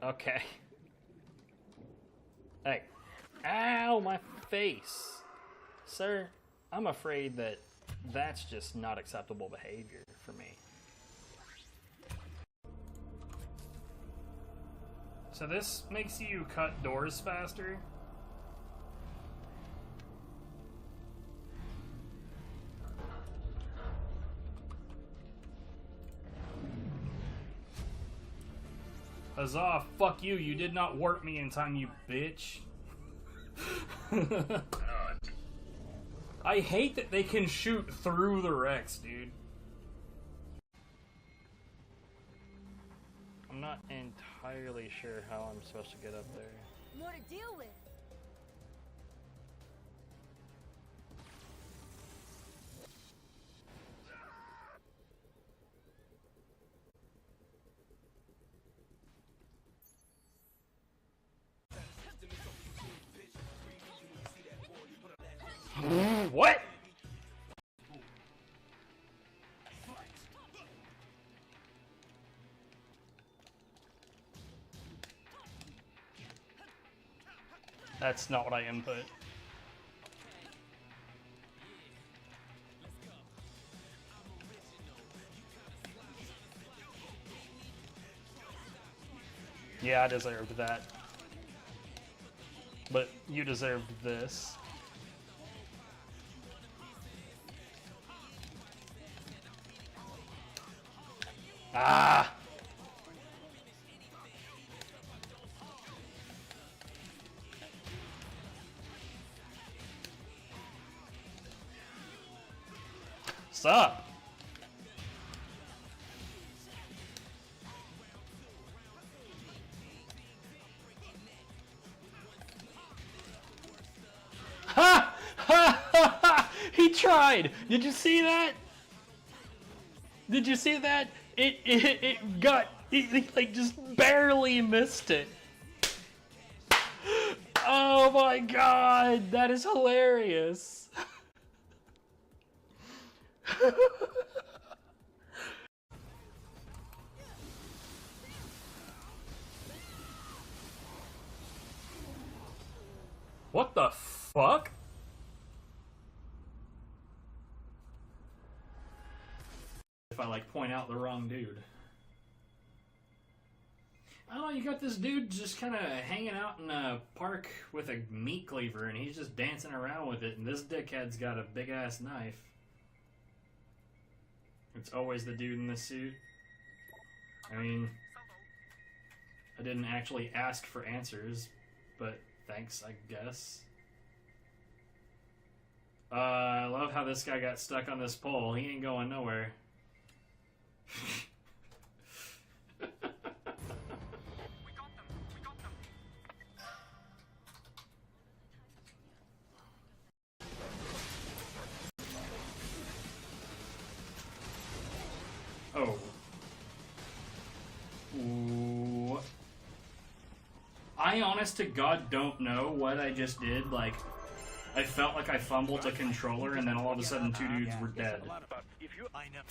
Okay. Hey. Ow, my face. Sir, I'm afraid that that's just not acceptable behavior for me. So this makes you cut doors faster? Huzzah, fuck you, you did not warp me in time, you bitch. I hate that they can shoot through the Rex, dude. I'm not entirely sure how I'm supposed to get up there. More to deal with. What? That's not what I input. Yeah, I deserved that. But you deserved this. Ah! Sup? Ha! Ha! Ha! Ha! He tried! Did you see that? Did you see that? It got... It like just barely missed it. Oh my god! That is hilarious. What the fuck? If I like point out the wrong dude. I don't know, you got this dude just kind of hanging out in a park with a meat cleaver and he's just dancing around with it, and this dickhead's got a big ass knife. It's always the dude in the suit. I mean, I didn't actually ask for answers, but thanks, I guess. I love how this guy got stuck on this pole. He ain't going nowhere. Oh. Ooh. I honest to God don't know what I just did. Like, I felt like I fumbled a controller and then all of a sudden two dudes were dead. I know.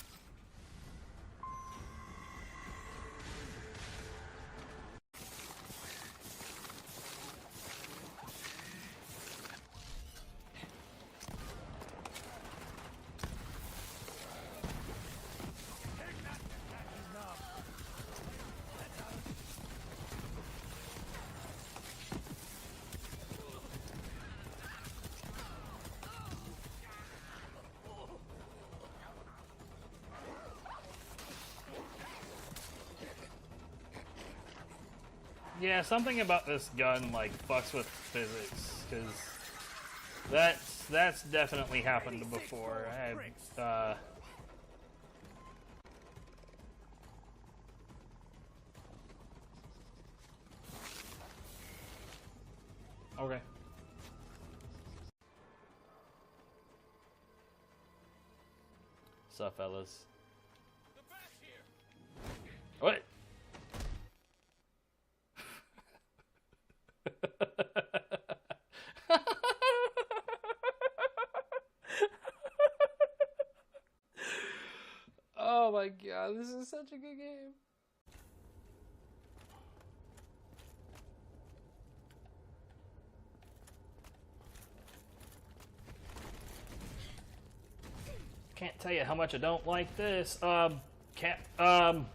Yeah, something about this gun like fucks with physics, because that's definitely happened before. Okay. Sup, fellas? What? Oh my god, this is such a good game. tell you how much I don't like this. Can't, no.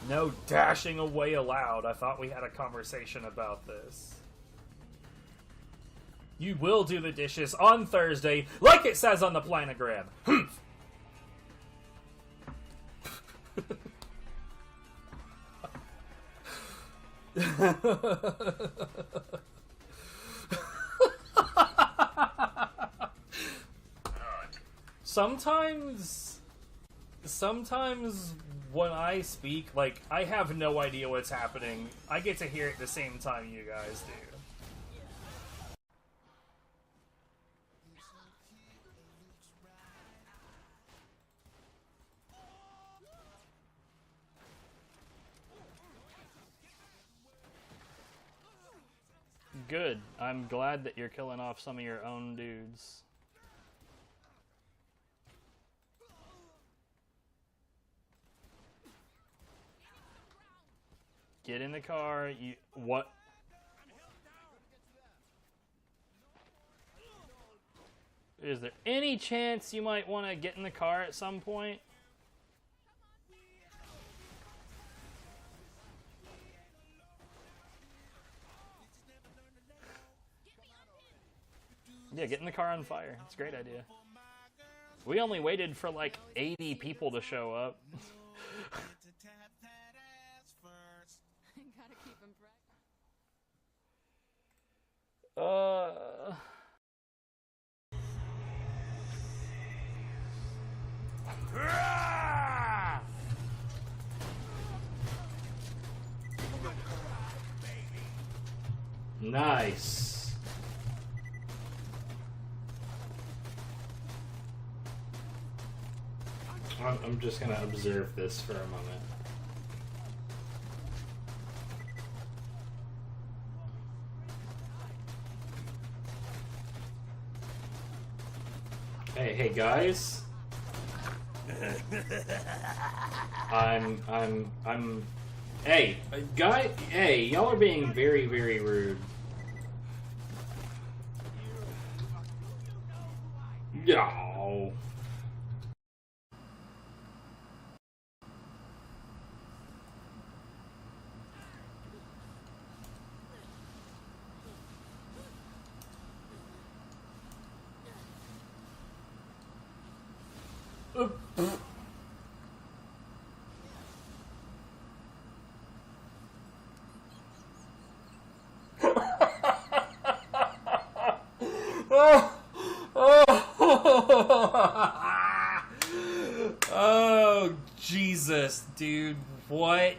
No dashing away allowed. I thought we had a conversation about this. You will do the dishes on Thursday, like it says on the planogram. Sometimes when I speak, like, I have no idea what's happening. I get to hear it the same time you guys do. Good. I'm glad that you're killing off some of your own dudes. Get in the car. You what? Is there any chance you might want to get in the car at some point? Yeah, get in the car on fire. It's a great idea. We only waited for like 80 people to show up. Nice. I'm just gonna observe this for a moment. Hey guys. Hey, hey, y'all are being very, very rude. No. Oh, Jesus, dude, what?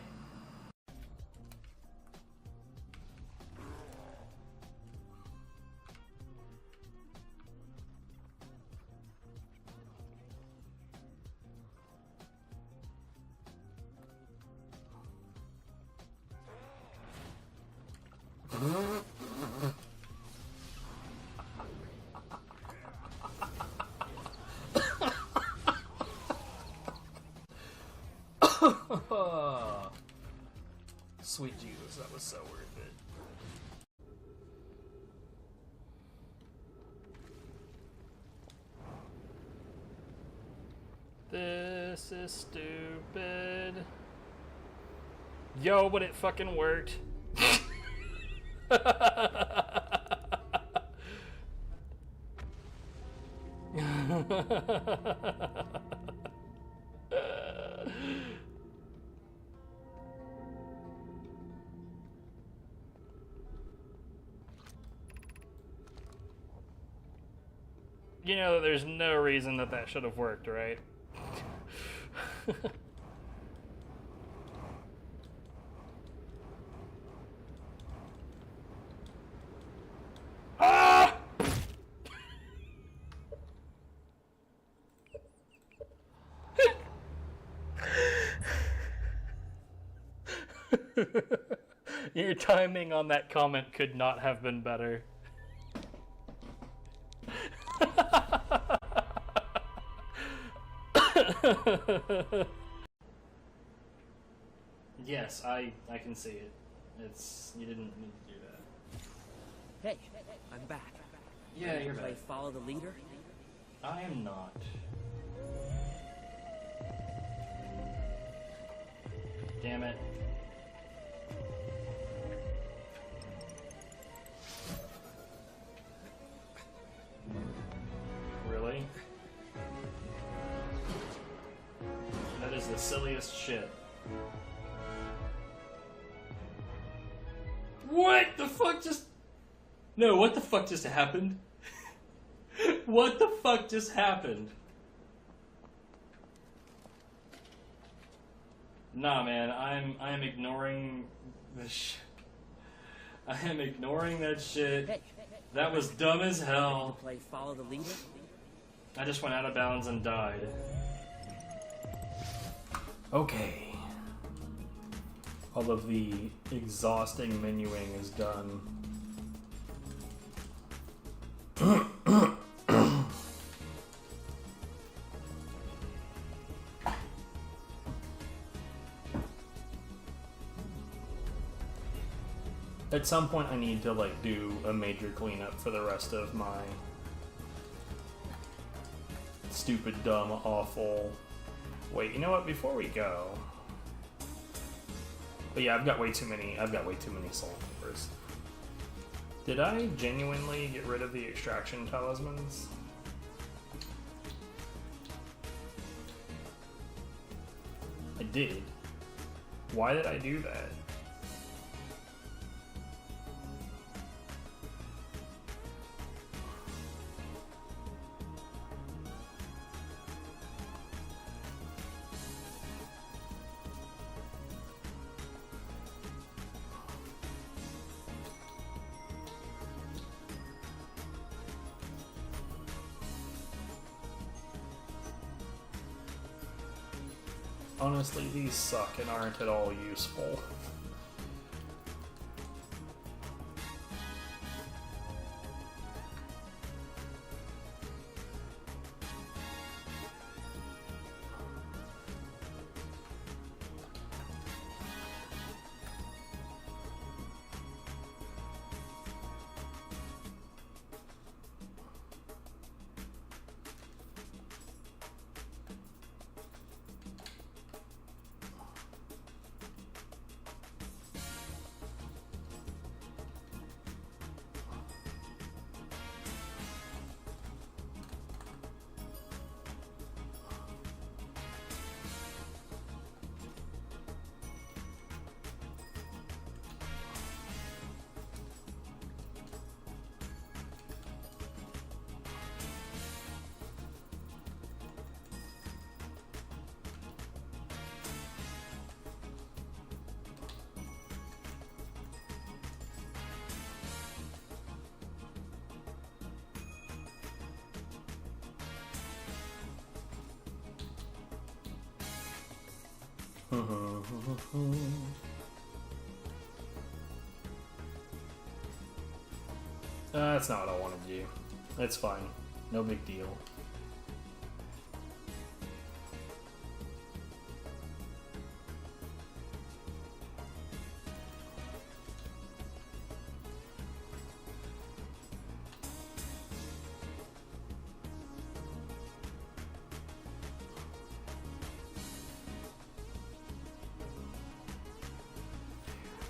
Sweet Jesus, that was so worth it. This is stupid. Yo, but it fucking worked. you know that there's no reason that that should have worked, right? Ah! Your timing on that comment could not have been better. Yes, I can see it. You didn't need to do that. Hey, I'm back. Yeah, you're Play back. follow the leader? I am not. Damn it. Really? That is the silliest shit. What the fuck just... No, what the fuck just happened? What the fuck just happened? Nah, man, I'm ignoring the I am ignoring that shit. Hey, That was dumb as hell. play follow the leader? I just went out of bounds and died. Okay. All of the exhausting menuing is done. At some point I need to like do a major cleanup for the rest of my stupid, dumb, awful... Wait, you know what? Before we go... But yeah, I've got way too many soul numbers. Did I genuinely get rid of the extraction talismans? I did. Why did I do that? Honestly, these suck and aren't at all useful. That's not what I wanted to do. It's fine. No big deal.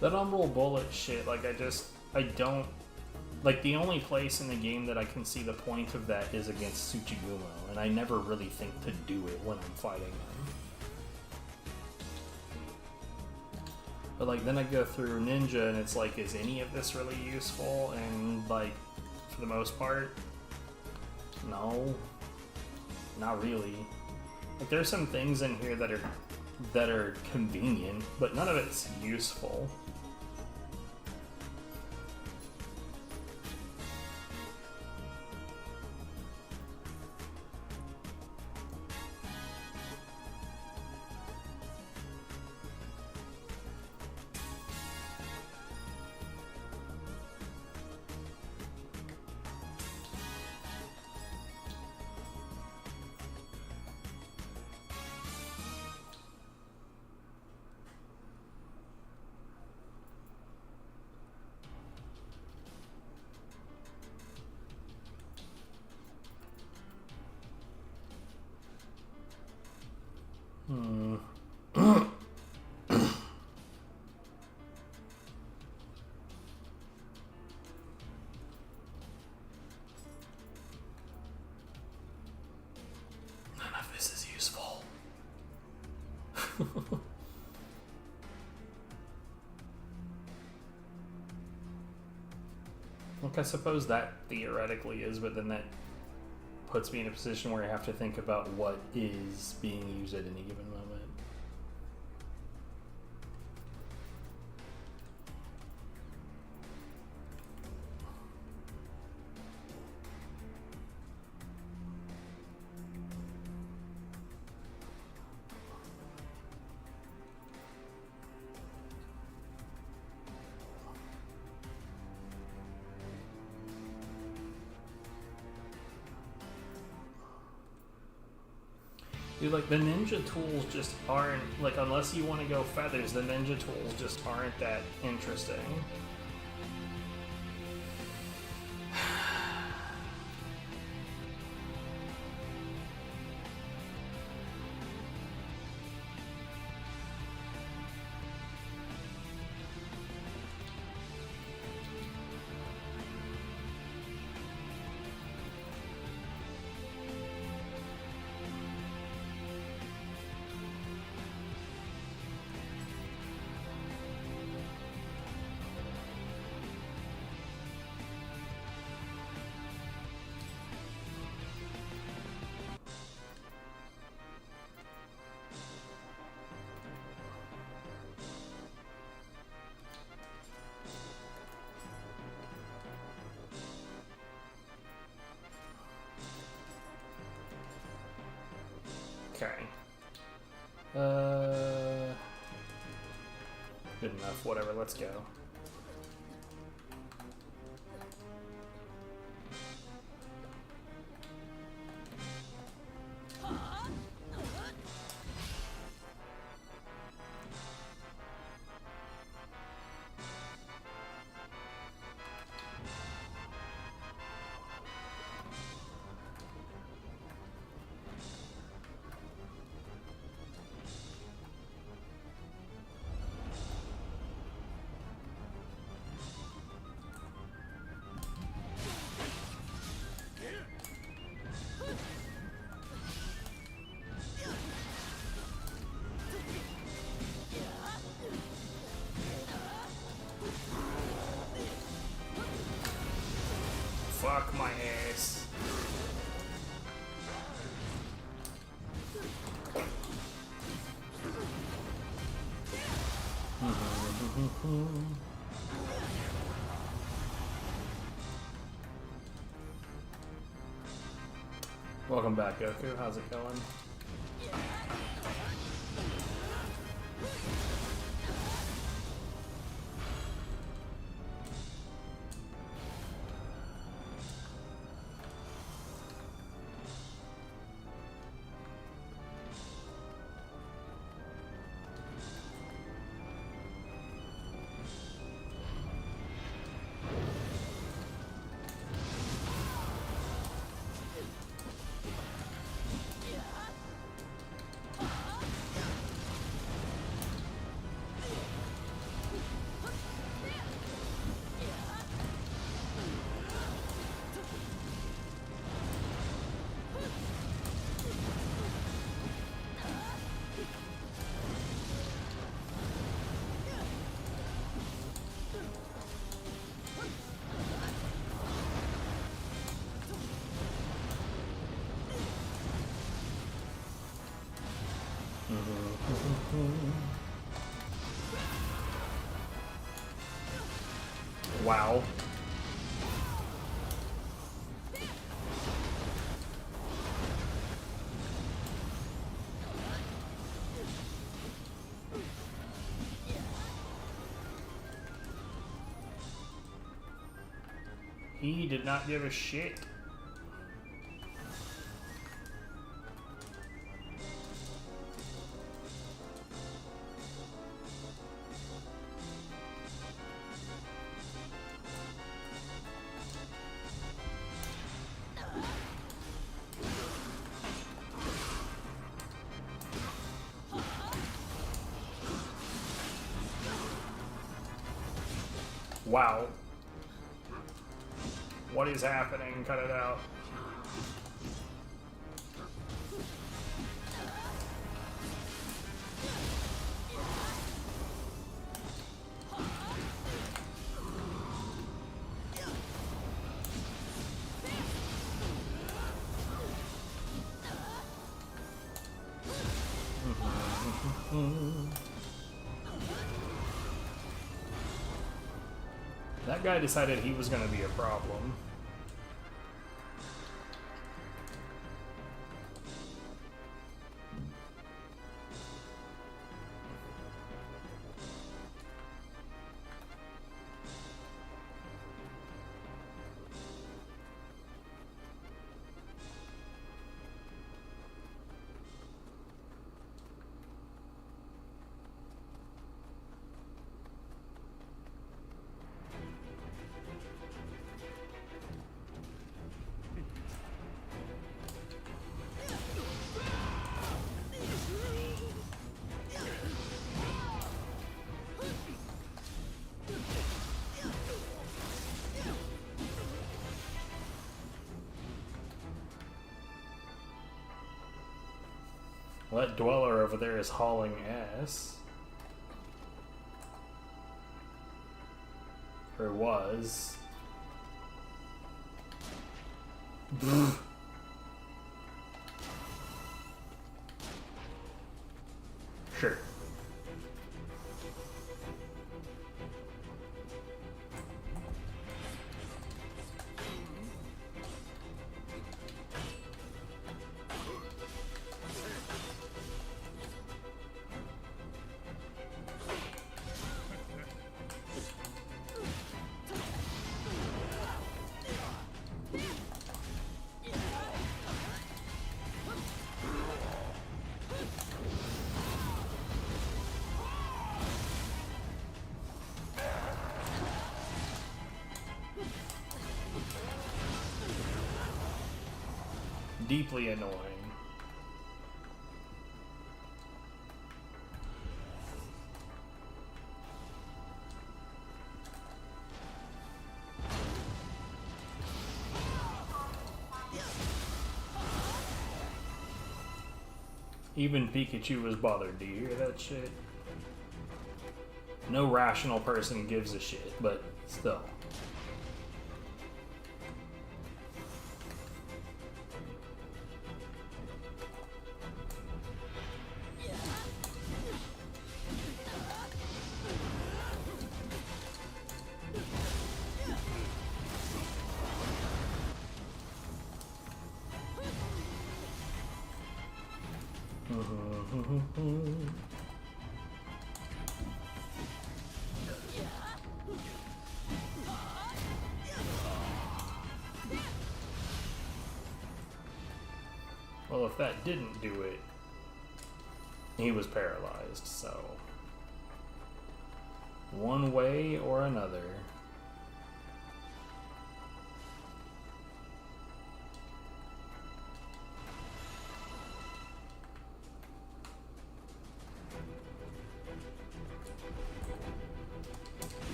That Umbral Bullet shit, like, I don't... Like, the only place in the game that I can see the point of that is against Tsuchigumo, and I never really think to do it when I'm fighting him. But, like, then I go through Ninja, and it's like, is any of this really useful? And, like, for the most part, No, not really. Like there's some things in here that are convenient, but none of it's useful. None of this is useful. Look, I suppose that theoretically is, but then that puts me in a position where I have to think about what is being used at any given moment. Dude, like, the ninja tools just aren't, like, unless you want to go feathers, the ninja tools just aren't that interesting. Okay. Good enough. Whatever. Let's go. Fuck my ass. Welcome back, Goku. How's it going? Wow. He did not give a shit. Wow. What is happening? Cut it out. That guy decided he was going to be a problem. Well, that dweller over there is hauling ass. Or was. Sure. Deeply annoying. Even Pikachu was bothered. Do you hear that shit? No rational person gives a shit, but still. Well, if that didn't do it, he was paralyzed, so one way or another.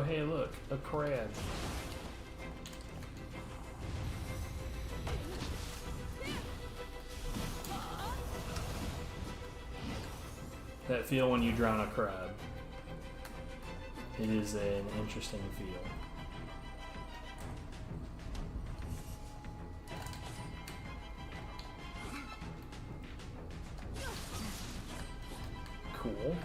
Oh, hey, look, a crab. That feel when you drown a crab. It is an interesting feel. Cool.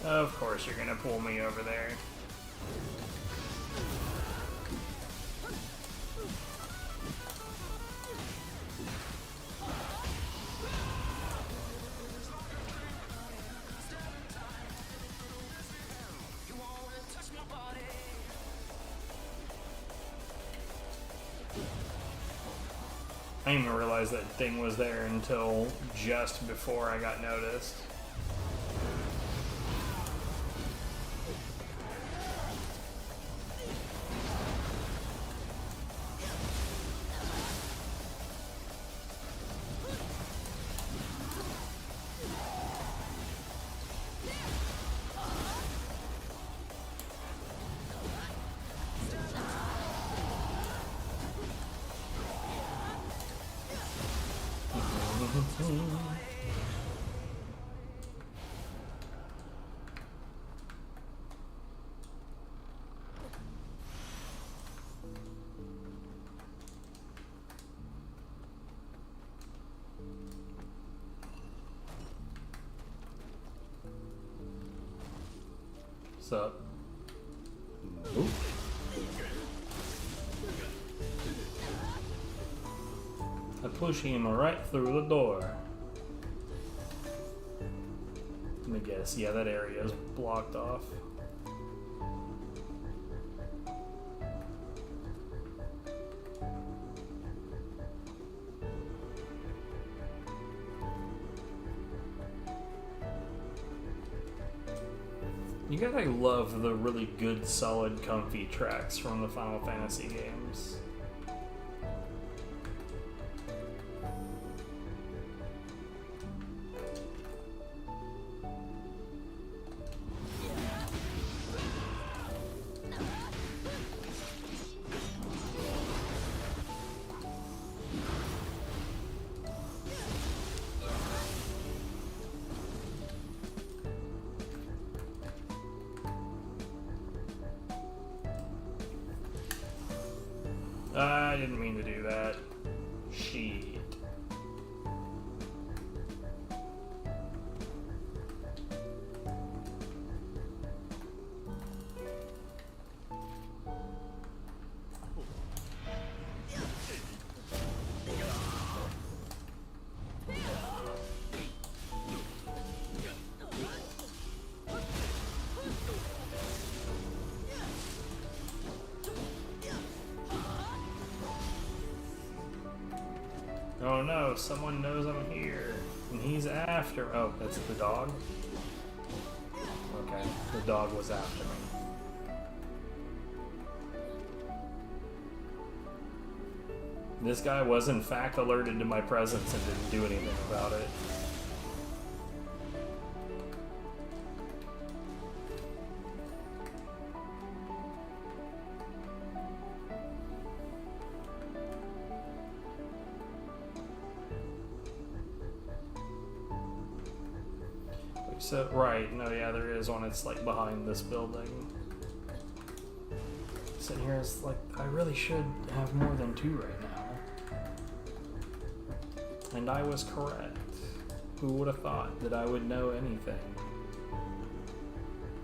Of course you're gonna pull me over there. I didn't even realize that thing was there until just before I got noticed. What's up? Oop. I push him right through the door. Let me guess. Yeah, that area is blocked off. You gotta love the really good, solid, comfy tracks from the Final Fantasy games. I didn't mean to do that. Shit. Oh no, someone knows I'm here. And he's after... Oh, that's the dog? Okay, the dog was after me. This guy was in fact alerted to my presence and didn't do anything about it. So, right, no, yeah, there is one. It's like behind this building. Sitting here is like, I really should have more than 2 right now. And I was correct. Who would have thought that I would know anything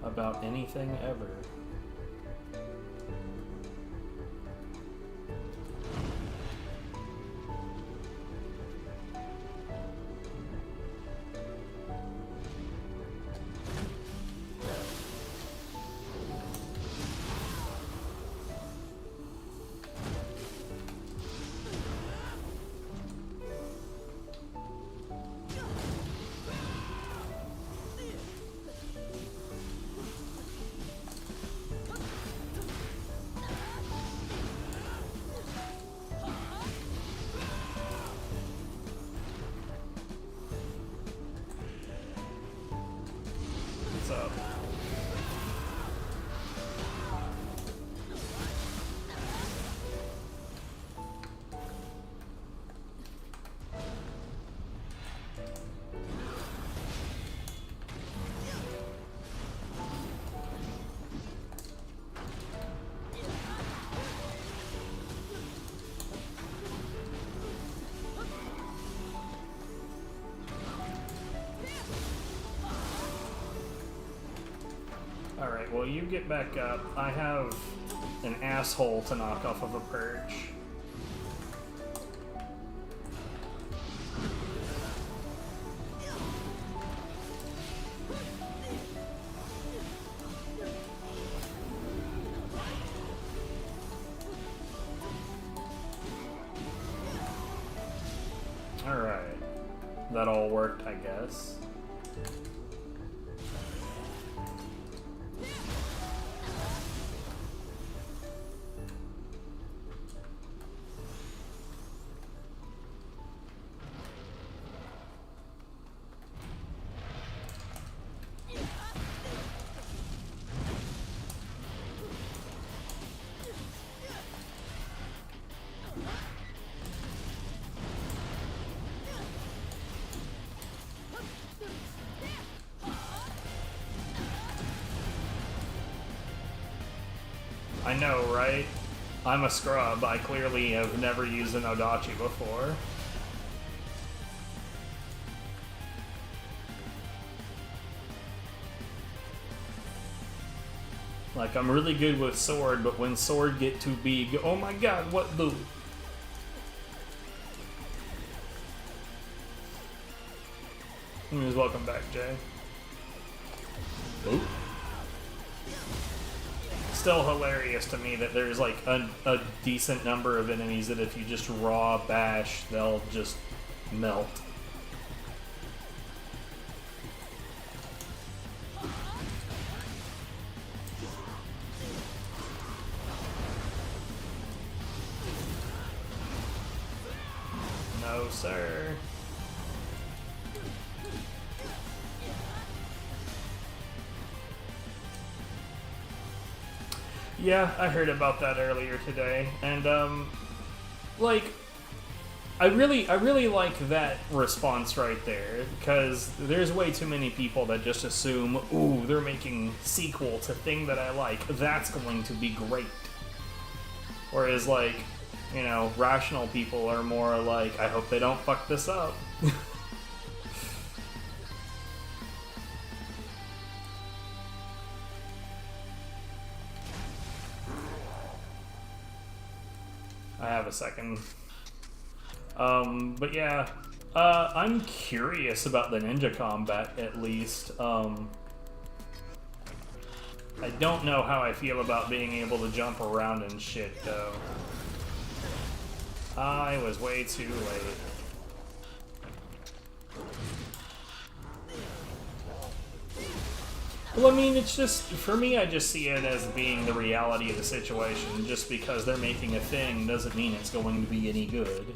about anything ever? Alright, well you get back up. I have an asshole to knock off of a perch. Alright. That all worked, I guess. I know, right? I'm a scrub. I clearly have never used an Odachi before. Like, I'm really good with sword, but when sword get too big, oh my god, what the... Anyways, welcome back, Jay. Ooh. Still hilarious to me that there's like a decent number of enemies that if you just raw bash, they'll just melt. No, sir. Yeah, I heard about that earlier today, and like, I really like that response right there, because there's way too many people that just assume, ooh, they're making sequel to thing that I like, that's going to be great. Whereas, like, you know, rational people are more like, I hope they don't fuck this up. I have a second. But yeah, I'm curious about the ninja combat, at least. I don't know how I feel about being able to jump around and shit, though. I was way too late. Well, I mean, it's just, for me, I just see it as being the reality of the situation. Just because they're making a thing doesn't mean it's going to be any good.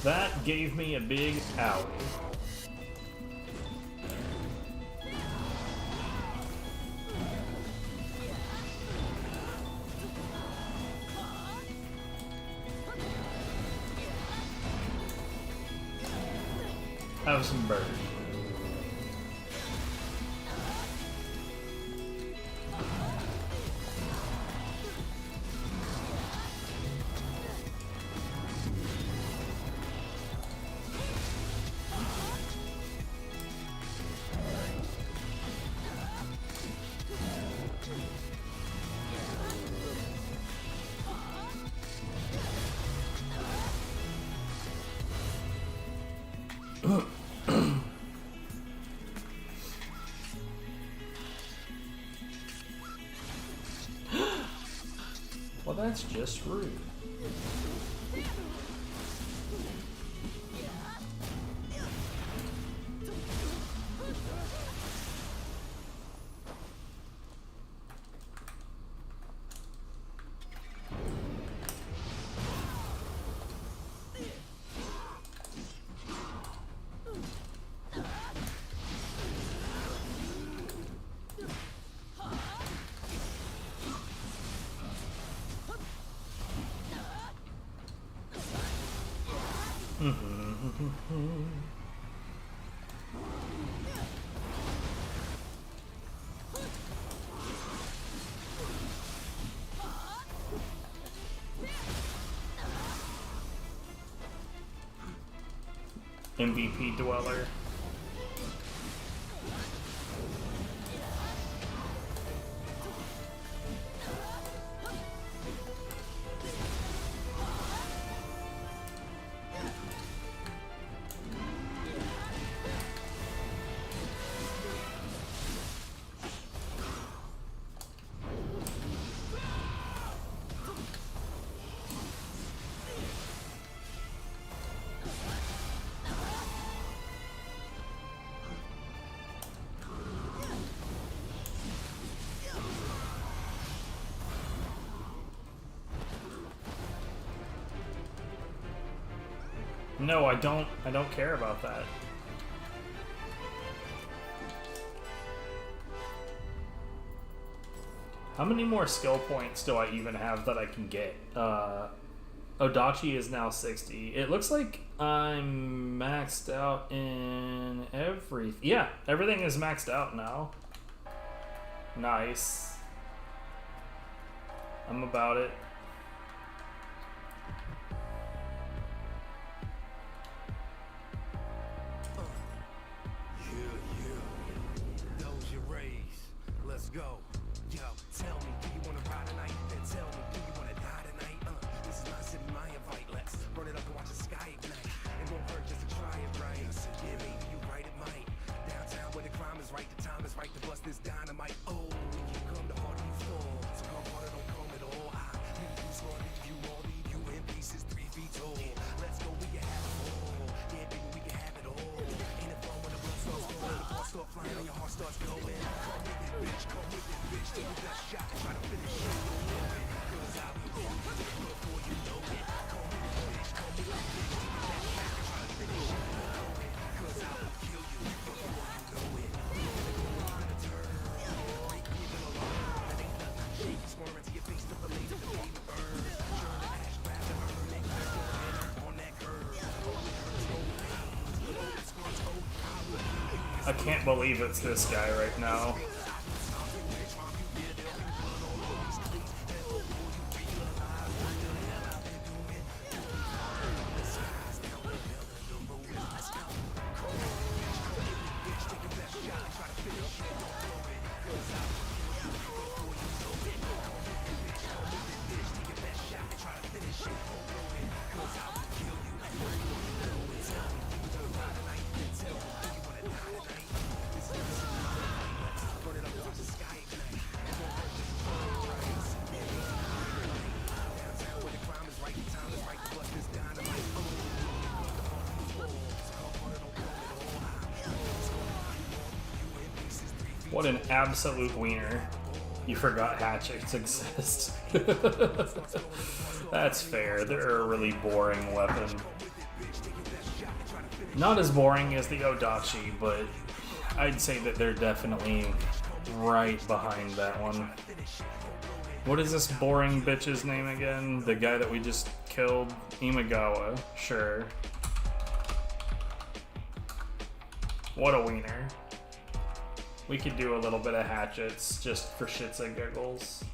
That gave me a big owie. Have some bird. Well, that's just rude. MVP Dweller. No, I don't care about that. How many more skill points do I even have that I can get? Odachi is now 60. It looks like I'm maxed out in everything. Yeah, everything is maxed out now. Nice. I'm about it. Go. Yo, tell me, do you wanna ride tonight? Then tell me, do you wanna die tonight? This is my city, my invite. Let's burn it up and watch the sky ignite. It won't hurt just to try it right. Yeah, maybe you right, it might. Downtown where the crime is right, the time is right to bust this dynamite. Oh, when you come, the harder you fall. So come harder, don't come at all. I leave you small, leave you all, leave you in pieces 3 feet tall. Let's go, we can have it all. Yeah, baby, we can have it all. Ain't it fun when the blood starts flowing, the ball starts flying, and your heart starts going. Bitch, come with it, bitch, take your best shot and try to finish it. Cause I'll be there before you know it. Come with it, bitch, come with it, bitch, take your best shot and try to finish it. Cause I will kill you before you know it. You're gonna turn, break me with a alarm. That ain't nothing, shake, squirm into your face, till the laser, the baby burn. Turn the ash, grab the urn, and grab the winner on that curve. Oh, it hurts, no pain. Oh, it squirts, oh, I will kill you. I can't believe it's this guy right now. What an absolute wiener. You forgot hatchets exist. That's fair. They're a really boring weapon. Not as boring as the Odachi, but I'd say that they're definitely right behind that one. What is this boring bitch's name again? The guy that we just killed? Imagawa. Sure. What a wiener. We could do a little bit of hatchets just for shits and giggles.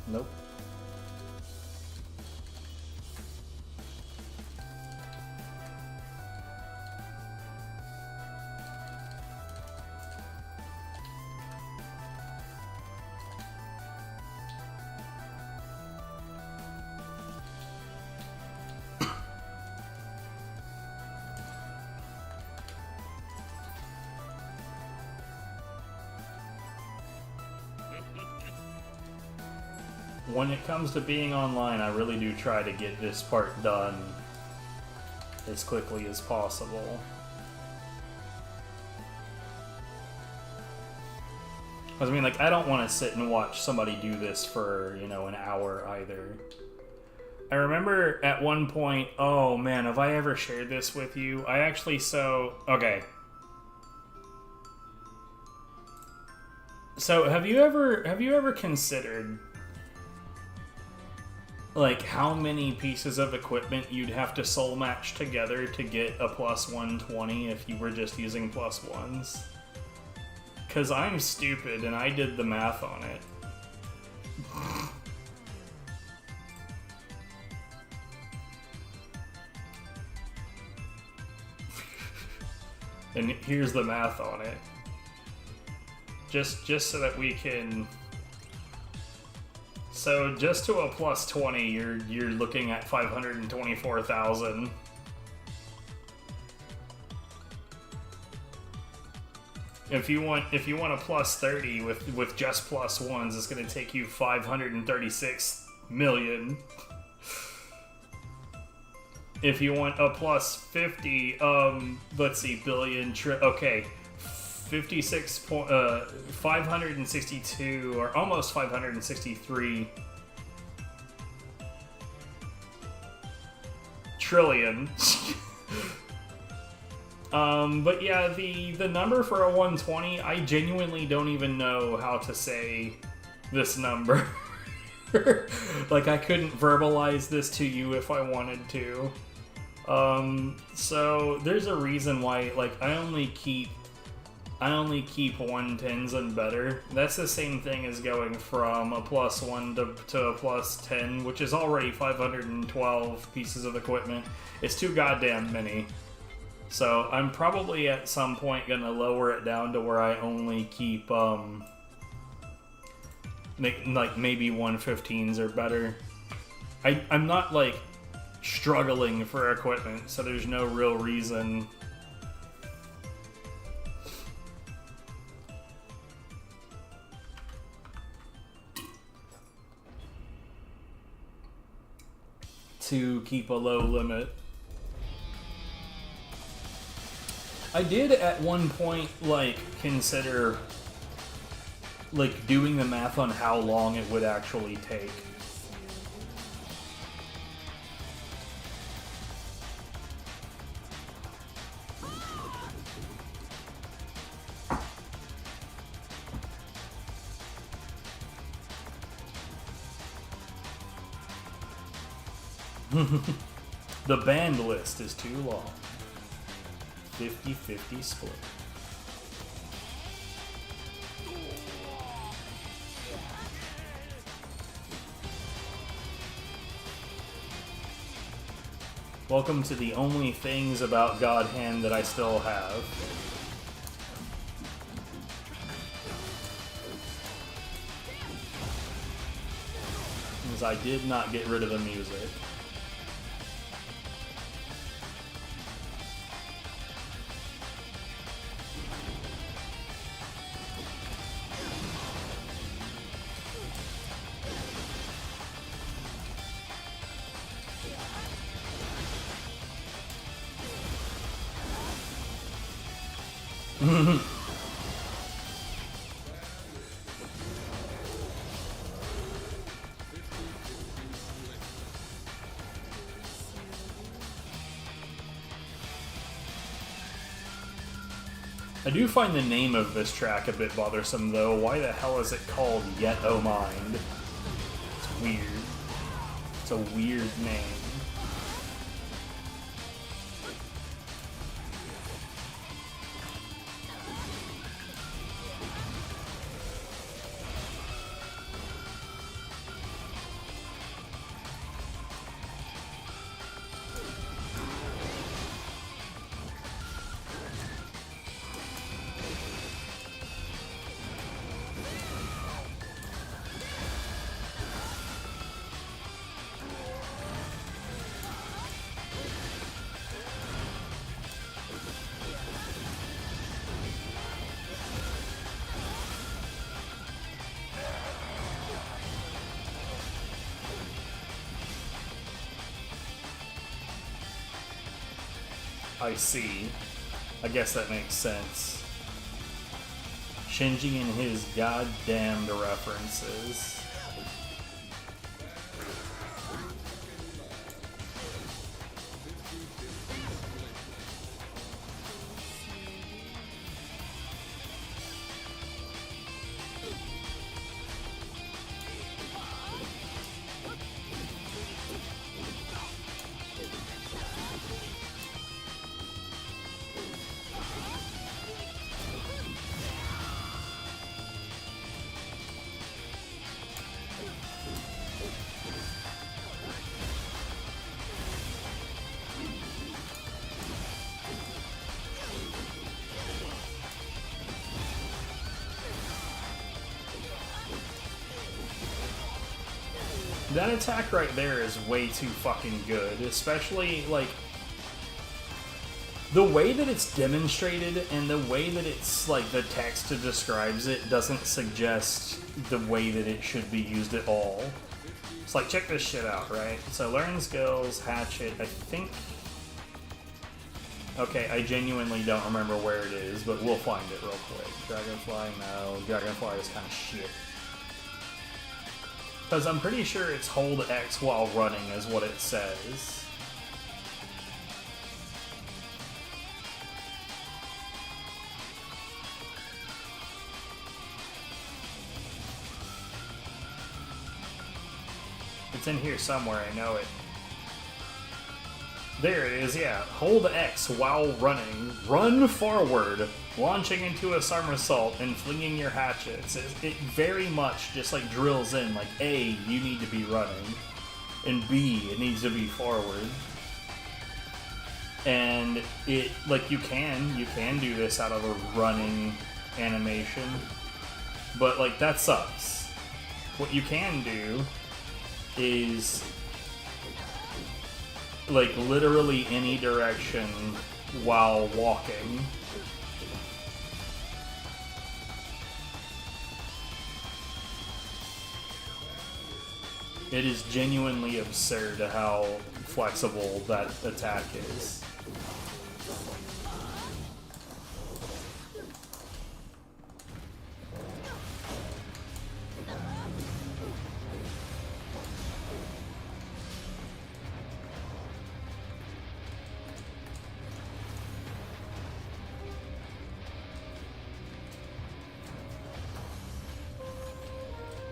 Nope. When it comes to being online, I really do try to get this part done as quickly as possible. Because I mean, like, I don't want to sit and watch somebody do this for, you know, an hour either. I remember at one point, oh man, have I ever shared this with you? I actually, okay. So have you ever considered like how many pieces of equipment you'd have to soul match together to get a plus 120 if you were just using plus ones? Cause I'm stupid and I did the math on it. And here's the math on it. Just so that we can. So just to a plus 20, you're looking at 524,000. If you want a plus 30 with just plus ones, it's going to take you 536 million. If you want a plus 50, let's see, billion, okay, 562 or almost 563 trillion. But yeah, the number for a 120, I genuinely don't even know how to say this number. Like, I couldn't verbalize this to you if I wanted to. So there's a reason why, like, I only keep 110s and better. That's the same thing as going from a plus 1 to a plus 10, which is already 512 pieces of equipment. It's too goddamn many. So I'm probably at some point gonna lower it down to where I only keep like maybe 115s or better. I'm not like struggling for equipment, so there's no real reason to keep a low limit. I did at one point like consider like doing the math on how long it would actually take. The band list is too long. 50-50 split. Welcome to the only things about God Hand that I still have. Because I did not get rid of the music. I do find the name of this track a bit bothersome, though. Why the hell is it called Yet O Mind? It's weird. It's a weird name. I see. I guess that makes sense. Shinji and his goddamned references. That attack right there is way too fucking good, especially, like, the way that it's demonstrated and the way that it's, like, the text describes it doesn't suggest the way that it should be used at all. It's like, check this shit out, right? So, learn skills, hatchet, I think... Okay, I genuinely don't remember where it is, but we'll find it real quick. Dragonfly, no. Dragonfly is kind of shit. Because I'm pretty sure it's hold X while running is what it says. It's in here somewhere, I know it. There it is, yeah. Hold X while running. Run forward, launching into a somersault and flinging your hatchets. It very much just like drills in, like, A, you need to be running, and B, it needs to be forward. And it, like, you can do this out of a running animation, but, like, that sucks. What you can do is, like, literally any direction while walking. It is genuinely absurd how flexible that attack is.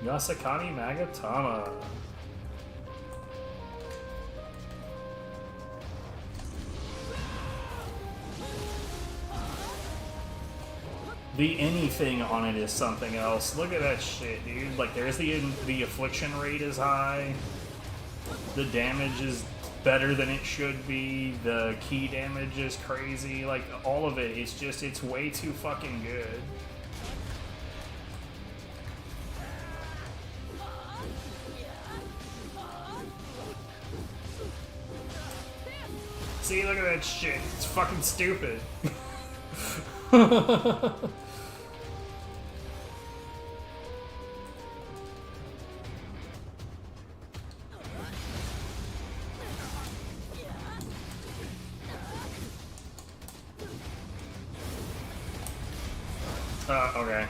Yasakani Magatama. The anything on it is something else. Look at that shit, dude. Like, there's the affliction rate is high. The damage is better than it should be. The key damage is crazy. Like, all of it, it's way too fucking good. See, look at that shit. It's fucking stupid. Okay.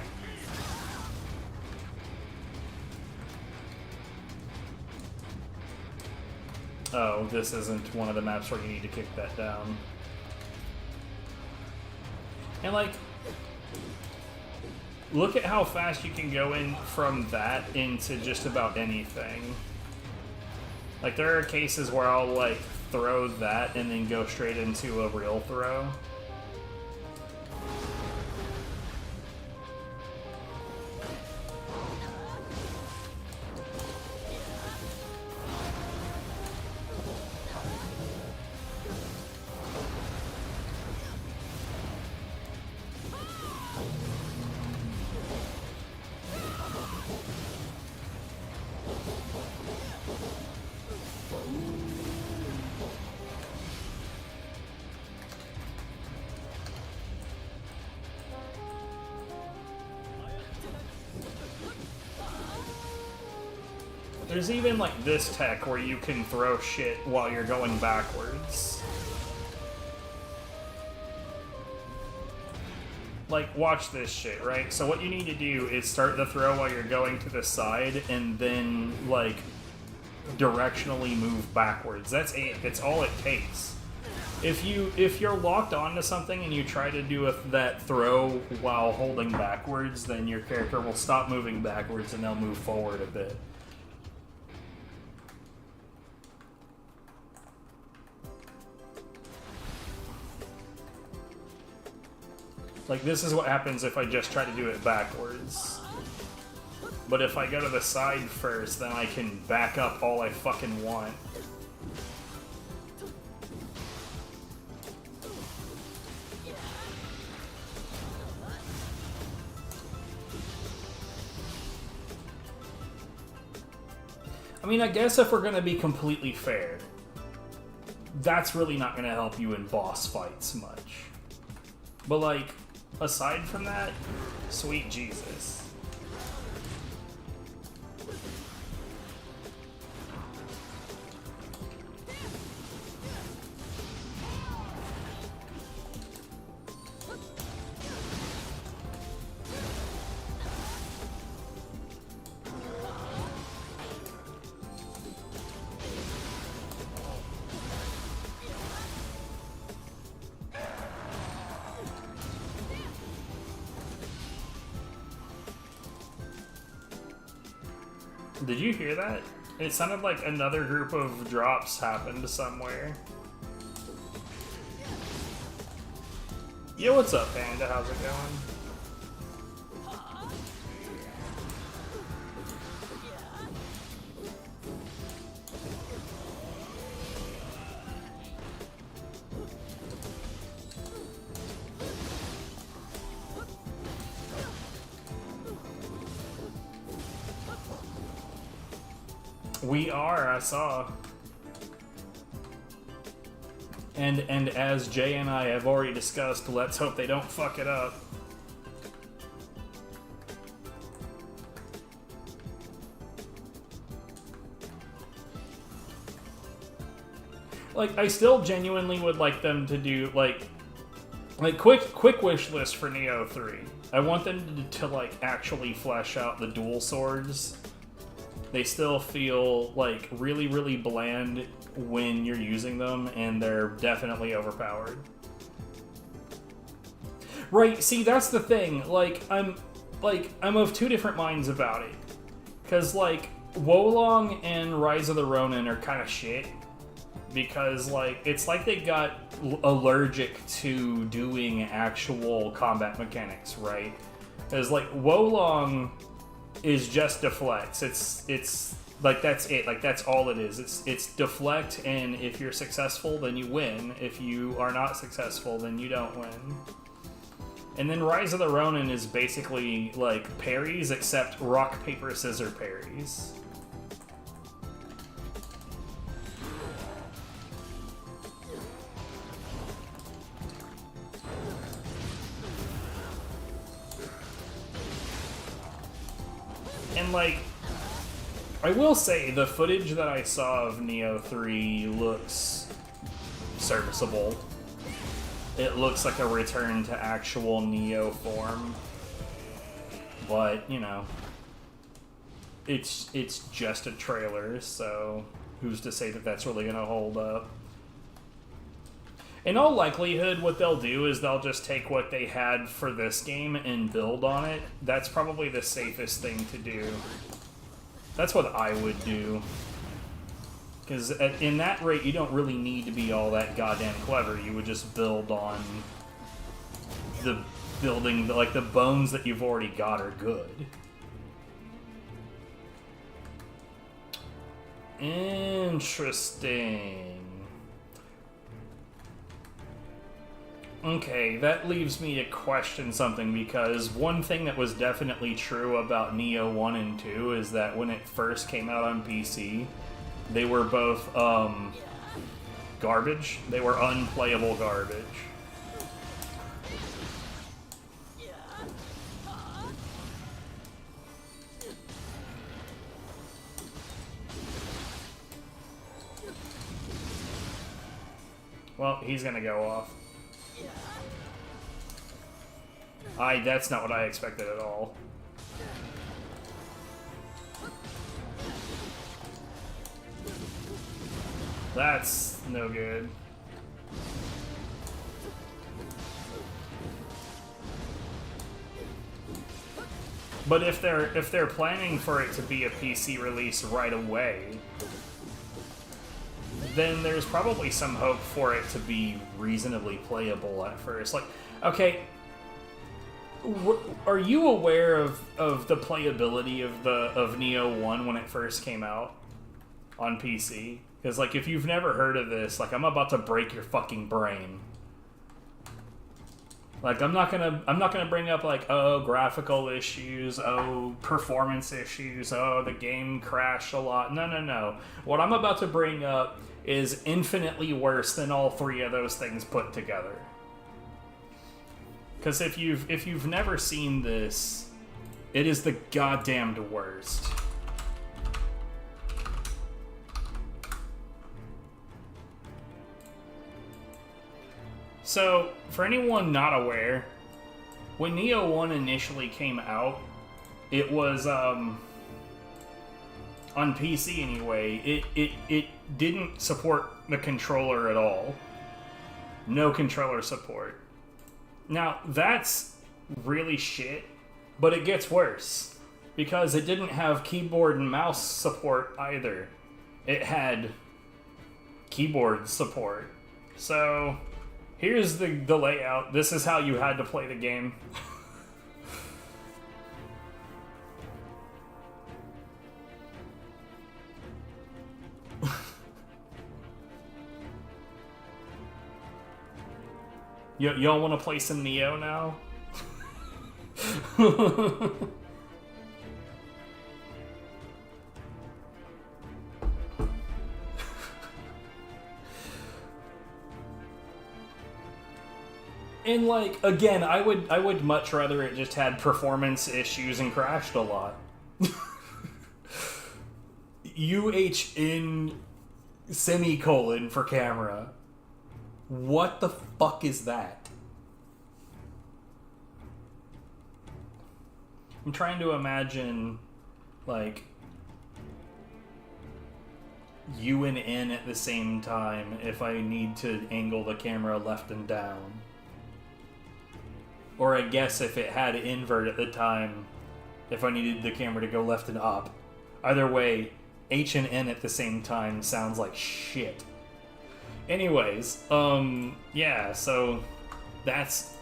Oh, this isn't one of the maps where you need to kick that down. And, like, look at how fast you can go in from that into just about anything. Like, there are cases where I'll, like, throw that and then go straight into a real throw. There's even, like, this tech where you can throw shit while you're going backwards. Like, watch this shit, right? So what you need to do is start the throw while you're going to the side, and then, like, directionally move backwards. That's it. That's all it takes. If you're locked onto something and you try to do that throw while holding backwards, then your character will stop moving backwards and they'll move forward a bit. Like, this is what happens if I just try to do it backwards. But if I go to the side first, then I can back up all I fucking want. I mean, I guess if we're gonna be completely fair, that's really not gonna help you in boss fights much. But, like, aside from that, sweet Jesus. Did you hear that? It sounded like another group of drops happened somewhere. Yo, what's up, Panda? How's it going? We are, I saw. And as Jay and I have already discussed, let's hope they don't fuck it up. Like, I still genuinely would like them to do, like quick wish list for Nioh 3. I want them to like, actually flesh out the dual swords. They still feel, like, really, really bland when you're using them, and they're definitely overpowered. Right, see, that's the thing. I'm of two different minds about it. Because, like, Wolong and Rise of the Ronin are kind of shit. because like it's like they got allergic to doing actual combat mechanics, right? Because like Wolong is just deflects. It's like that's it. Like that's all it is. It's deflect, and if you're successful, then you win. If you are not successful, then you don't win. And then Rise of the Ronin is basically like parries, except rock, paper, scissors parries. And like, I will say, the footage that I saw of Nioh 3 looks serviceable. It looks like a return to actual Nioh form. But, you know, it's just a trailer, so who's to say that that's really going to hold up? In all likelihood, what they'll do is they'll just take what they had for this game and build on it. That's probably the safest thing to do. That's what I would do. Because in that rate, you don't really need to be all that goddamn clever. You would just build on the building, like the bones that you've already got are good. Interesting. Okay, that leaves me to question something, because one thing that was definitely true about Nioh 1 and 2 is that when it first came out on PC, they were both, garbage. They were unplayable garbage. Well, he's gonna go off. That's not what I expected at all. That's no good. But if they're planning for it to be a PC release right away, then there's probably some hope for it to be reasonably playable at first. Like, okay, are you aware of the playability of Nioh 1 when it first came out on PC? Because, like, if you've never heard of this, like, I'm about to break your fucking brain. Like, I'm not gonna bring up, like, oh, graphical issues, oh, performance issues, oh, the game crashed a lot. No, no, no. What I'm about to bring up is infinitely worse than all three of those things put together. Because if you've never seen this, it is the goddamned worst. So, for anyone not aware, when Nioh 1 initially came out, it was, on PC anyway, it didn't support the controller at all. No controller support. Now, that's really shit, but it gets worse, because it didn't have keyboard and mouse support either. It had keyboard support. So, here's the layout. This is how you had to play the game. Y'all want to play some Nioh now? And like, again, I would much rather it just had performance issues and crashed a lot. UHN semicolon for camera. What the fuck is that? I'm trying to imagine, like, U and N at the same time if I need to angle the camera left and down. Or I guess if it had invert at the time, if I needed the camera to go left and up. Either way, H and N at the same time sounds like shit. Anyways, yeah, so that's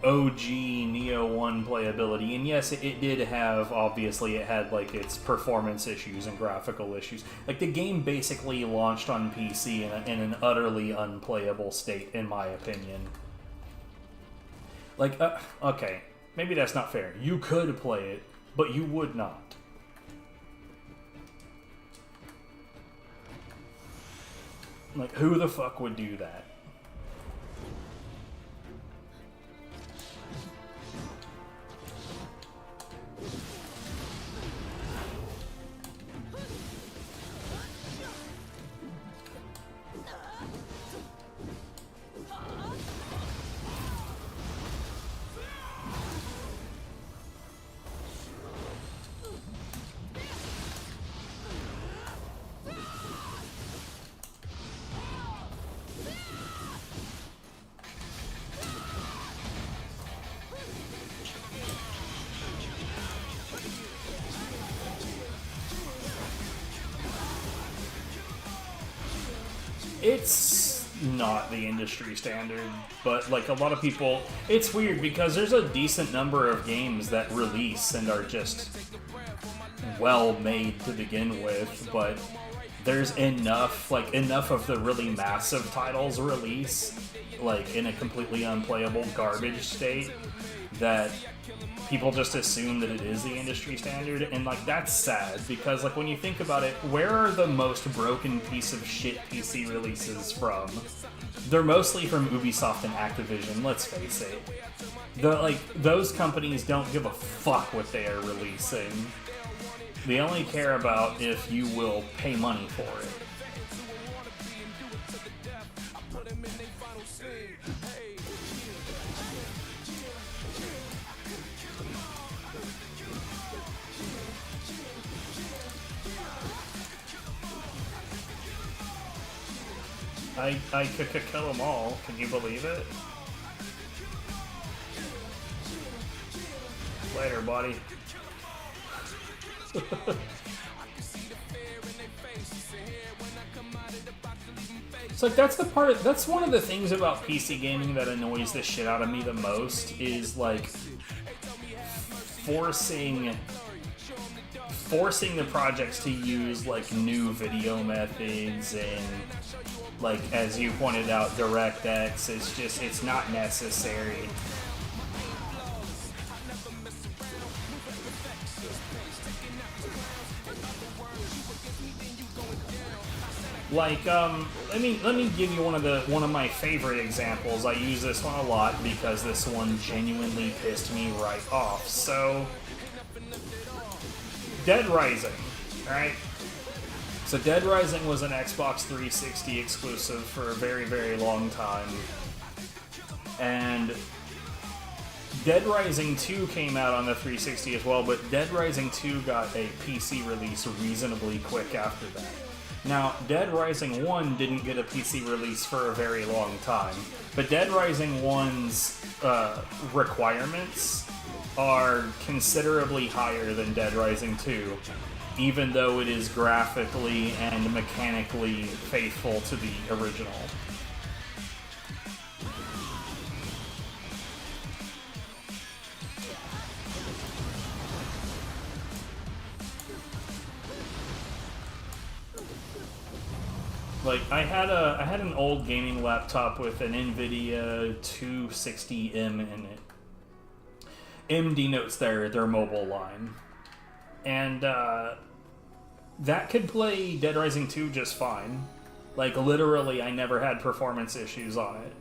OG Nioh 1 playability, and yes, it did have, obviously, it had, like, its performance issues and graphical issues. Like, the game basically launched on PC in an utterly unplayable state, in my opinion. Like, okay, maybe that's not fair. You could play it, but you would not. Like, who the fuck would do that? It's not the industry standard, but like a lot of people, it's weird because there's a decent number of games that release and are just well made to begin with, but there's enough of the really massive titles release like in a completely unplayable garbage state that people just assume that it is the industry standard, and like that's sad because like when you think about it, where are the most broken piece of shit PC releases from? They're mostly from Ubisoft and Activision, let's face it. Those companies don't give a fuck what they are releasing. They only care about if you will pay money for it. I could kill them all. Can you believe it? Later, buddy. It's like that's one of the things about PC gaming that annoys the shit out of me the most is like forcing the projects to use like new video methods and like as you pointed out DirectX. It's not necessary. Like, let me give you one of my favorite examples. I use this one a lot because this one genuinely pissed me right off. So, Dead Rising, right? So Dead Rising was an Xbox 360 exclusive for a very, very long time. And Dead Rising 2 came out on the 360 as well, but Dead Rising 2 got a PC release reasonably quick after that. Now, Dead Rising 1 didn't get a PC release for a very long time, but Dead Rising 1's requirements are considerably higher than Dead Rising 2, even though it is graphically and mechanically faithful to the original. Like, I had an old gaming laptop with an NVIDIA 260M in it. M denotes their mobile line. And that could play Dead Rising 2 just fine. Like, literally, I never had performance issues on it.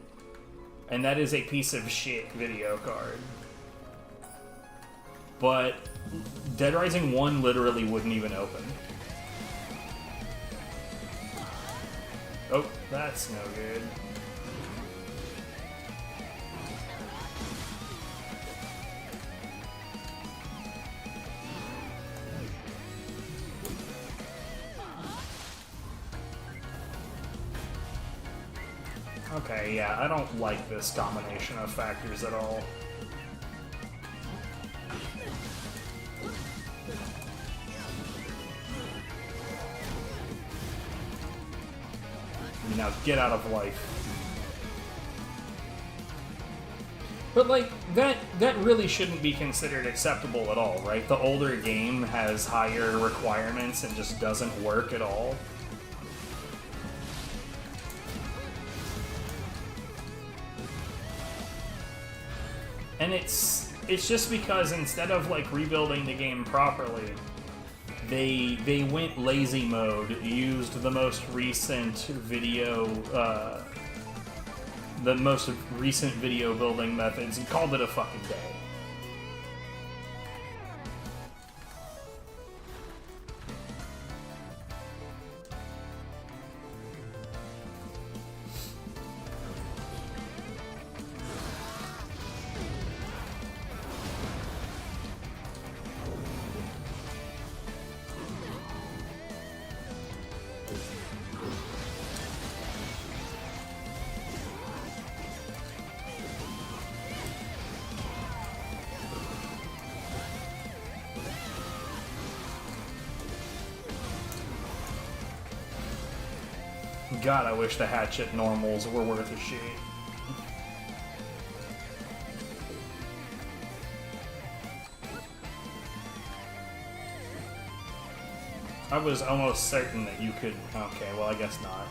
And that is a piece of shit video card. But Dead Rising 1 literally wouldn't even open. Oh, that's no good. Okay, yeah, I don't like this combination of factors at all. Now get out of life. But like, that really shouldn't be considered acceptable at all, right? The older game has higher requirements and just doesn't work at all. And it's just because instead of like rebuilding the game properly, they went lazy mode, used the most recent video building methods, and called it a fucking day. God, I wish the hatchet normals were worth a shit. I was almost certain that you could... Okay, well, I guess not.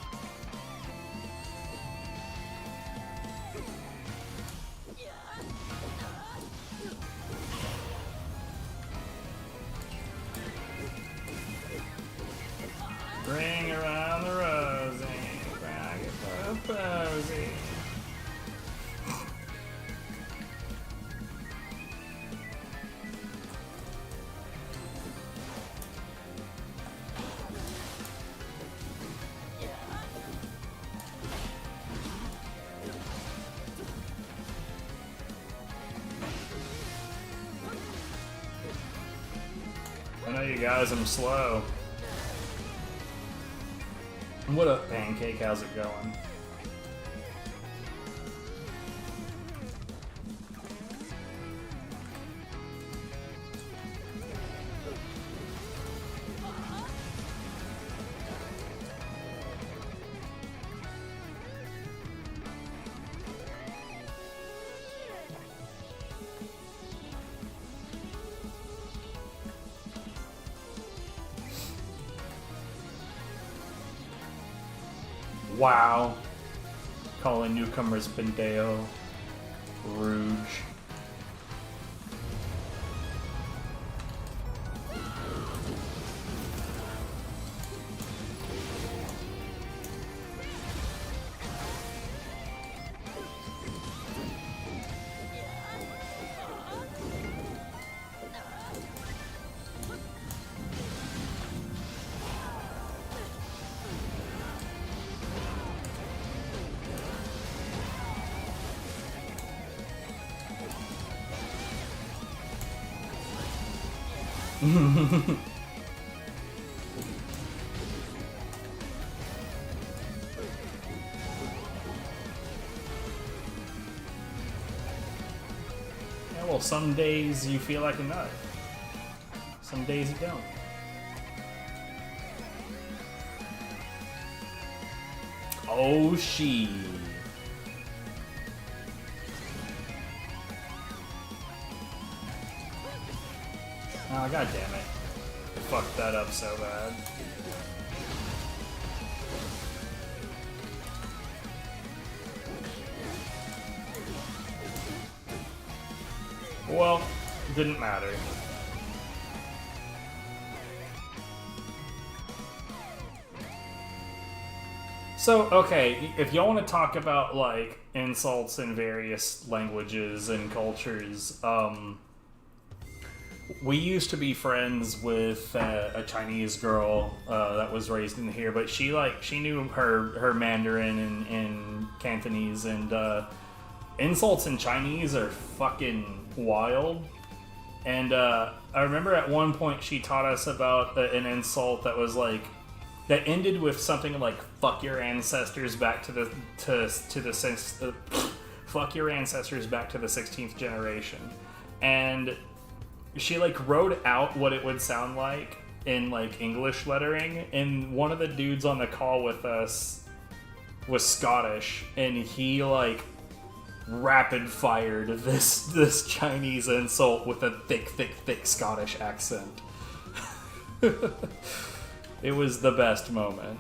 Bring around the rosy, bring it for the posy. I know you guys, I'm slow. What up, Pancake? How's it going? Wow. Calling newcomers Bendeo. Rouge. Yeah, well, some days you feel like a nut. Some days you don't. Oh, she. Oh, god damn it. I fucked that up so bad. Well, didn't matter. So, okay, if y'all want to talk about, like, insults in various languages and cultures, we used to be friends with a Chinese girl that was raised in here, but she knew her Mandarin and Cantonese, and insults in Chinese are fucking wild. And I remember at one point she taught us about an insult that was like, that ended with something like "fuck your ancestors back to the fuck your ancestors back to the 16th generation," and she like wrote out what it would sound like in like English lettering, and one of the dudes on the call with us was Scottish, and he like rapid fired this Chinese insult with a thick Scottish accent. It was the best moment.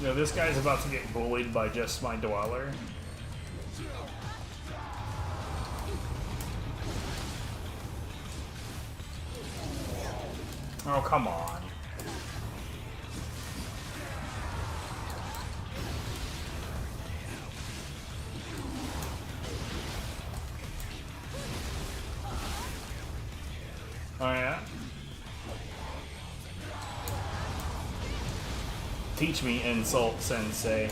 You know, this guy's about to get bullied by just my dweller. Oh, come on. Oh, yeah? Teach me insult, sensei.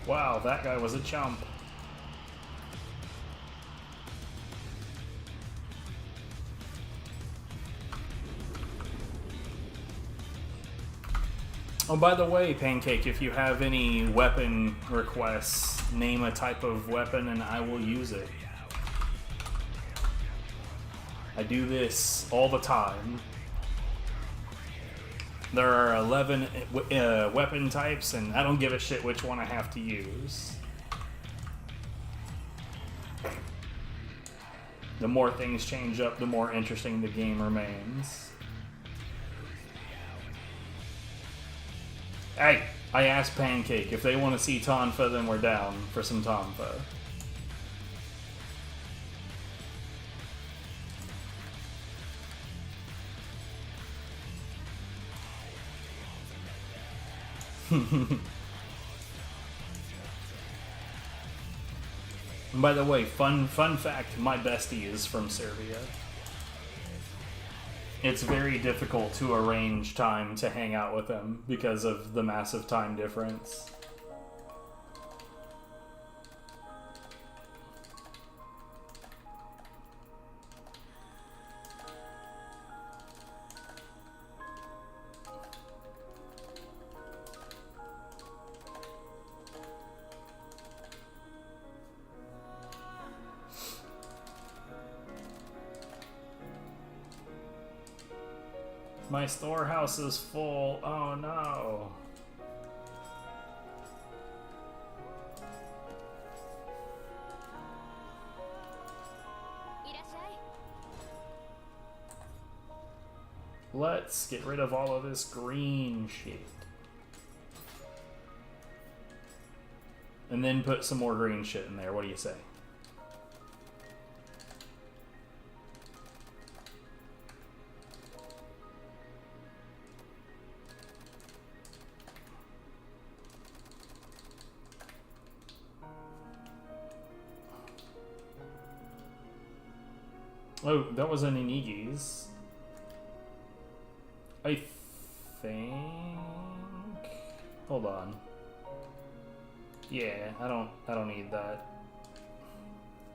Wow, that guy was a chump. Oh, by the way, Pancake, if you have any weapon requests, name a type of weapon and I will use it. I do this all the time. There are 11 weapon types, and I don't give a shit which one I have to use. The more things change up, the more interesting the game remains. Hey, I asked Pancake if they want to see Tonfa, then we're down for some Tonfa. And by the way, fun fact, my bestie is from Serbia. It's very difficult to arrange time to hang out with him because of the massive time difference. My storehouse is full. Oh no. Let's get rid of all of this green shit. And then put some more green shit in there. What do you say? Oh, that was an Inigi's. I think... Hold on. Yeah, I don't need that.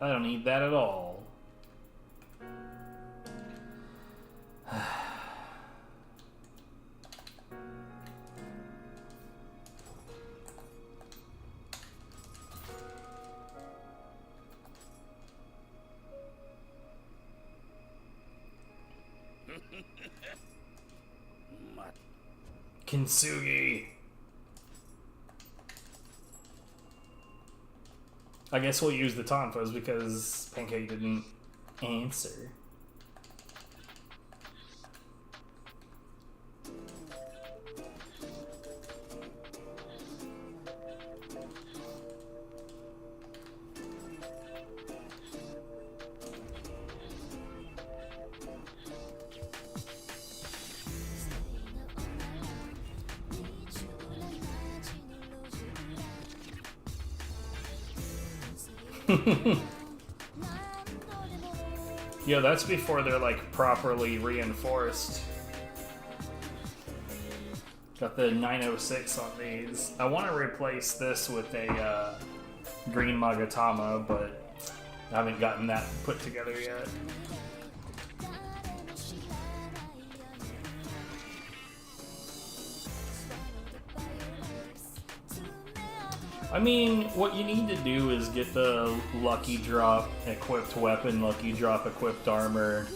I don't need that at all. Kintsugi. I guess we'll use the Tonfas because Pancake didn't answer. Yeah, that's before they're like properly reinforced. Got the 906 on these. I want to replace this with a green Magatama, but I haven't gotten that put together yet. I mean, what you need to do is get the lucky drop equipped weapon, lucky drop equipped armor,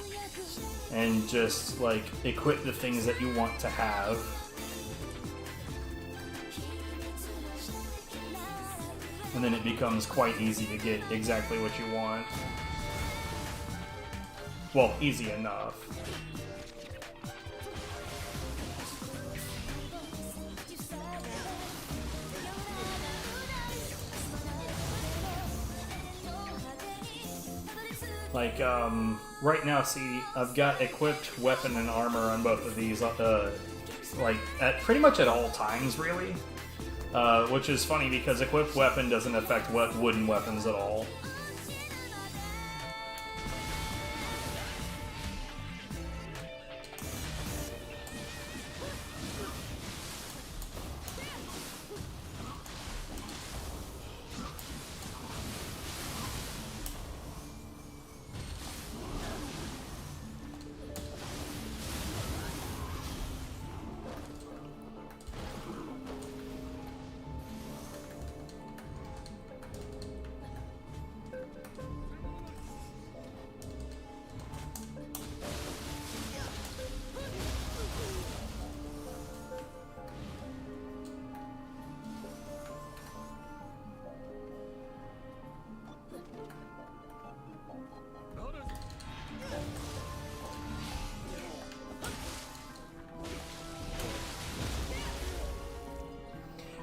and just like equip the things that you want to have. And then it becomes quite easy to get exactly what you want. Well, easy enough. Like, right now, see, I've got equipped weapon and armor on both of these, like, at pretty much at all times, really. Which is funny because equipped weapon doesn't affect wooden weapons at all.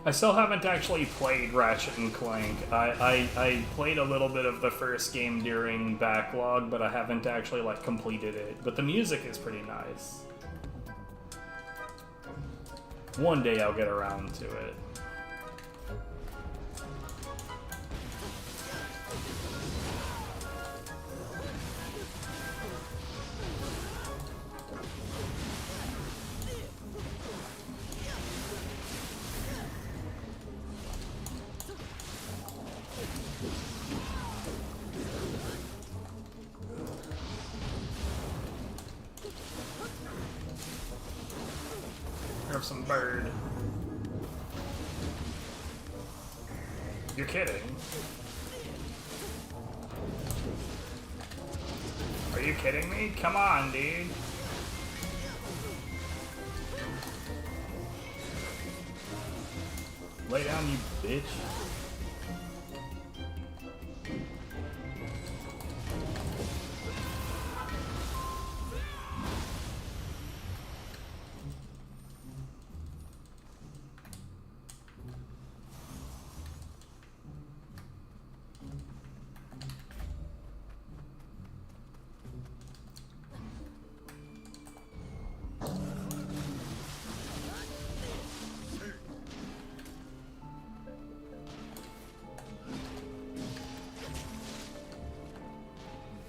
I still haven't actually played Ratchet and Clank. I played a little bit of the first game during backlog, but I haven't actually like completed it. But the music is pretty nice. One day I'll get around to it. Have some bird. You're kidding. Are you kidding me? Come on, dude. Lay down, you bitch.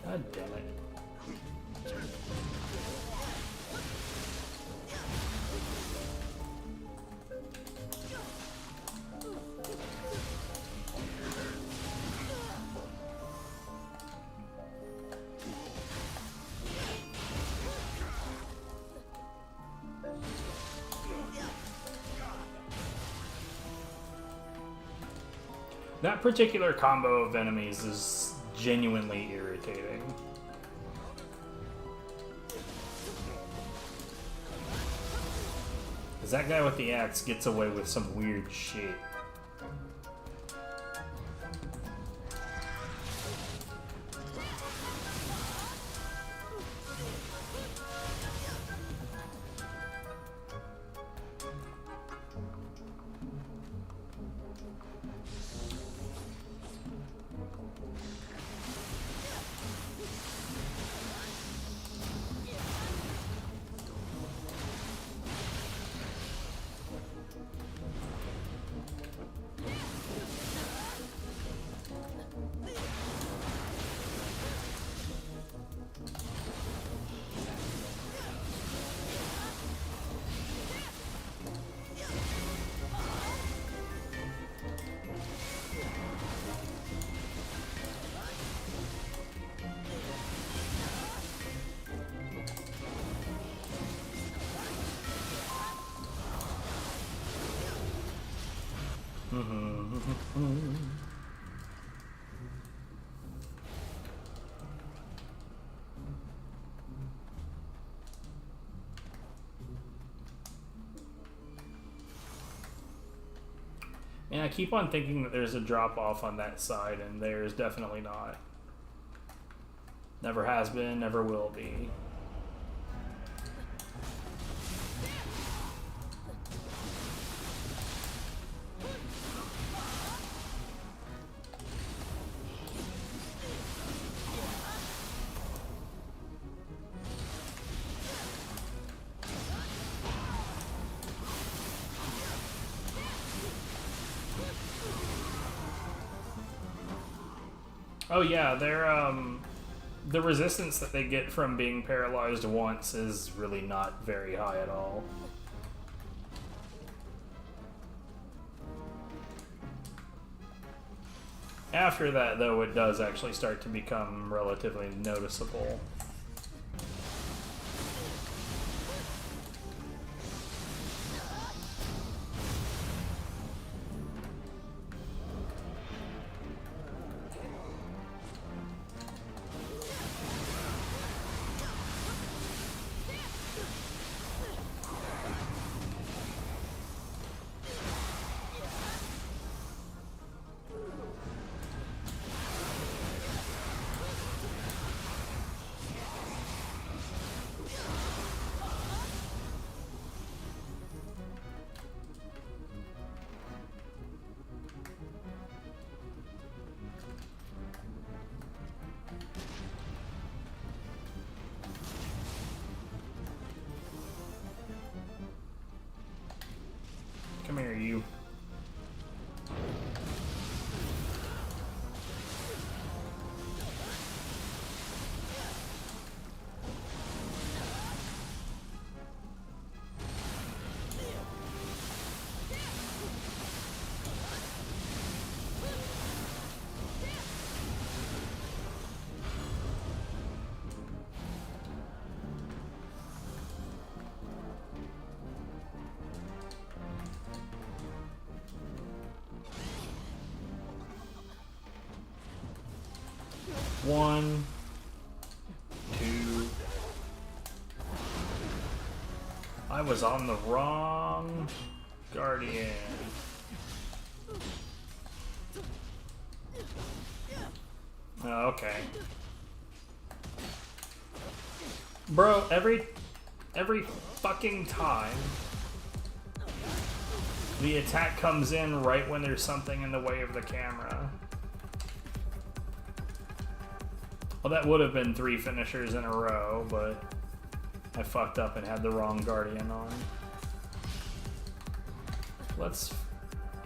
God damn it. That particular combo of enemies is genuinely irritating. Because that guy with the axe gets away with some weird shit. And I keep on thinking that there's a drop off on that side, and there's definitely not. Never has been, never will be. Oh yeah, they're the resistance that they get from being paralyzed once is really not very high at all. After that, though, it does actually start to become relatively noticeable. Come here, you. One, two. I was on the wrong guardian. Oh, okay. Bro, every fucking time the attack comes in right when there's something in the way of the camera. Well, that would have been 3 finishers in a row, but I fucked up and had the wrong guardian on. Let's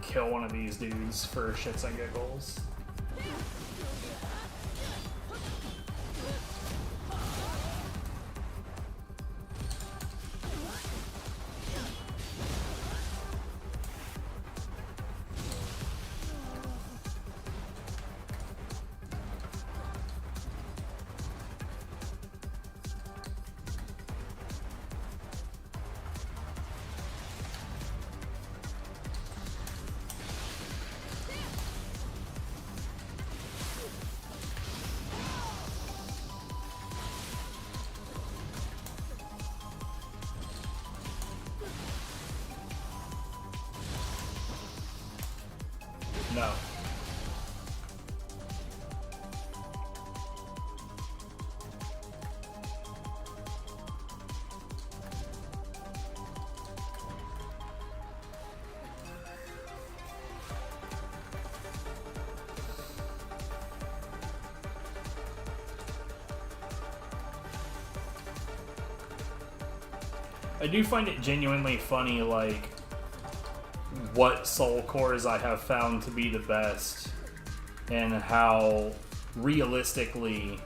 kill one of these dudes for shits and giggles. No. I do find it genuinely funny, like, what soul cores I have found to be the best, and how realistically,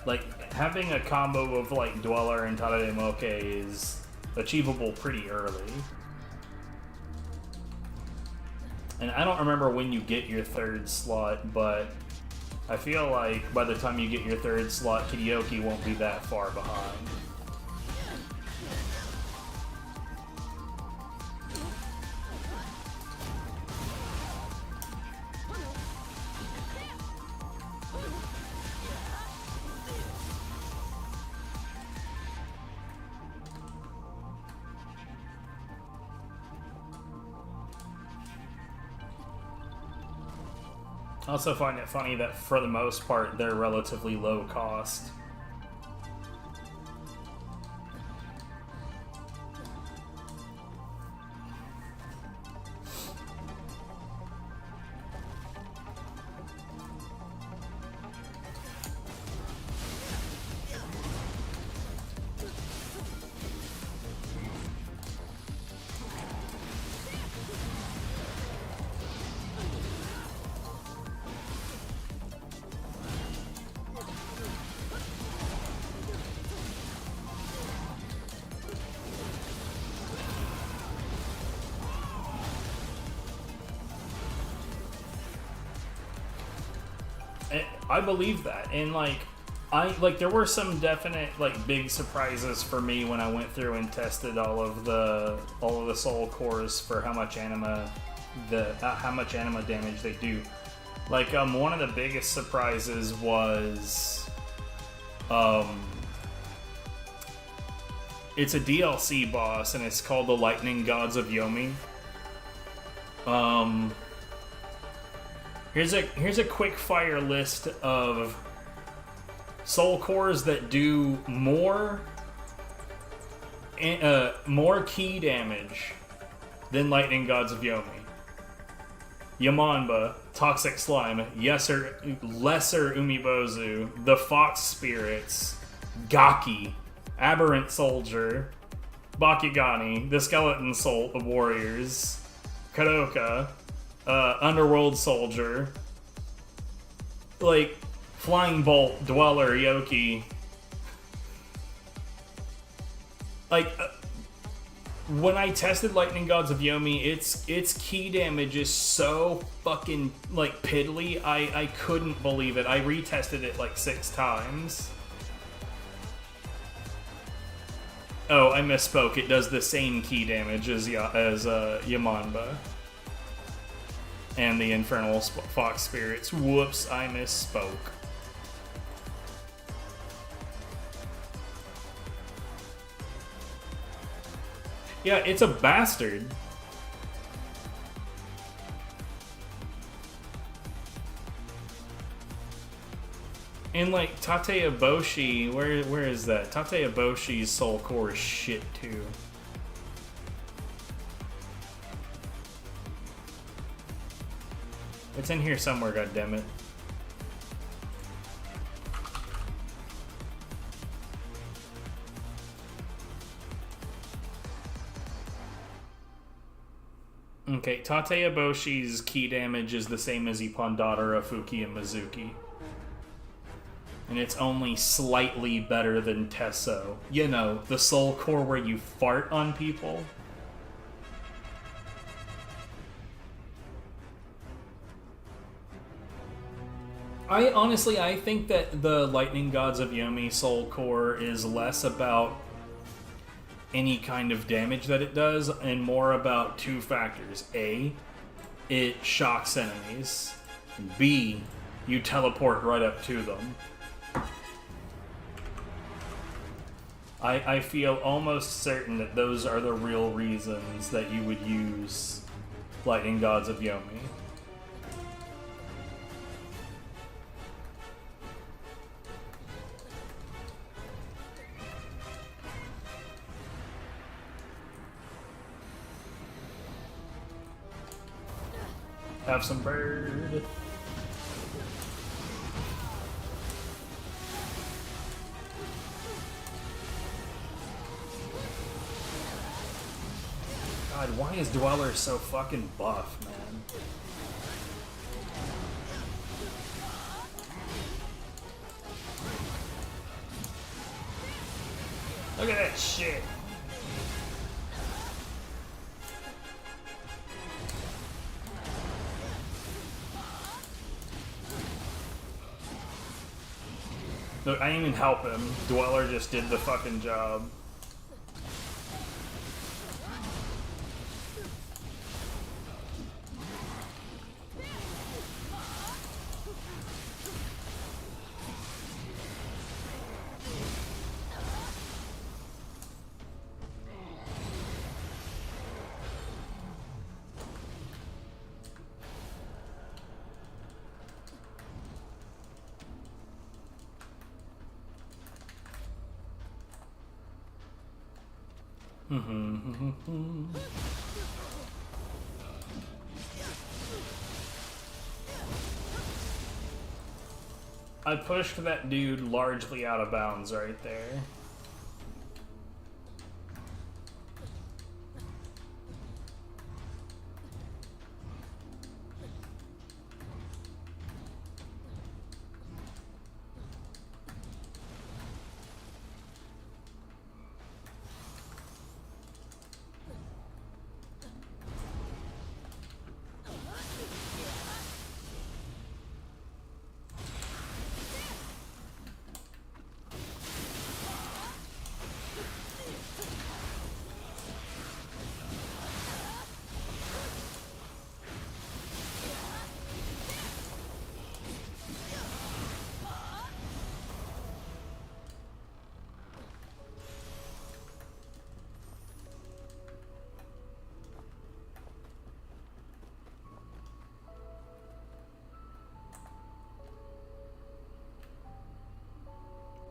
like, having a combo of, like, Dweller and Tadademoke is achievable pretty early. And I don't remember when you get your third slot, but I feel like by the time you get your third slot, Karaoke won't be that far behind. I also find it funny that for the most part they're relatively low cost. I believe that, and there were some definite like big surprises for me when I went through and tested all of the soul cores for how much anima damage they do. Like one of the biggest surprises was it's a DLC boss and it's called the Lightning Gods of Yomi. Here's a quick fire list of soul cores that do more key damage than Lightning Gods of Yomi. Yamanba, Toxic Slime, Lesser Umibozu, the Fox Spirits, Gaki, Aberrant Soldier, Bakugani, the Skeleton Soul of Warriors, Kadoka, Underworld Soldier, like Flying Bolt, Dweller, Yoki. Like when I tested Lightning Gods of Yomi, its key damage is so fucking like piddly. I couldn't believe it. I retested it like 6 times. Oh, I misspoke. It does the same key damage as Yamanba and the Infernal Fox Spirits. Whoops, I misspoke. Yeah, it's a bastard. And like Tate Eboshi, where is that? Tate Eboshi's soul core is shit too. It's in here somewhere, goddammit. Okay, Tate Eboshi's key damage is the same as Ipondara, Fuki, and Mizuki. And it's only slightly better than Tesso. You know, the soul core where you fart on people. I think that the Lightning Gods of Yomi soul core is less about any kind of damage that it does and more about 2 factors. A, it shocks enemies. B, you teleport right up to them. I feel almost certain that those are the real reasons that you would use Lightning Gods of Yomi. Have some bird. God, why is Dweller so fucking buff, man? Look at that shit. Look, I didn't even help him. Dweller just did the fucking job. I pushed that dude largely out of bounds right there.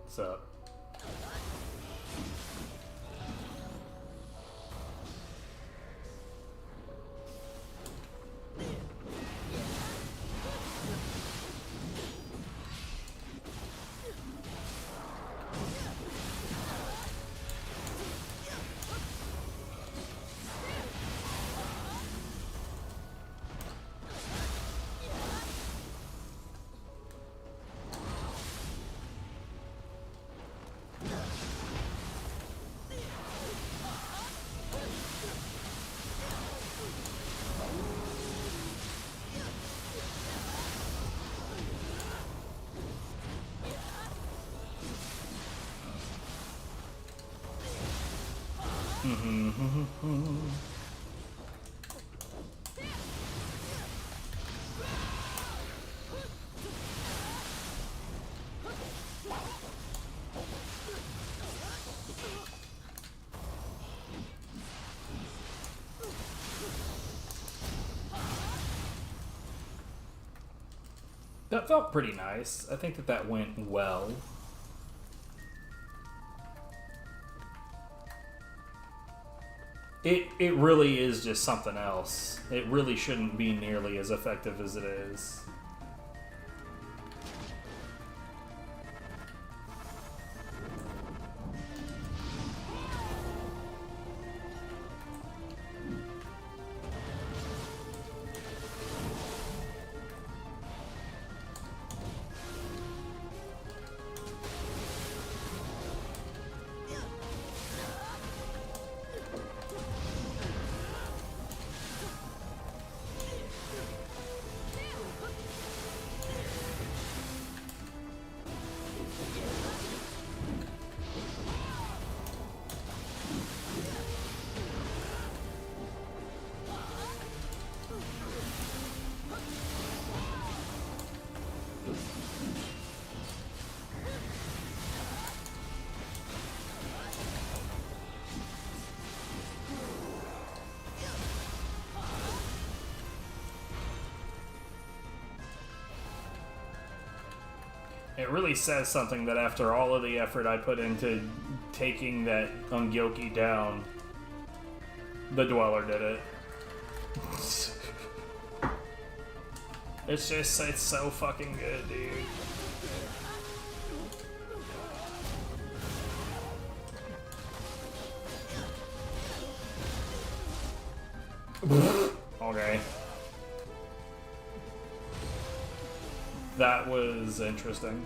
What's up? That felt pretty nice. I think that that went well. It really is just something else. It really shouldn't be nearly as effective as it is. It really says something that after all of the effort I put into taking that Ungyoki down, the Dweller did it. It's just, it's so fucking good, dude. Okay. That was interesting.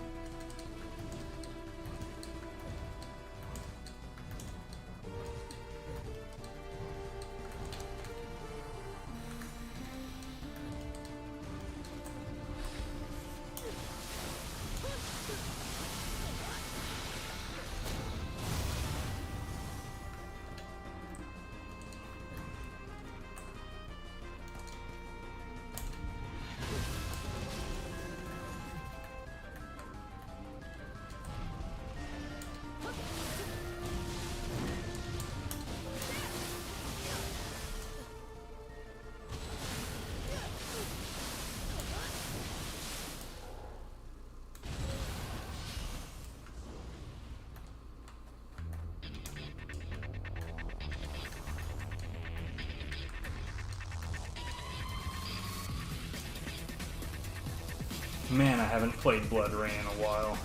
Man, I haven't played Blood Rain in a while.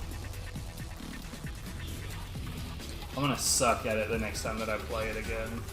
I'm gonna suck at it the next time that I play it again.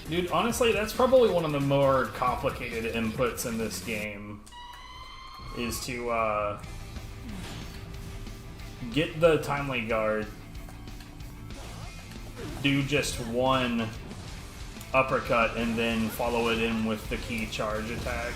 Dude, honestly, that's probably one of the more complicated inputs in this game, is to get the timely guard, do just one uppercut, and then follow it in with the key charge attack.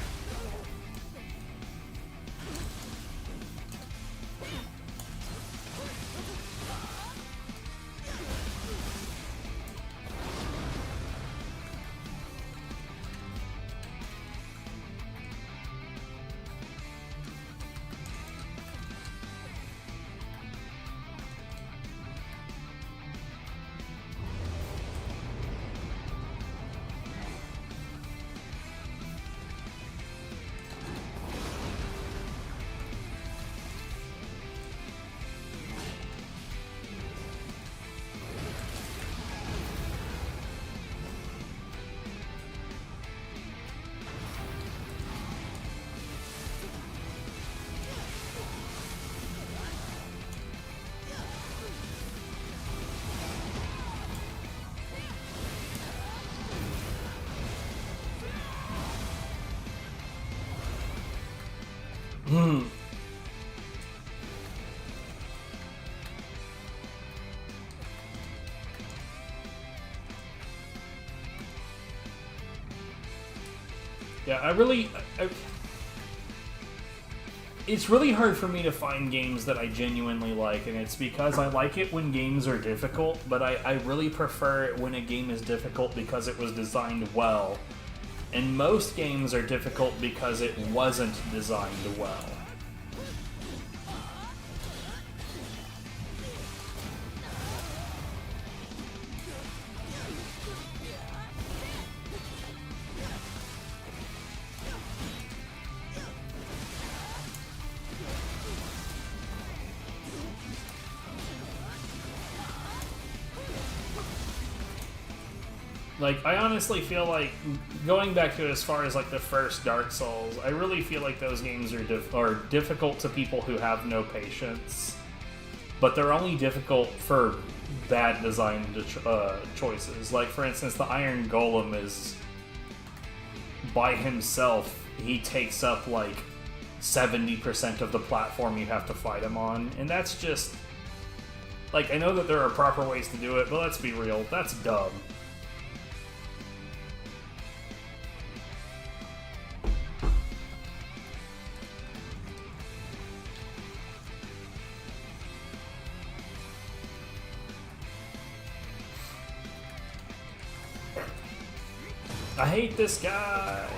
Yeah, it's really hard for me to find games that I genuinely like, and it's because I like it when games are difficult, but I really prefer it when a game is difficult because it was designed well. And most games are difficult because it wasn't designed well. Like, I honestly feel like, going back to as far as, like, the first Dark Souls, I really feel like those games are difficult to people who have no patience. But they're only difficult for bad design choices. Like, for instance, the Iron Golem is, by himself, he takes up, like, 70% of the platform you have to fight him on. And that's just... Like, I know that there are proper ways to do it, but let's be real, that's dumb. I hate this guy.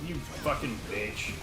You fucking bitch.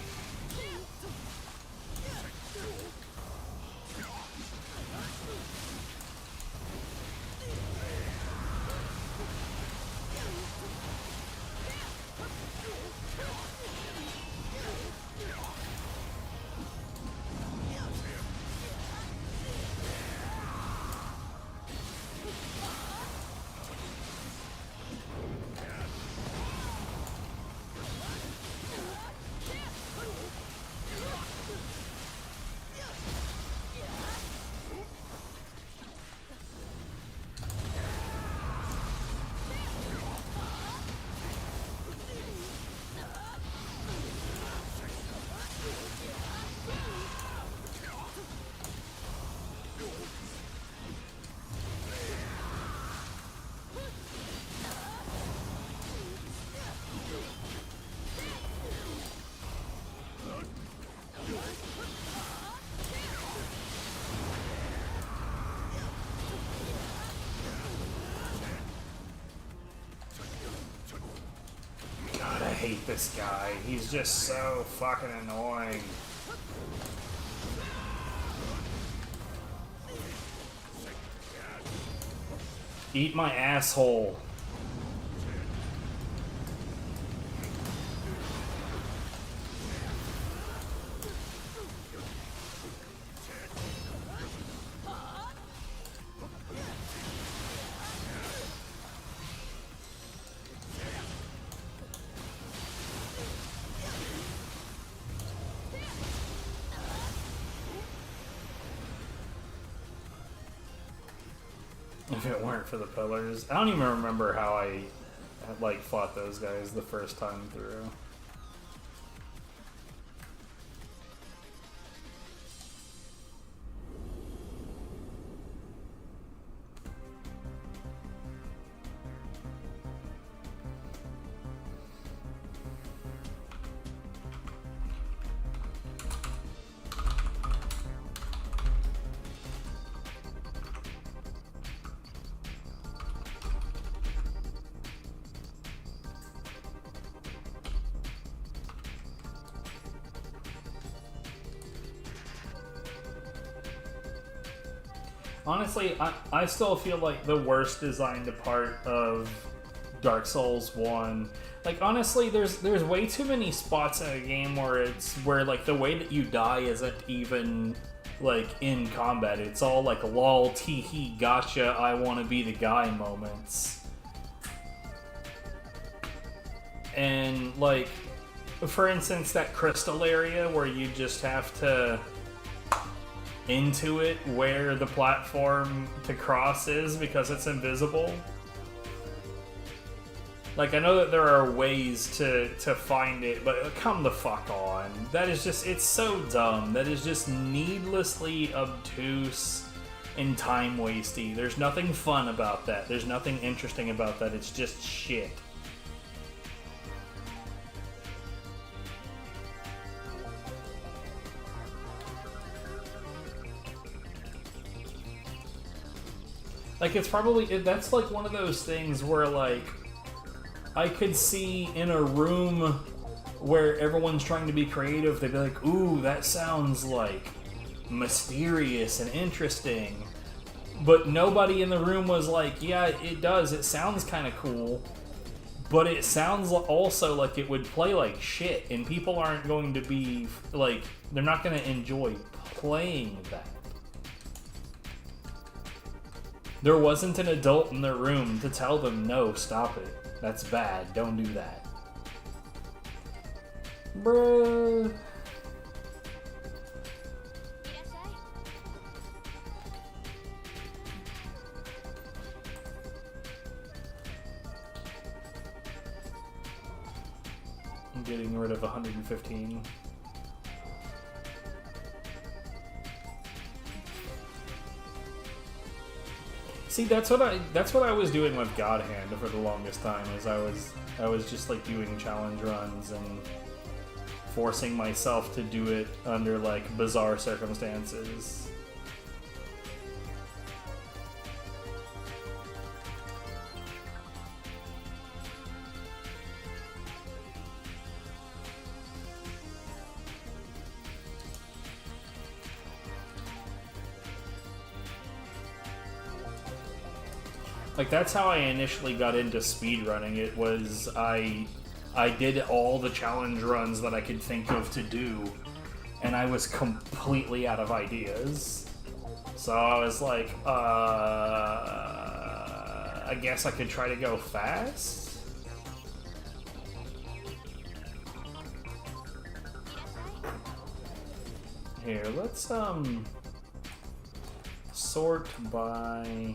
God, I hate this guy. He's just so fucking annoying. Eat my asshole. If it weren't for the pillars. I don't even remember how I, like, fought those guys the first time through. Honestly, I still feel like the worst designed part of Dark Souls 1. Like, honestly, there's way too many spots in a game where like the way that you die isn't even like in combat. It's all like lol, tee hee, gotcha, I want to be the guy moments. And like, for instance, that crystal area where you just have to into it where the platform to cross is because it's invisible. Like, I know that there are ways to find it, but come the fuck on. That is just, it's so dumb. That is just needlessly obtuse and time-wasty. There's nothing fun about that. There's nothing interesting about that. It's just shit. Like, it's probably, that's like one of those things where, like, I could see in a room where everyone's trying to be creative, they'd be like, ooh, that sounds like mysterious and interesting. But nobody in the room was like, yeah, it does. It sounds kind of cool. But it sounds also like it would play like shit. And people aren't going to be, like, they're not going to enjoy playing that. There wasn't an adult in the room to tell them, no, stop it. That's bad. Don't do that. Bruh. I'm getting rid of 115. See, that's what I was doing with God Hand for the longest time. Is I was just like doing challenge runs and forcing myself to do it under like bizarre circumstances. Like, that's how I initially got into speedrunning. It was, I did all the challenge runs that I could think of to do, and I was completely out of ideas. So I was like, I guess I could try to go fast? Here, let's, sort by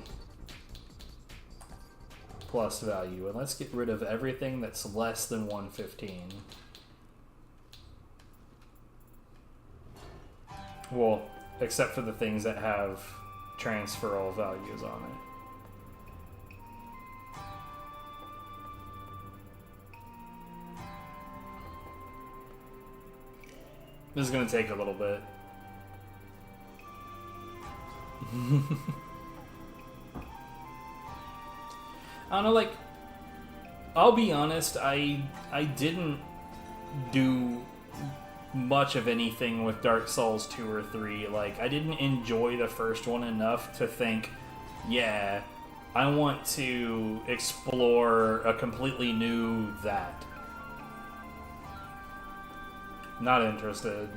plus value, and let's get rid of everything that's less than 115. Well, except for the things that have transfer all values on it. This is going to take a little bit. I don't know, like, I'll be honest, I didn't do much of anything with Dark Souls 2 or 3. Like, I didn't enjoy the first one enough to think, yeah, I want to explore a completely new that. Not interested.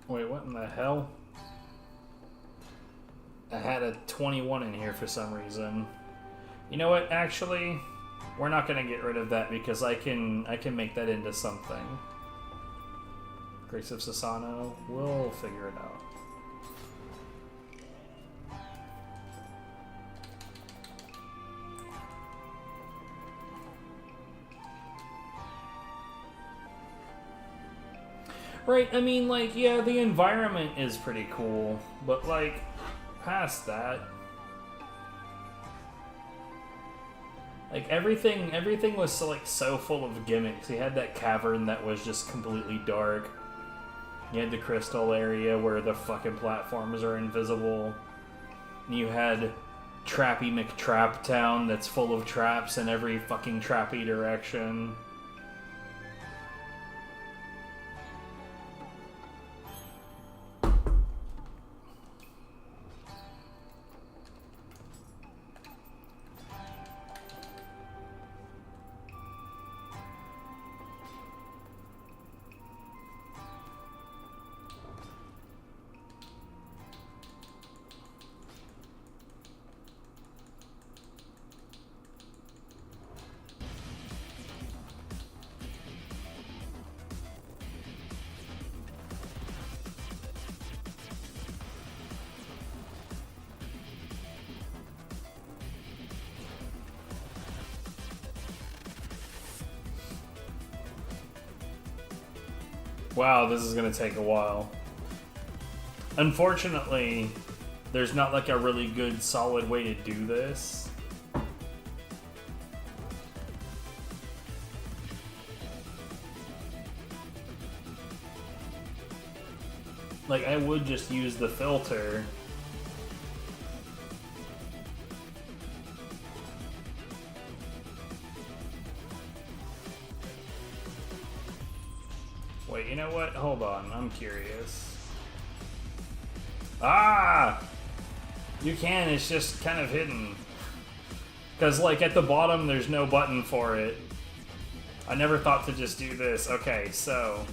Wait, what in the hell? I had a 21 in here for some reason. You know what, actually, we're not gonna get rid of that because I can make that into something. Grace of Sasano, we'll figure it out. Right, I mean, like, yeah, the environment is pretty cool, but, like, past that, like, everything was so, like, so full of gimmicks. You had that cavern that was just completely dark. You had the crystal area where the fucking platforms are invisible. You had Trappy McTrap Town that's full of traps in every fucking trappy direction. Wow, this is gonna take a while. Unfortunately, there's not like a really good solid way to do this. Like, I would just use the filter. Wait, you know what? Hold on, I'm curious. Ah! You can, it's just kind of hidden. Because, like, at the bottom, there's no button for it. I never thought to just do this. Okay, so...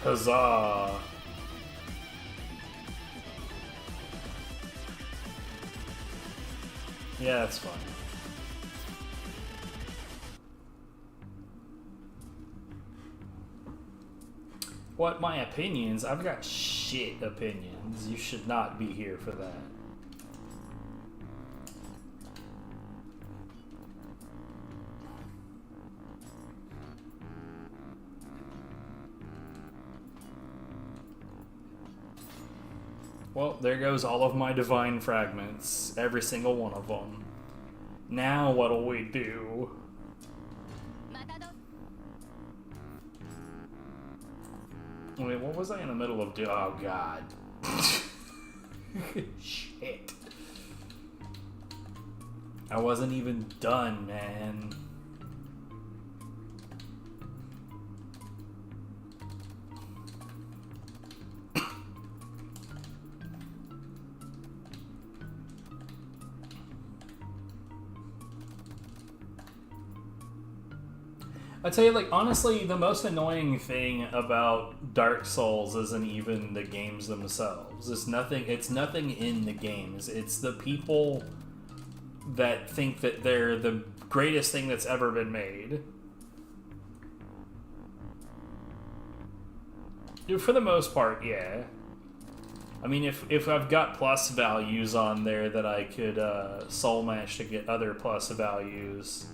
Huzzah! Yeah, that's fun. What, my opinions? I've got shit opinions. You should not be here for that. Well, there goes all of my divine fragments. Every single one of them. Now what'll we do? Wait, what was I in the middle of doing? Oh, God. Shit. I wasn't even done, man. I tell you, like, honestly, the most annoying thing about Dark Souls isn't even the games themselves. It's nothing in the games. It's the people that think that they're the greatest thing that's ever been made. For the most part, yeah. I mean, if I've got plus values on there that I could soul match to get other plus values,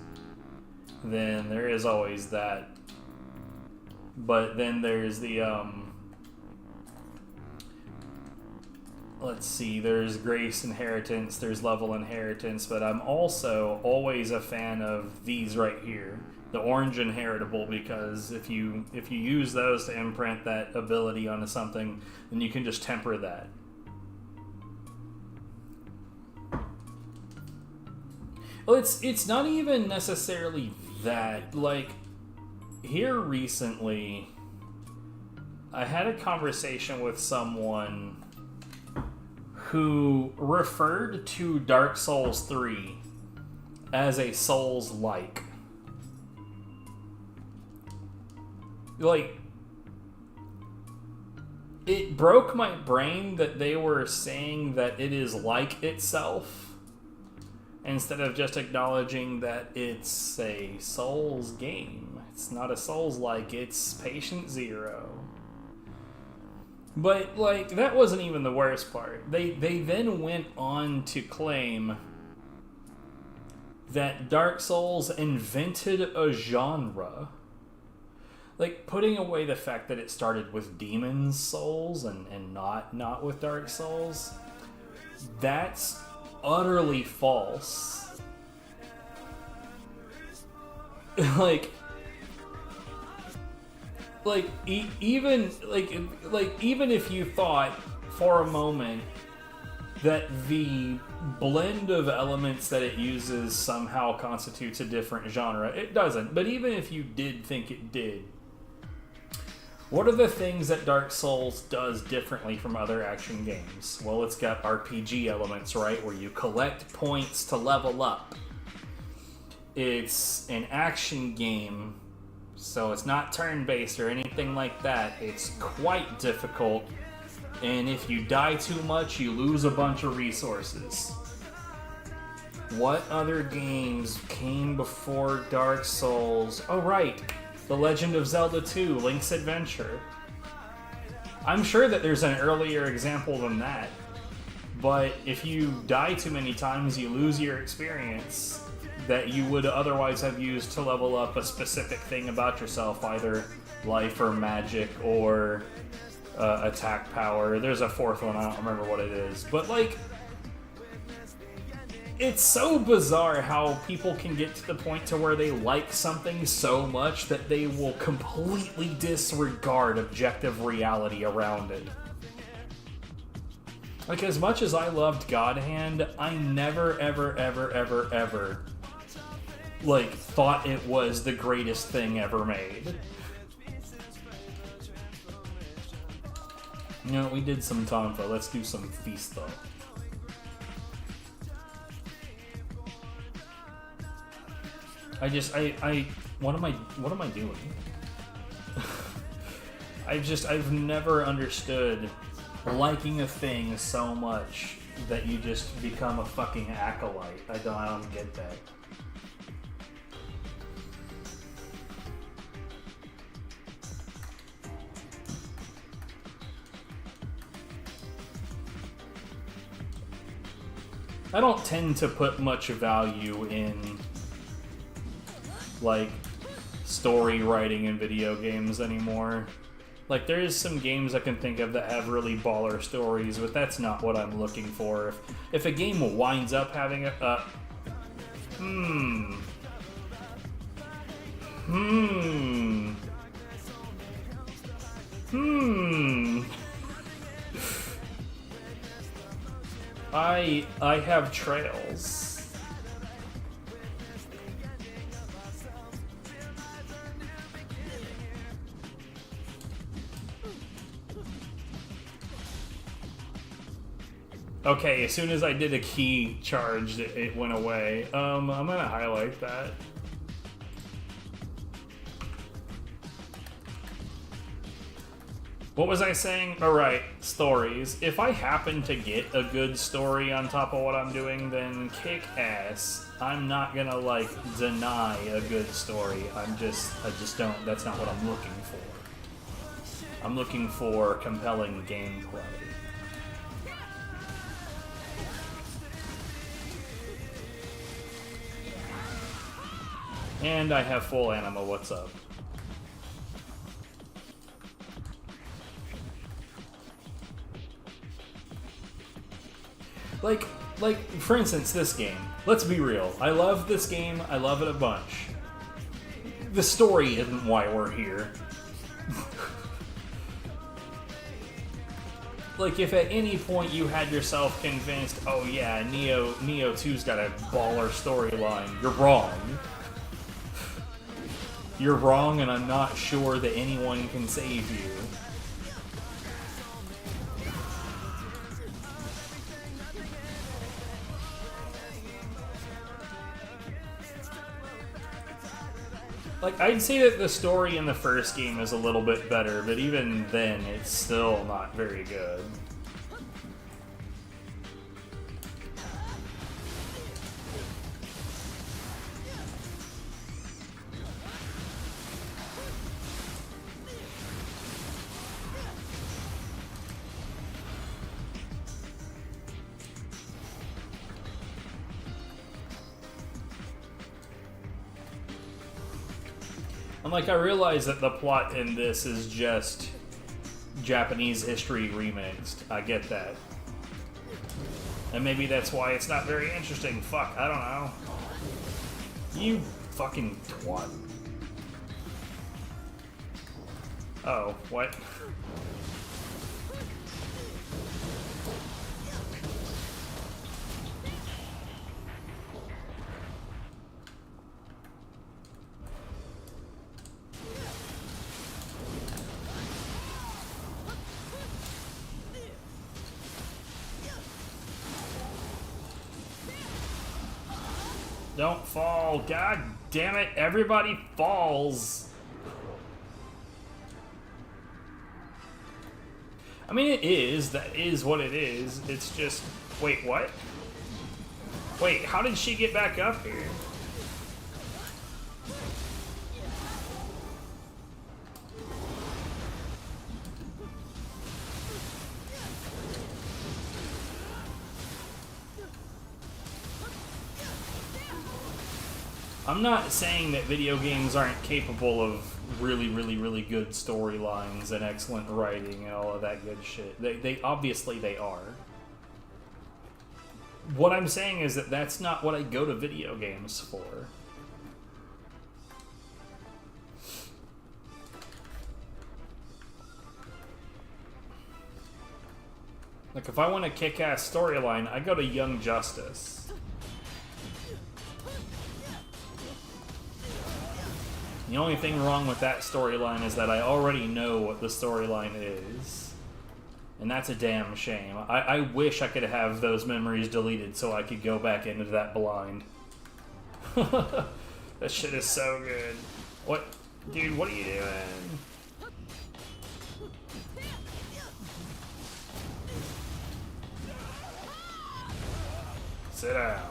then there is always that. But then there's the, let's see, there's grace inheritance, there's level inheritance, but I'm also always a fan of these right here. The orange inheritable, because if you use those to imprint that ability onto something, then you can just temper that. Well, it's not even necessarily that. Like, here recently, I had a conversation with someone who referred to Dark Souls 3 as a Souls-like. Like, it broke my brain that they were saying that it is like itself, instead of just acknowledging that it's a Souls game. It's not a Souls-like, it's Patient Zero. But, like, that wasn't even the worst part. They then went on to claim that Dark Souls invented a genre. Like, putting away the fact that it started with Demon's Souls and not with Dark Souls, that's utterly false. Like even if you thought for a moment that the blend of elements that it uses somehow constitutes a different genre, it doesn't. But even if you did think it did, what are the things that Dark Souls does differently from other action games? Well, it's got RPG elements, right? Where you collect points to level up. It's an action game, so it's not turn-based or anything like that. It's quite difficult, and if you die too much, you lose a bunch of resources. What other games came before Dark Souls? Oh, right. The Legend of Zelda 2, Link's Adventure. I'm sure that there's an earlier example than that, but if you die too many times, you lose your experience. that you would otherwise have used to level up a specific thing about yourself, either life or magic or attack power. There's a fourth one, I don't remember what it is. But, like, it's so bizarre how people can get to the point to where they like something so much that they will completely disregard objective reality around it. Like, as much as I loved God Hand, I never, ever, ever, ever, ever, like, thought it was the greatest thing ever made. You know, we did some Tonfa. Let's do some Feast, though. What am I doing? I've never understood liking a thing so much that you just become a fucking acolyte. I don't get that. I don't tend to put much value in, like, story writing in video games anymore. Like, there is some games I can think of that have really baller stories, but that's not what I'm looking for. If a game winds up having I have trails. Okay, as soon as I did a key charge, it went away. I'm gonna highlight that. What was I saying? Alright, stories. If I happen to get a good story on top of what I'm doing, then kick ass. I'm not gonna, like, deny a good story. I just don't, that's not what I'm looking for. I'm looking for compelling gameplay. And I have full anima, what's up? Like, for instance, this game. Let's be real. I love this game. I love it a bunch. The story isn't why we're here. Like, if at any point you had yourself convinced, oh yeah, Nioh 2's got a baller storyline, you're wrong. You're wrong, and I'm not sure that anyone can save you. Like, I'd say that the story in the first game is a little bit better, but even then, it's still not very good. And, like, I realize that the plot in this is just Japanese history remixed. I get that. And maybe that's why it's not very interesting. Fuck, I don't know. You fucking twat. Oh, what? Don't fall. God damn it. Everybody falls. I mean, it is. That is what it is. It's just... Wait, what? Wait, how did she get back up here? I'm not saying that video games aren't capable of really, really, really good storylines and excellent writing and all of that good shit. They obviously they are. What I'm saying is that that's not what I go to video games for. Like, if I want a kick-ass storyline, I go to Young Justice. The only thing wrong with that storyline is that I already know what the storyline is. And that's a damn shame. I wish I could have those memories deleted so I could go back into that blind. That shit is so good. What? Dude, what are you doing? Sit down.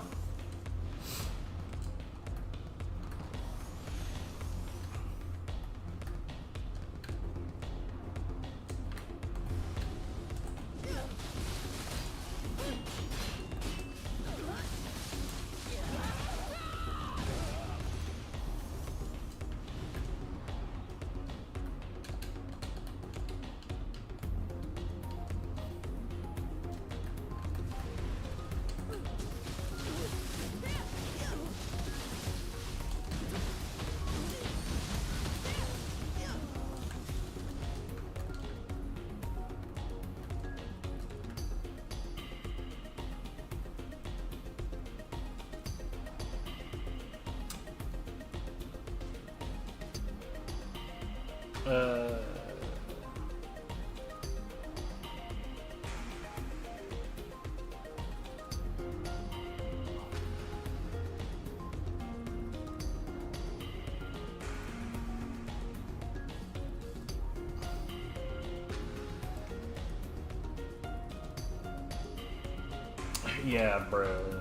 Yeah, bro.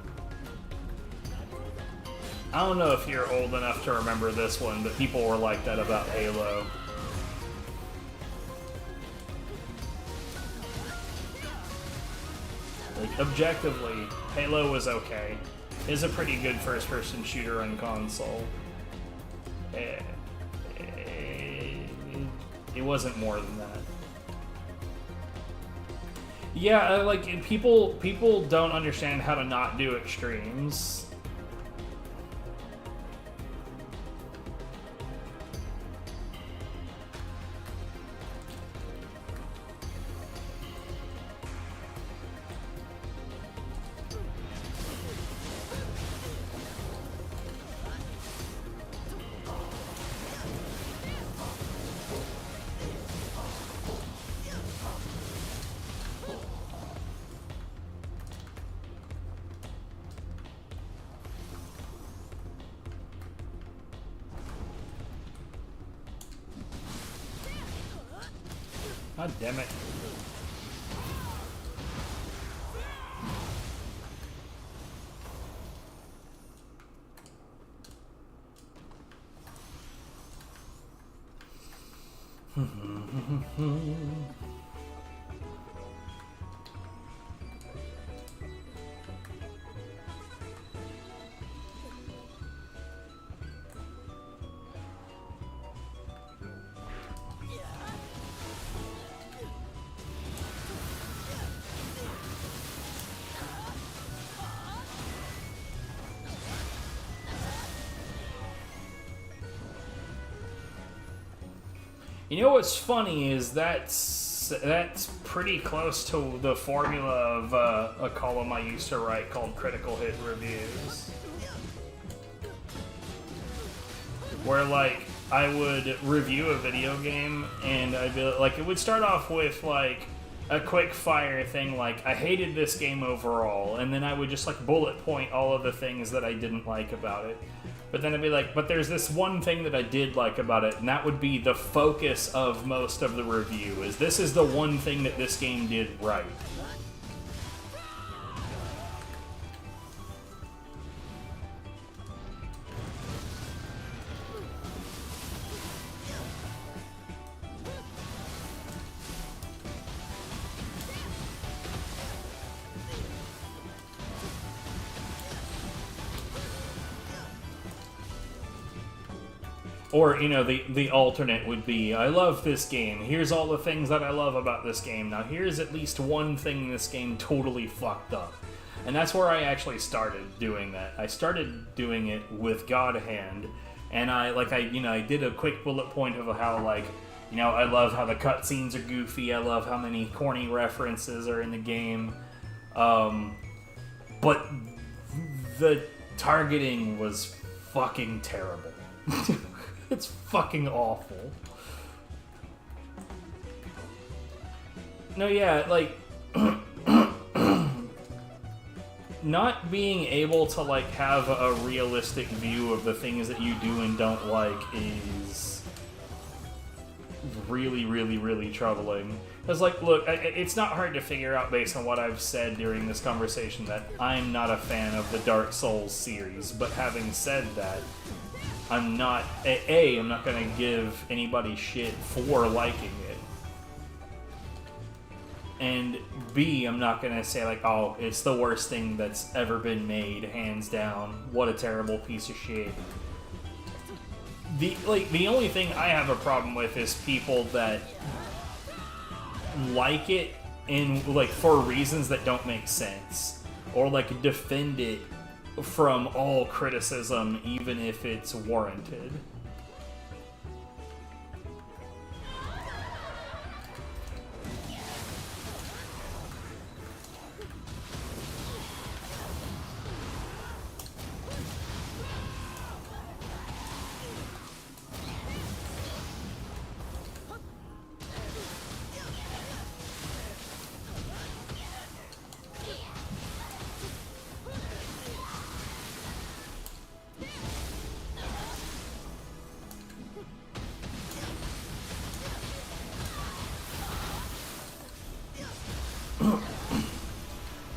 I don't know if you're old enough to remember this one, but people were like that about Halo. Like, objectively, Halo was okay. It's a pretty good first-person shooter on console. It wasn't more than that. Yeah, like, people don't understand how to not do extremes. God damn it. You know what's funny is that's pretty close to the formula of a column I used to write called Critical Hit Reviews. Where, like, I would review a video game and I'd be like, it would start off with, like, a quick fire thing like, I hated this game overall, and then I would just, like, bullet point all of the things that I didn't like about it. But then I'd be like, but there's this one thing that I did like about it, and that would be the focus of most of the review, is this is the one thing that this game did right. Or, you know, the alternate would be, I love this game. Here's all the things that I love about this game. Now, here's at least one thing this game totally fucked up. And that's where I actually started doing that. I started doing it with God Hand. And I did a quick bullet point of how, like, you know, I love how the cutscenes are goofy. I love how many corny references are in the game. But the targeting was fucking terrible. It's fucking awful. No, yeah, like... not being able to, like, have a realistic view of the things that you do and don't like is really, really, really troubling. Because, like, look, it's not hard to figure out based on what I've said during this conversation that I'm not a fan of the Dark Souls series, but having said that, I'm not... I'm not gonna give anybody shit for liking it. And B, I'm not gonna say, like, oh, it's the worst thing that's ever been made, hands down. What a terrible piece of shit. The only thing I have a problem with is people that like it in, like, for reasons that don't make sense. Or, like, defend it from all criticism, even if it's warranted.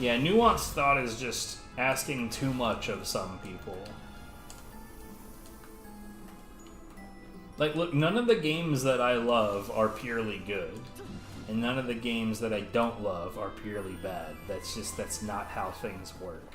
Yeah, nuanced thought is just asking too much of some people. Like, look, none of the games that I love are purely good. And none of the games that I don't love are purely bad. That's not how things work.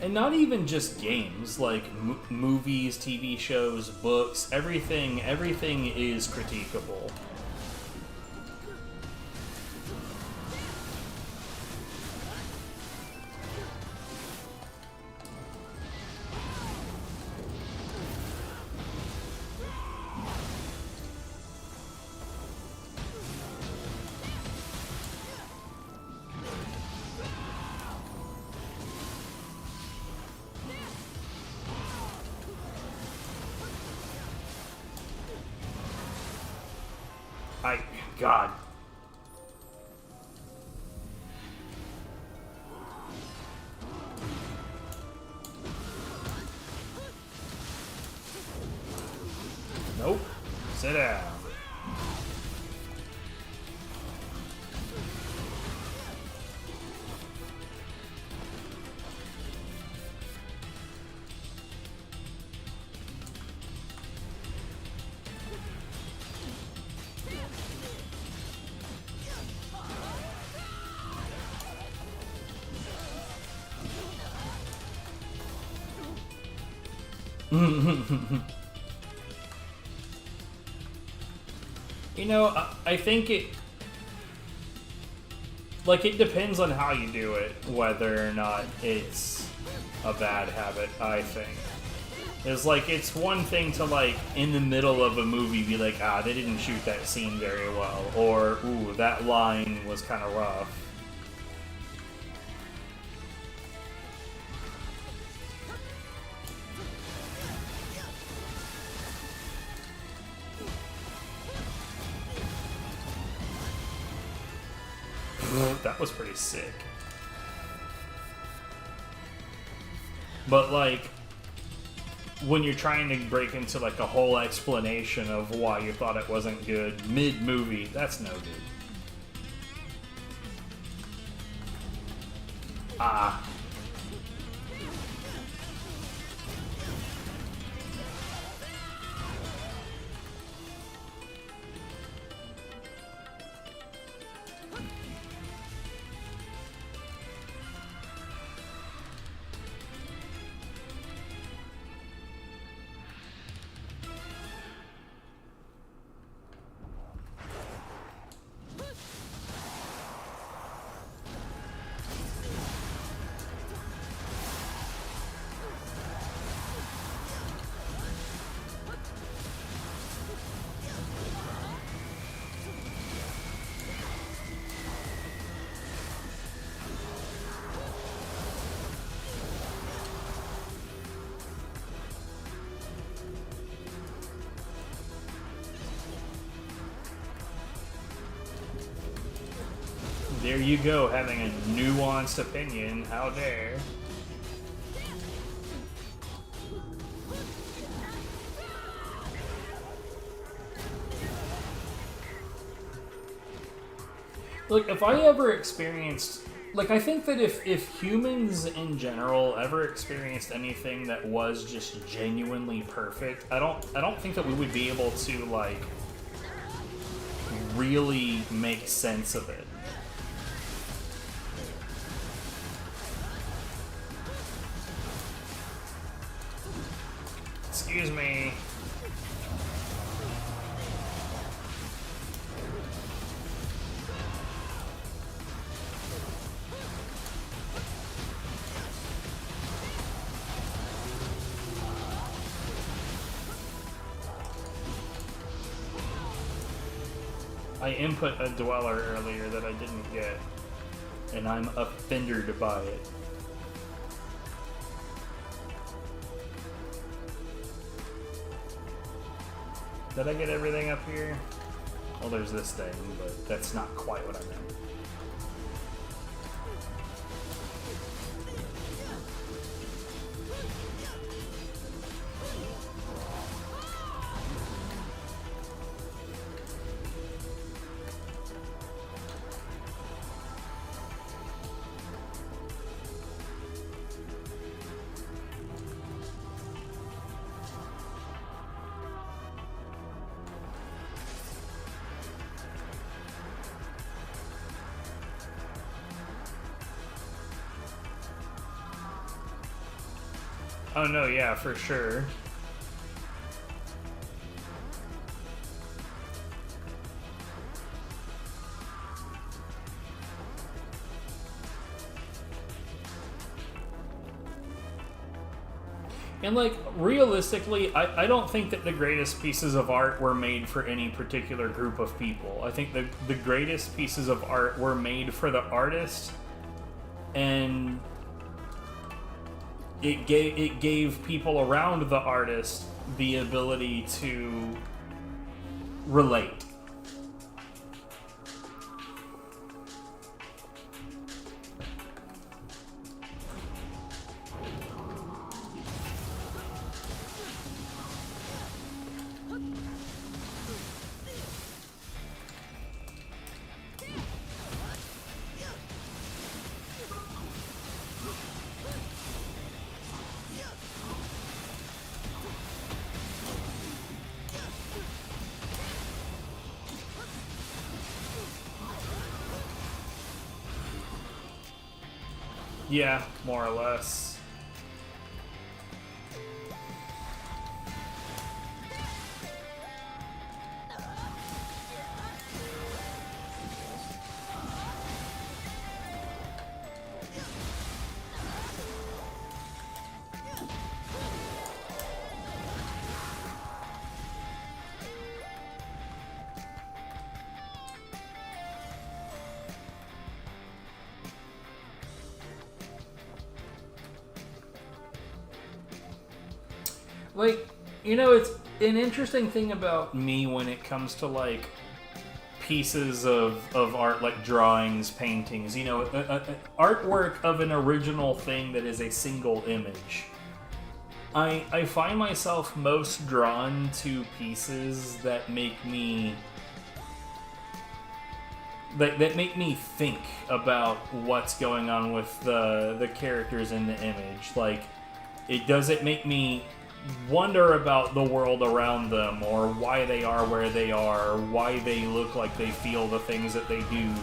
And not even just games, like movies, TV shows, books, everything is critiquable. God. Nope. Sit down. You know, I think it depends on how you do it, whether or not it's a bad habit, I think. It's one thing to, like, in the middle of a movie be like, they didn't shoot that scene very well, or, ooh, that line was kind of rough. that was pretty sick. But like, when you're trying to break into like a whole explanation of why you thought it wasn't good mid-movie, that's no good. Ah. There you go, having a nuanced opinion. How dare. Look, if I ever experienced... Like, I think that if humans in general ever experienced anything that was just genuinely perfect, I don't think that we would be able to, like, really make sense of it. Excuse me. I input a dweller earlier that I didn't get, and I'm offended by it. Did I get everything up here? Well, there's this thing, but that's not quite what I meant. Oh no, yeah, for sure. And like, realistically, I don't think that the greatest pieces of art were made for any particular group of people. I think the greatest pieces of art were made for the artist, and it gave people around the artist the ability to relate. Yeah, more or less. Like, you know, it's an interesting thing about me when it comes to, like, pieces of art like drawings, paintings, you know, artwork of an original thing that is a single image. I find myself most drawn to pieces that make me that make me think about what's going on with the characters in the image. Like, it make me wonder about the world around them, or why they are where they are, why they look like they feel the things that they do.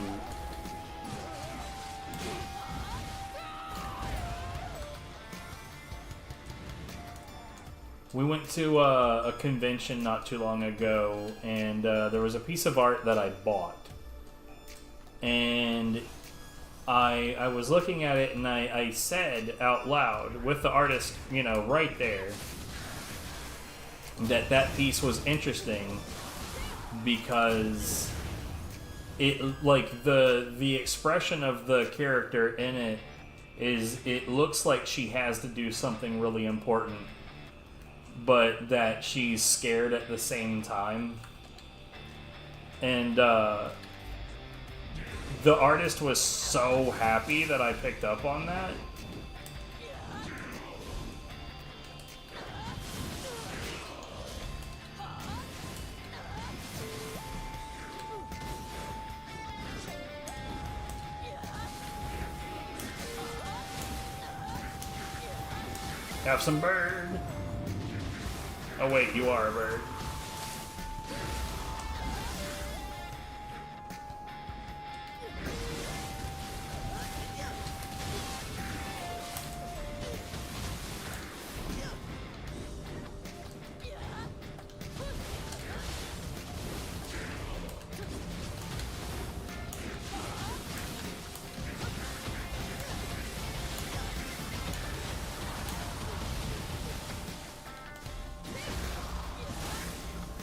We went to a convention not too long ago, and there was a piece of art that I bought. And I was looking at it, and I said out loud, with the artist, you know, right there, that piece was interesting because it, like, the expression of the character in it is, it looks like she has to do something really important, but that she's scared at the same time. And the artist was so happy that I picked up on that. Have some bird. Oh wait, you are a bird.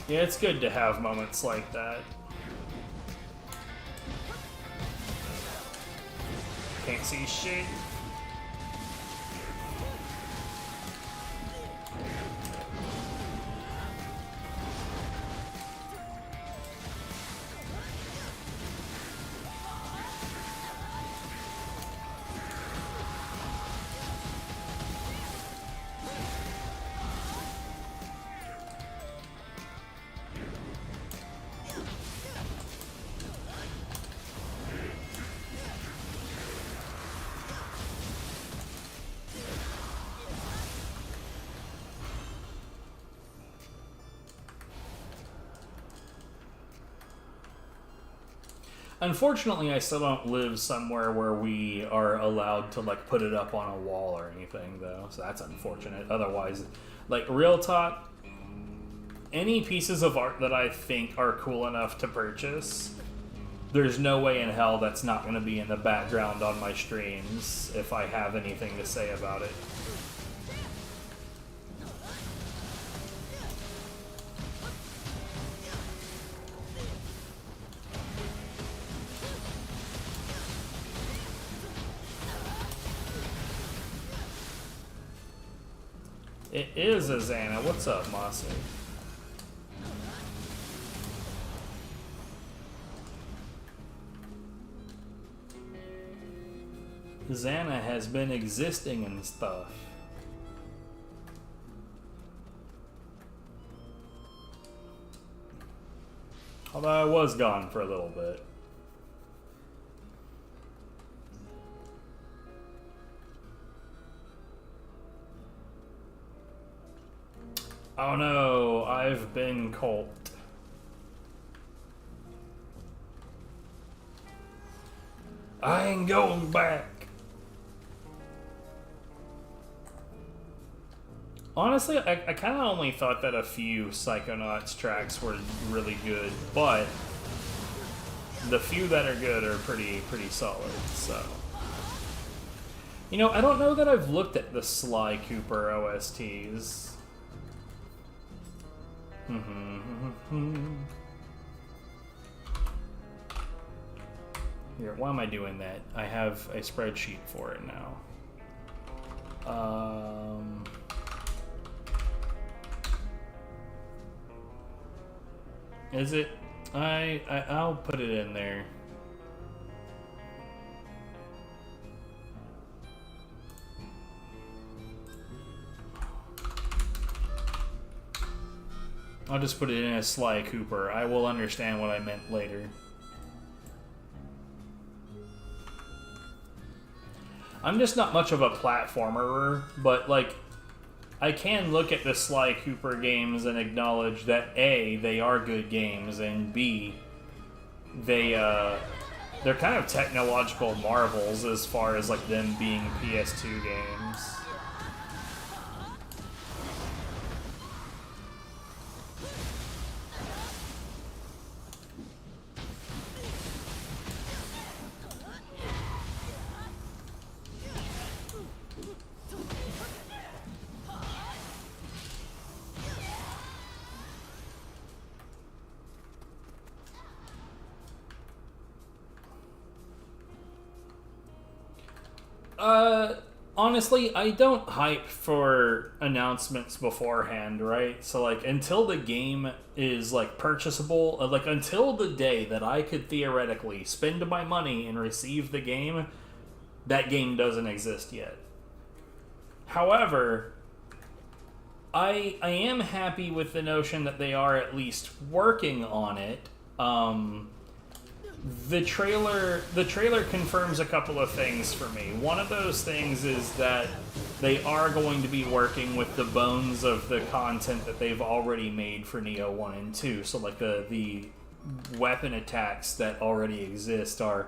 Yeah, it's good to have moments like that. Can't see shit. Unfortunately, I still don't live somewhere where we are allowed to, like, put it up on a wall or anything, though. So that's unfortunate. Otherwise, like, real talk, any pieces of art that I think are cool enough to purchase, there's no way in hell that's not going to be in the background on my streams if I have anything to say about it. It is a Xana. What's up, Mossy? Xana has been existing and stuff. Although I was gone for a little bit. Oh no, I've been Colt. I ain't going back. Honestly, I kind of only thought that a few Psychonauts tracks were really good, but the few that are good are pretty solid, so. You know, I don't know that I've looked at the Sly Cooper OSTs. Here, why am I doing that? I have a spreadsheet for it now. Is it? I'll put it in there. I'll just put it in as Sly Cooper. I will understand what I meant later. I'm just not much of a platformer, but like, I can look at the Sly Cooper games and acknowledge that A, they are good games, and B, they're kind of technological marvels as far as like them being PS2 games. Honestly, I don't hype for announcements beforehand, right? So, like, until the game is, like, purchasable, like, until the day that I could theoretically spend my money and receive the game, that game doesn't exist yet. However, I am happy with the notion that they are at least working on it. The trailer confirms a couple of things for me. One of those things is that they are going to be working with the bones of the content that they've already made for Nioh 1 and 2. So like the weapon attacks that already exist are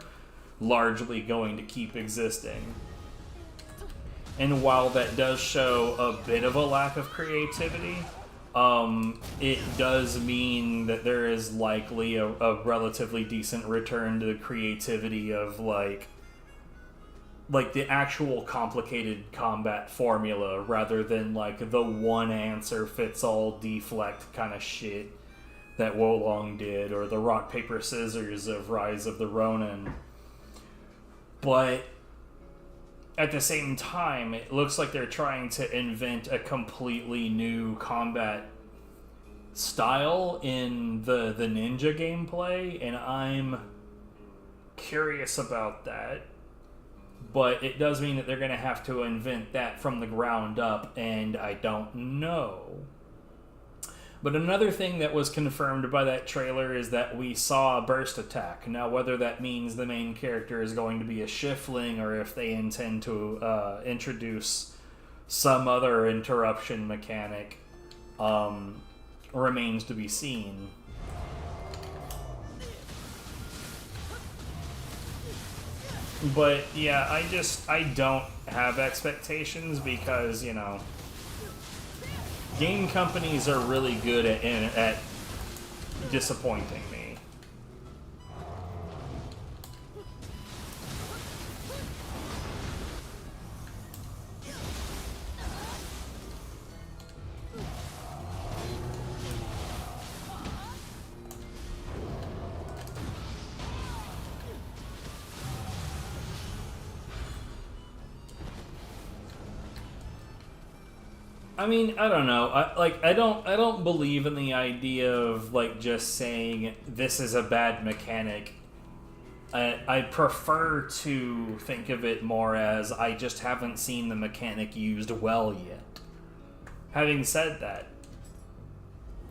largely going to keep existing. And while that does show a bit of a lack of creativity, it does mean that there is likely a relatively decent return to the creativity of like the actual complicated combat formula rather than like the one answer fits all deflect kind of shit that Wolong did, or the rock paper scissors of Rise of the Ronin. But at the same time, it looks like they're trying to invent a completely new combat style in the ninja gameplay, and I'm curious about that. But it does mean that they're going to have to invent that from the ground up, and I don't know. But another thing that was confirmed by that trailer is that we saw a burst attack. Now, whether that means the main character is going to be a Shiftling, or if they intend to introduce some other interruption mechanic, remains to be seen. But yeah, I don't have expectations because, you know, game companies are really good at disappointing me. I mean, I don't know. I don't believe in the idea of like just saying this is a bad mechanic. I prefer to think of it more as I just haven't seen the mechanic used well yet. Having said that,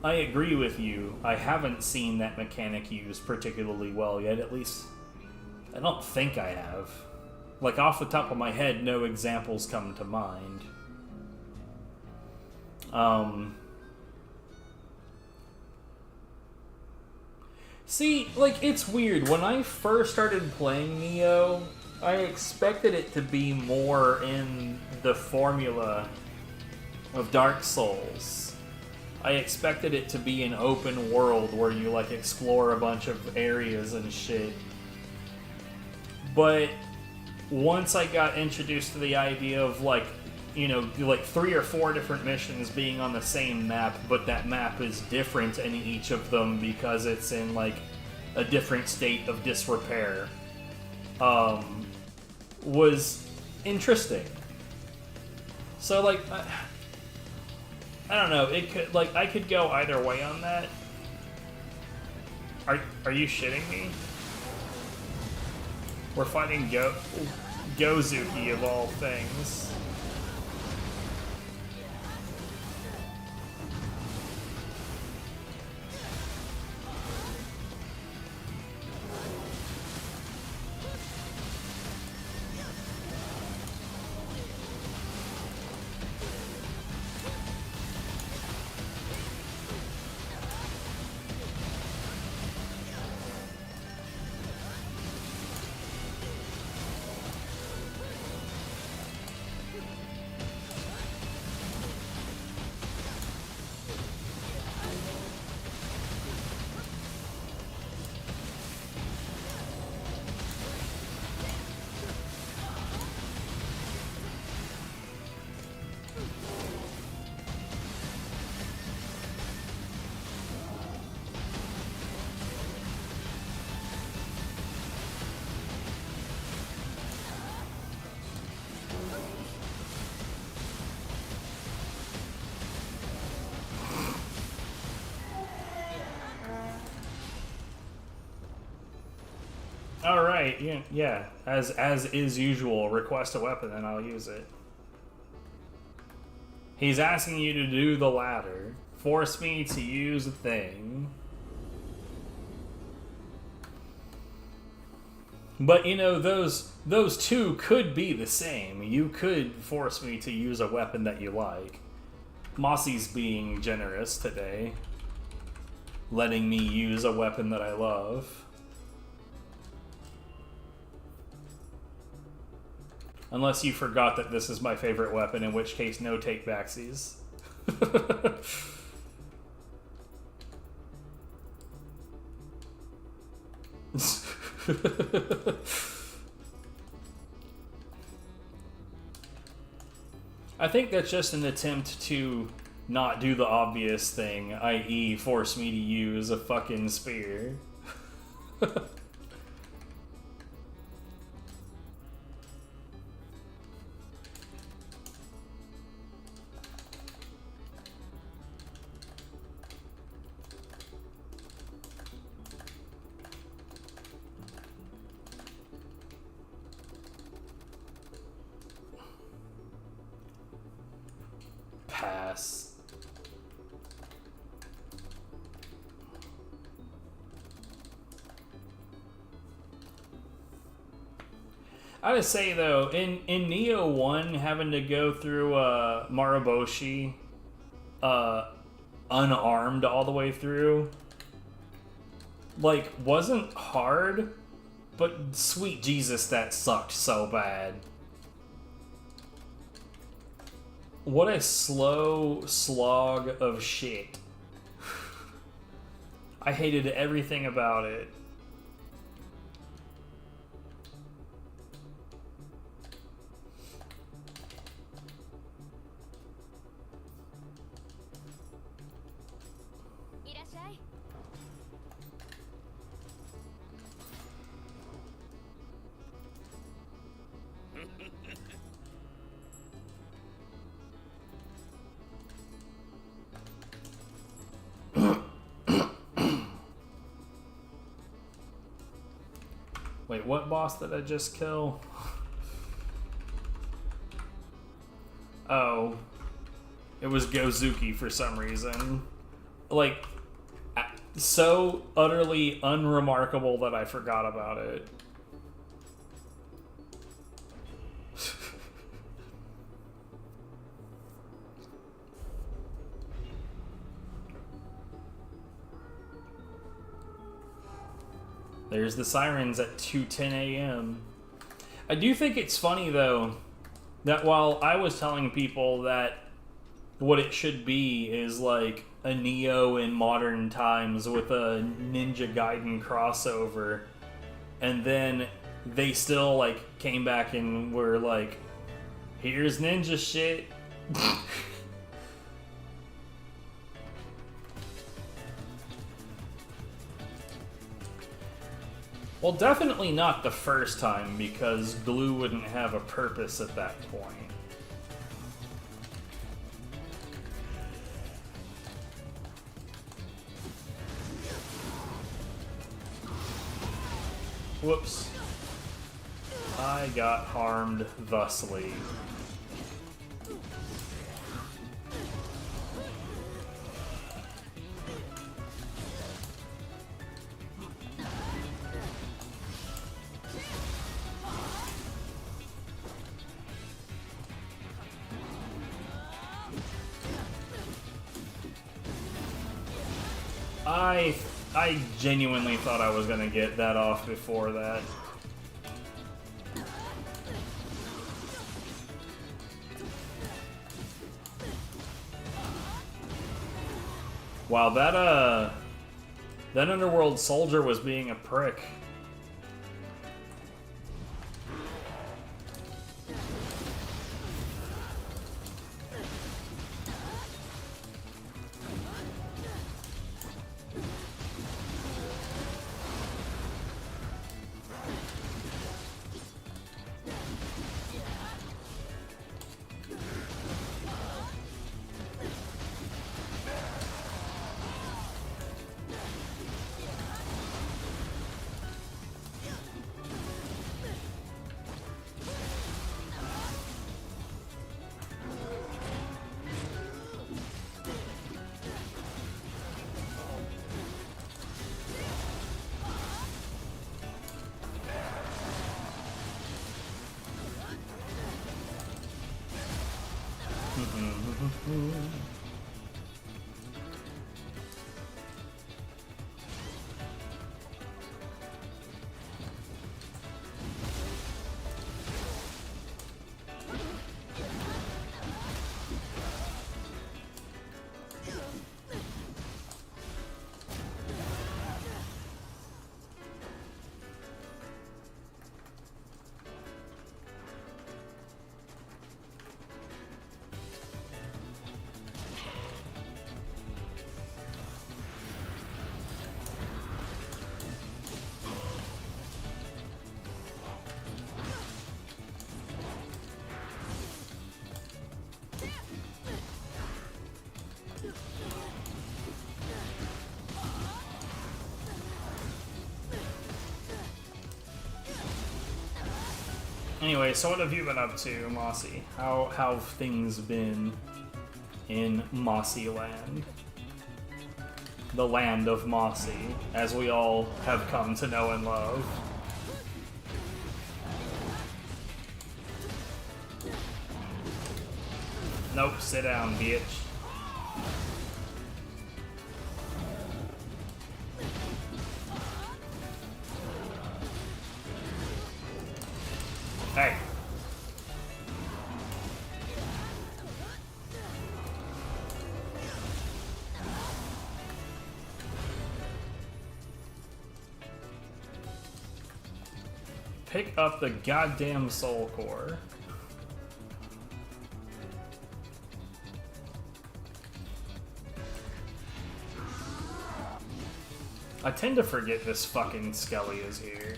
I agree with you. I haven't seen that mechanic used particularly well yet. At least, I don't think I have. Like, off the top of my head, no examples come to mind. See, like, it's weird. When I first started playing Nioh, I expected it to be more in the formula of Dark Souls. I expected it to be an open world where you, like, explore a bunch of areas and shit. But once I got introduced to the idea of, like, you know, like 3 or 4 different missions being on the same map, but that map is different in each of them because it's in, like, a different state of disrepair, was interesting. So, like, I don't know, it could, like, I could go either way on that. Are you shitting me? We're fighting Gozuki of all things. Alright, yeah. As is usual, request a weapon and I'll use it. He's asking you to do the latter. Force me to use a thing. But you know, those two could be the same. You could force me to use a weapon that you like. Mossy's being generous today. Letting me use a weapon that I love. Unless you forgot that this is my favorite weapon, in which case no take backsies. I think that's just an attempt to not do the obvious thing, i.e. force me to use a fucking spear. Pass. I gotta say though, in Nioh 1, having to go through Maraboshi unarmed all the way through, like, wasn't hard, but sweet Jesus, that sucked so bad. What a slow slog of shit. I hated everything about it. Wait, what boss did I just kill? Oh. It was Gozuki for some reason. Like, so utterly unremarkable that I forgot about it. There's the sirens at 2:10 a.m. I do think it's funny, though, that while I was telling people that what it should be is like a Nioh in modern times with a Ninja Gaiden crossover, and then they still like came back and were like, here's ninja shit. Well, definitely not the first time, because glue wouldn't have a purpose at that point. Whoops. I got harmed thusly. I genuinely thought I was gonna get that off before that. Wow, that underworld soldier was being a prick. Anyway, so what have you been up to, Mossy? How have things been in Mossy Land? The land of Mossy, as we all have come to know and love. Nope, sit down, bitch. Hey. Pick up the goddamn soul core. I tend to forget this fucking Skelly is here.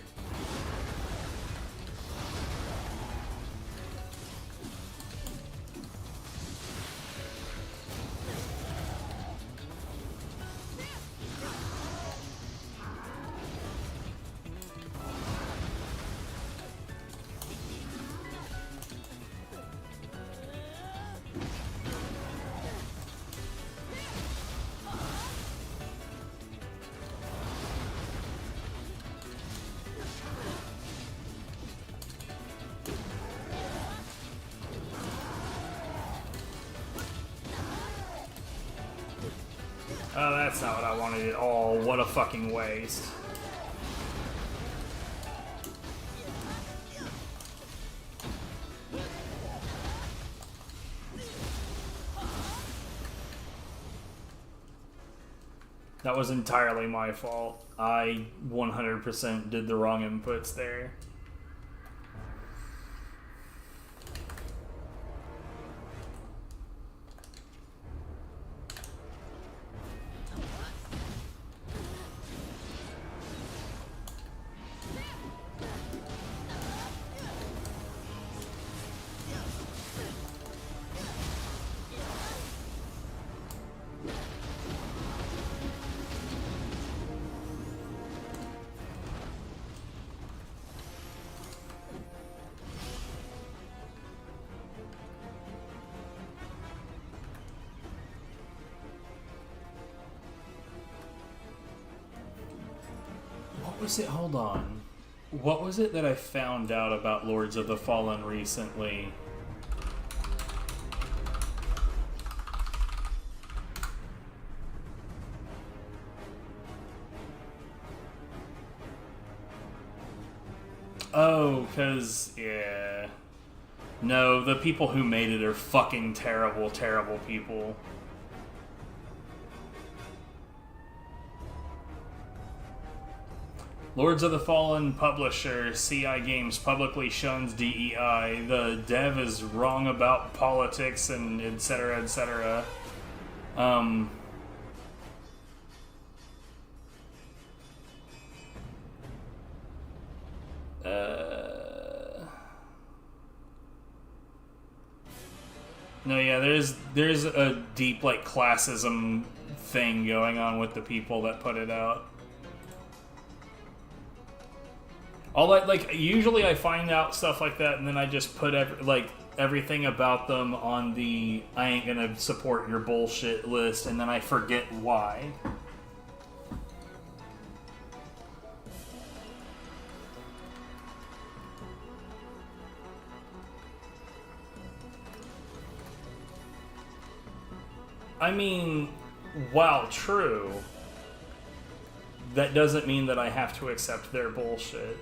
Oh, that's not what I wanted at all. What a fucking waste. That was entirely my fault. I 100% did the wrong inputs there. was it? Hold on. What was it that I found out about Lords of the Fallen recently? Oh, because, yeah. No, the people who made it are fucking terrible, terrible people. Lords of the Fallen publisher, CI Games, publicly shuns DEI. The dev is wrong about politics and etc., etc. No, yeah, there's a deep, like, classism thing going on with the people that put it out. All that, like, usually I find out stuff like that, and then I just put everything about them on the I ain't gonna support your bullshit list, and then I forget why. I mean, while true, that doesn't mean that I have to accept their bullshit.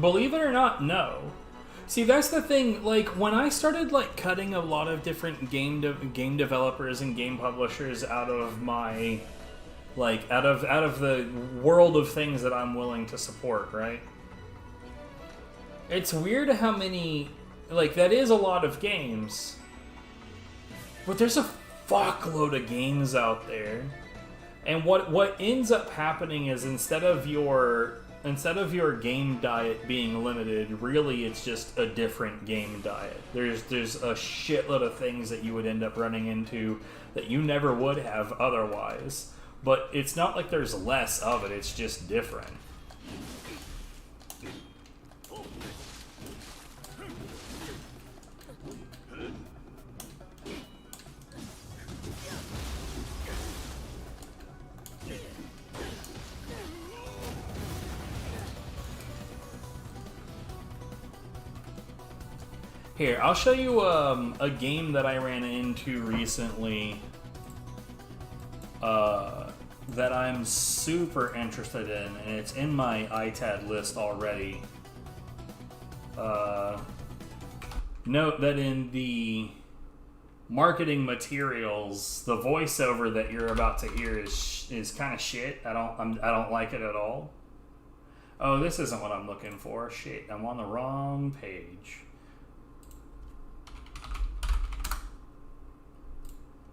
Believe it or not, no. See, that's the thing. Like, when I started like cutting a lot of different game developers and game publishers out of my out of the world of things that I'm willing to support, right? It's weird how many, like, that is a lot of games, but there's a fuckload of games out there, and what ends up happening is instead of your game diet being limited, really it's just a different game diet. There's a shitload of things that you would end up running into that you never would have otherwise. But it's not like there's less of it, it's just different. Here, I'll show you a game that I ran into recently that I'm super interested in, and it's in my ITAD list already. Note that in the marketing materials, the voiceover that you're about to hear is kind of shit. I don't like it at all. Oh, this isn't what I'm looking for. Shit, I'm on the wrong page.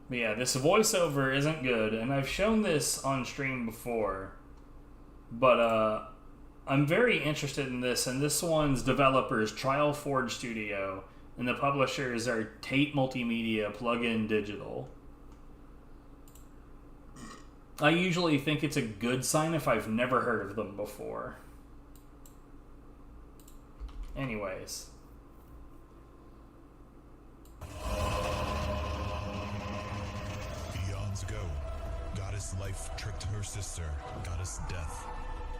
But yeah, this voiceover isn't good, and I've shown this on stream before, but I'm very interested in this, and this one's developers Trial Forge Studio, and the publishers are Tate Multimedia Plug-in Digital. I usually think it's a good sign if I've never heard of them before. Anyways. Ago, Goddess Life tricked her sister, Goddess Death,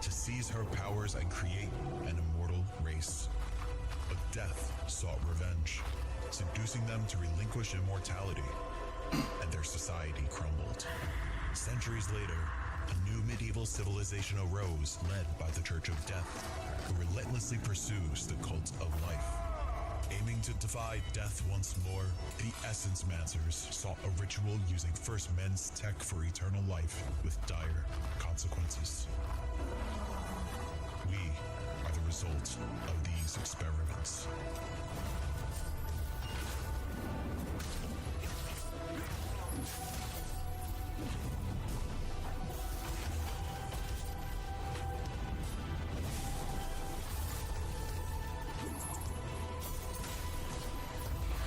to seize her powers and create an immortal race. But Death sought revenge, seducing them to relinquish immortality, and their society crumbled. Centuries later, a new medieval civilization arose, led by the Church of Death, who relentlessly pursues the cult of life. Aiming to defy death once more, the Essence Mancers sought a ritual using First Men's tech for eternal life with dire consequences. result of these experiments.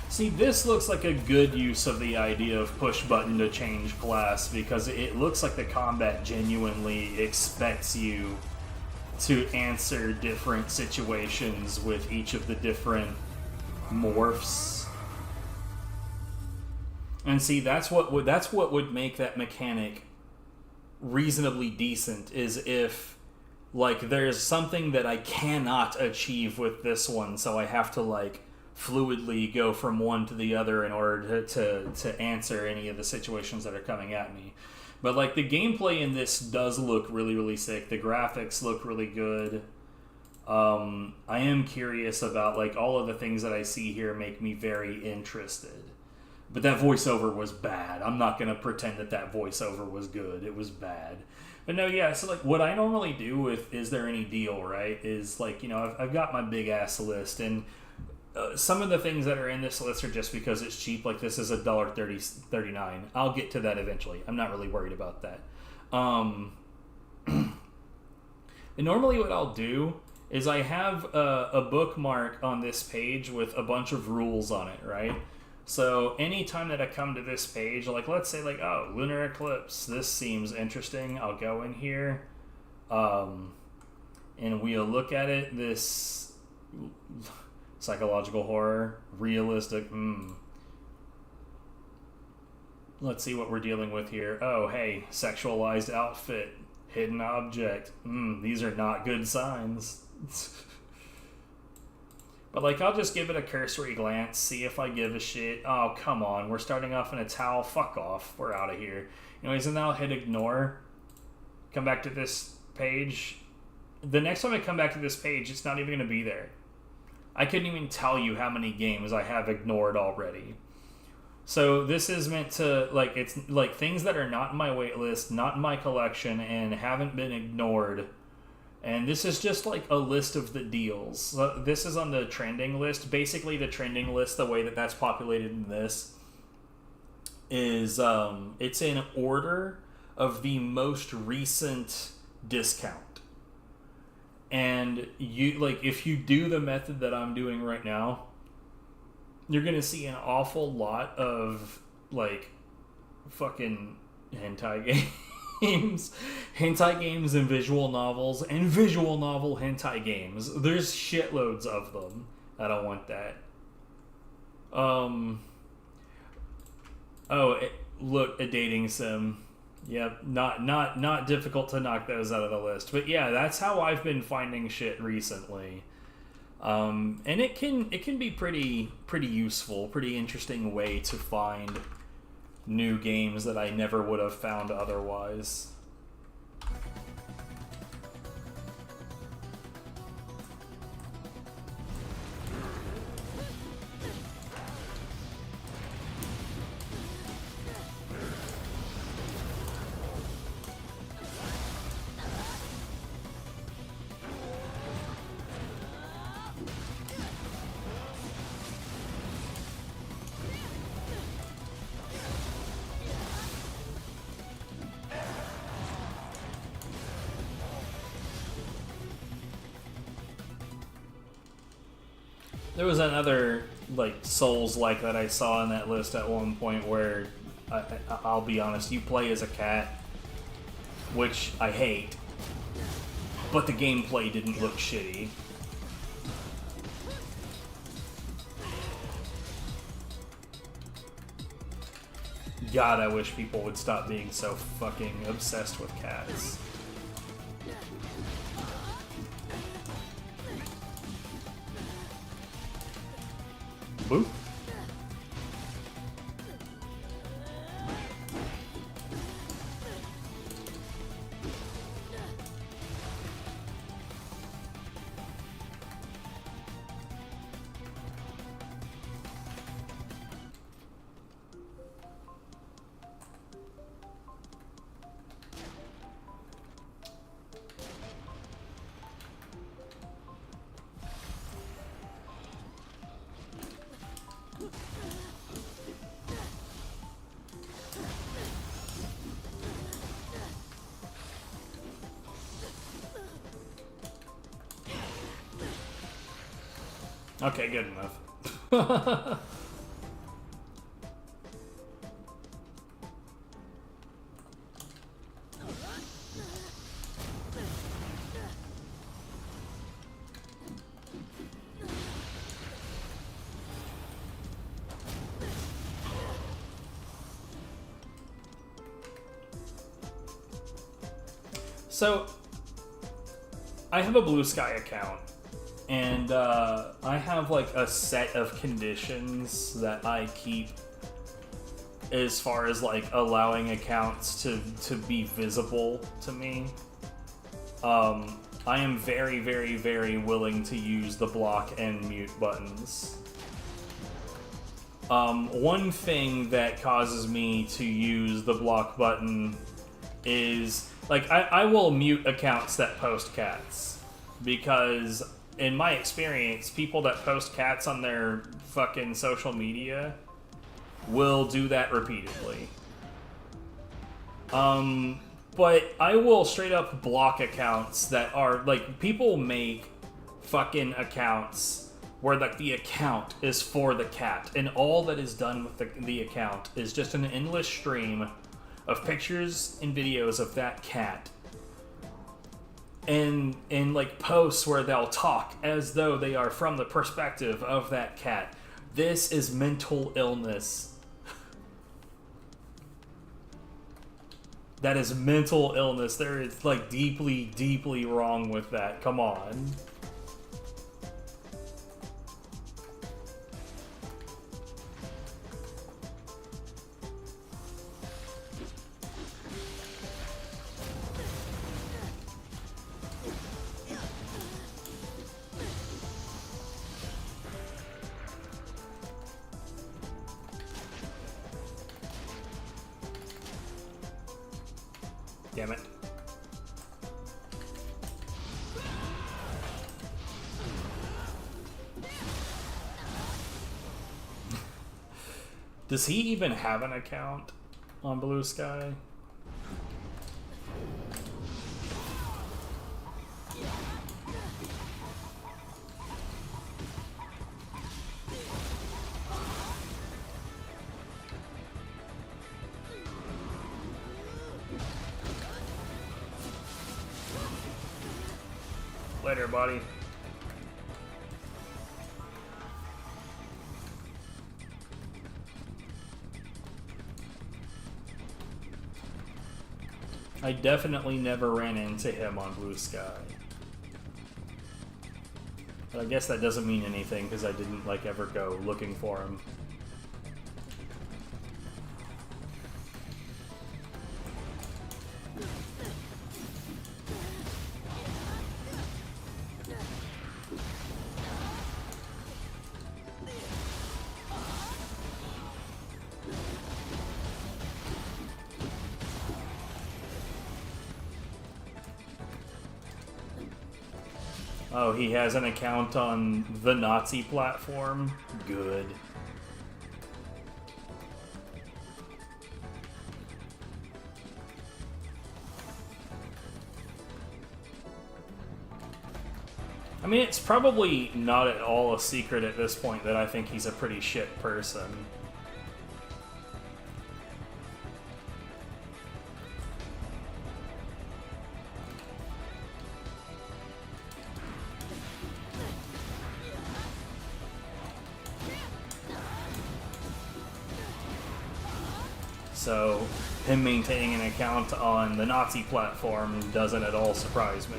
See, this looks like a good use of the idea of push button to change class, because it looks like the combat genuinely expects you to answer different situations with each of the different morphs. And see, that's what would make that mechanic reasonably decent, is if, like, there's something that I cannot achieve with this one, so I have to, like, fluidly go from one to the other in order to answer any of the situations that are coming at me. But, like, the gameplay in this does look really, really sick. The graphics look really good. I am curious about, like, all of the things that I see here make me very interested. But that voiceover was bad. I'm not going to pretend that that voiceover was good. It was bad. But no, yeah, so, like, what I normally do with Is There Any Deal, right, is, like, you know, I've got my big-ass list, and some of the things that are in this list are just because it's cheap. Like, this is $1.39. I'll get to that eventually. I'm not really worried about that. And normally what I'll do is I have a bookmark on this page with a bunch of rules on it, right? So anytime that I come to this page, like, let's say, like, oh, lunar eclipse, this seems interesting. I'll go in here, and we'll look at it. This psychological horror, realistic, Let's see what we're dealing with here. Oh, hey, sexualized outfit, hidden object. These are not good signs. But, like, I'll just give it a cursory glance, see if I give a shit. Oh, come on, we're starting off in a towel. Fuck off. We're out of here. Anyways, and then I'll hit ignore. Come back to this page. The next time I come back to this page, it's not even going to be there. I couldn't even tell you how many games I have ignored already. So this is meant to, like, it's like things that are not in my waitlist, not in my collection, and haven't been ignored. And this is just like a list of the deals. So this is on the trending list. Basically, the trending list, the way that that's populated in this, is it's in order of the most recent discount. And you, like, if you do the method that I'm doing right now, you're gonna see an awful lot of, like, fucking hentai games, hentai games and visual novels, and visual novel hentai games. There's shitloads of them. I don't want that. Look, a dating sim. Yep, not difficult to knock those out of the list. But yeah, that's how I've been finding shit recently. And it can be pretty useful, pretty interesting way to find new games that I never would have found otherwise. There was another, like, Souls-like that I saw in that list at one point where, I'll be honest, you play as a cat, which I hate, but the gameplay didn't look shitty. God, I wish people would stop being so fucking obsessed with cats. Boop. Okay, good enough. So, I have a Blue Sky account, and I have like a set of conditions that I keep as far as like allowing accounts to be visible to me. I am very, very, very willing to use the block and mute buttons. One thing that causes me to use the block button is, like, I will mute accounts that post cats, because in my experience, people that post cats on their fucking social media will do that repeatedly. But I will straight up block accounts that are, like, people make fucking accounts where, like, the account is for the cat, and all that is done with the account is just an endless stream of pictures and videos of that cat, and like posts where they'll talk as though they are from the perspective of that cat. This is mental illness. That is mental illness. There is, like, deeply, deeply wrong with that. Come on. Damn it. Does he even have an account on Blue Sky? Later, buddy. I definitely never ran into him on Blue Sky. But I guess that doesn't mean anything, because I didn't, like, ever go looking for him. Oh, he has an account on the Nazi platform? Good. I mean, it's probably not at all a secret at this point that I think he's a pretty shit person. So, him maintaining an account on the Nazi platform doesn't at all surprise me.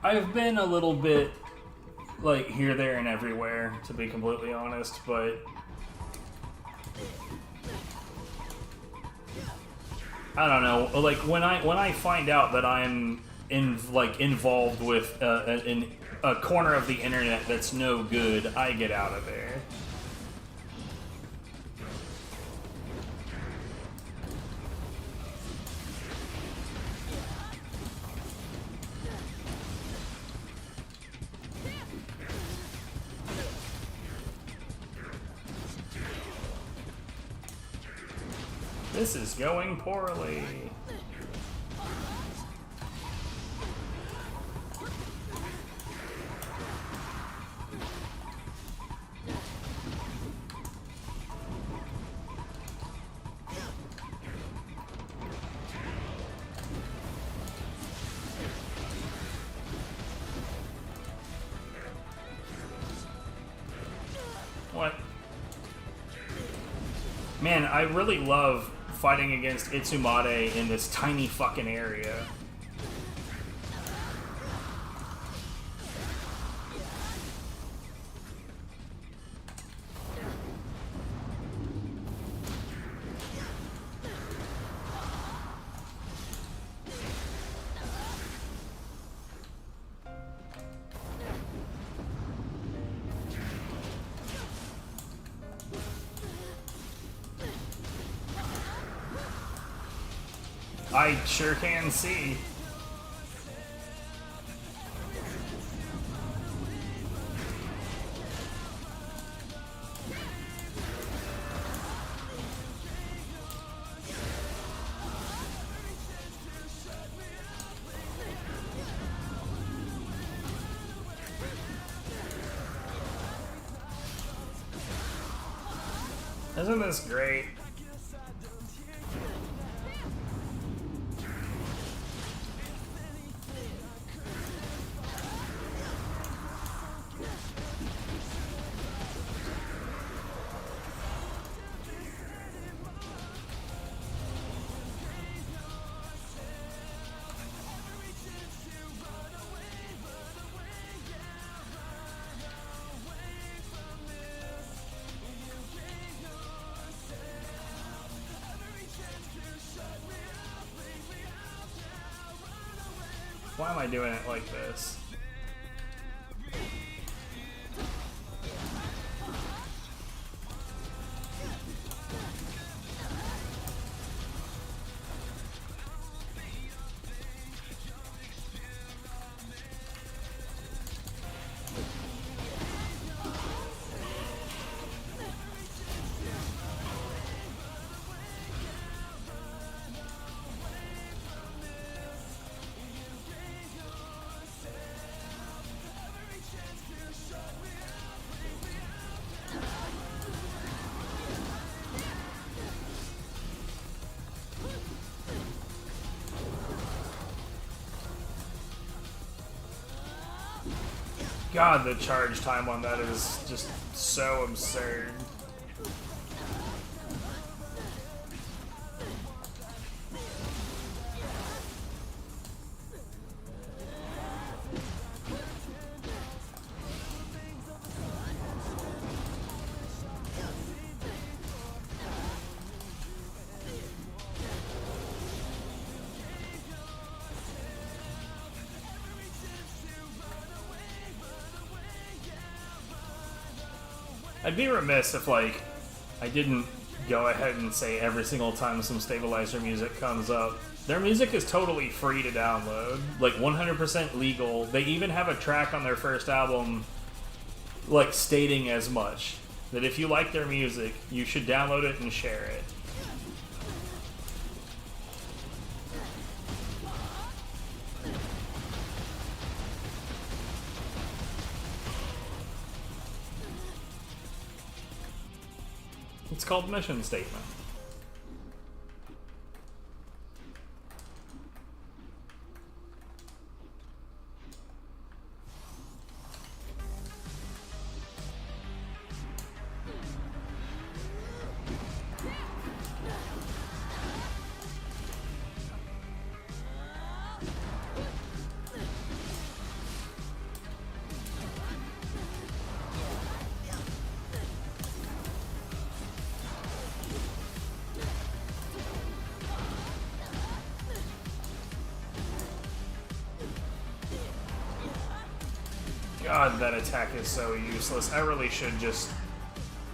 I've been a little bit, like, here, there, and everywhere, to be completely honest, but I don't know. Like, when I find out that I'm involved with a corner of the internet that's no good, I get out of there. This is going poorly. What? Man, I really love fighting against Itsumade in this tiny fucking area. I sure can see. Isn't this great? Why am I doing it like this? God, the charge time on that is just so absurd. I'd be remiss if, like, I didn't go ahead and say every single time some stabilizer music comes up. Their music is totally free to download, like 100% legal. They even have a track on their first album, like, stating as much. That if you like their music, you should download it and share it. It's called Mission Statement. God, that attack is so useless. I really should just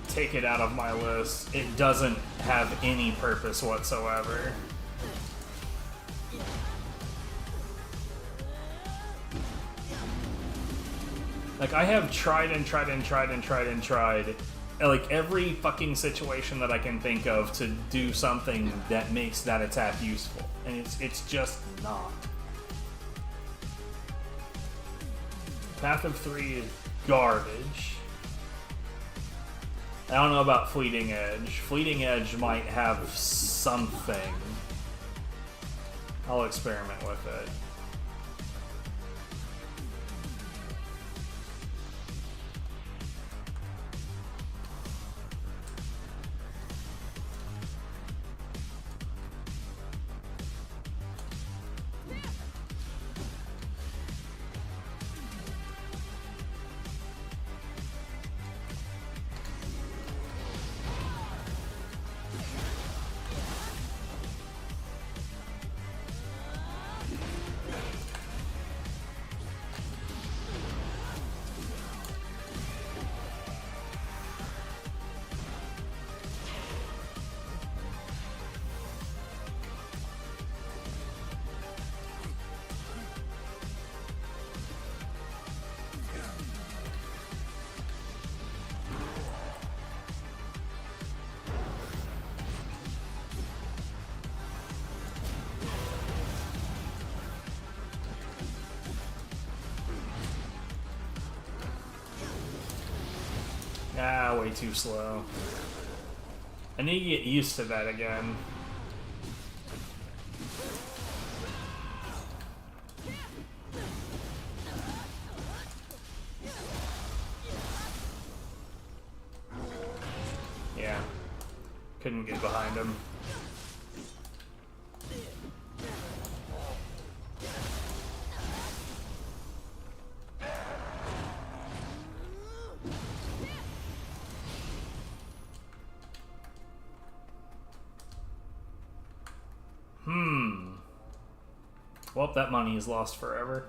take it out of my list. It doesn't have any purpose whatsoever. Like, I have tried and tried and tried and tried and tried like every fucking situation that I can think of to do something that makes that attack useful, and it's just not. Path of 3 is garbage. I don't know about Fleeting Edge. Fleeting Edge might have something. I'll experiment with it. Ah, way too slow. I need to get used to that again. Yeah. Couldn't get behind him. Well, that money is lost forever.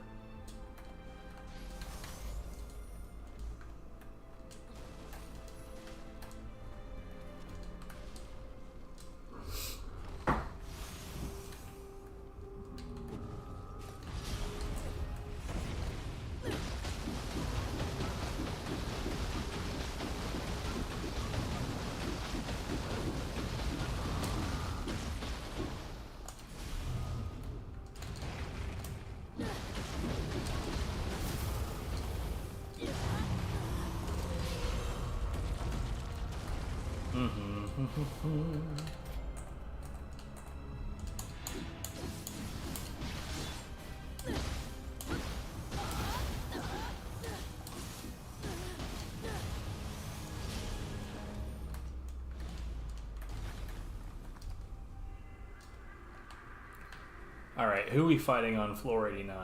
Alright, who are we fighting on floor 89?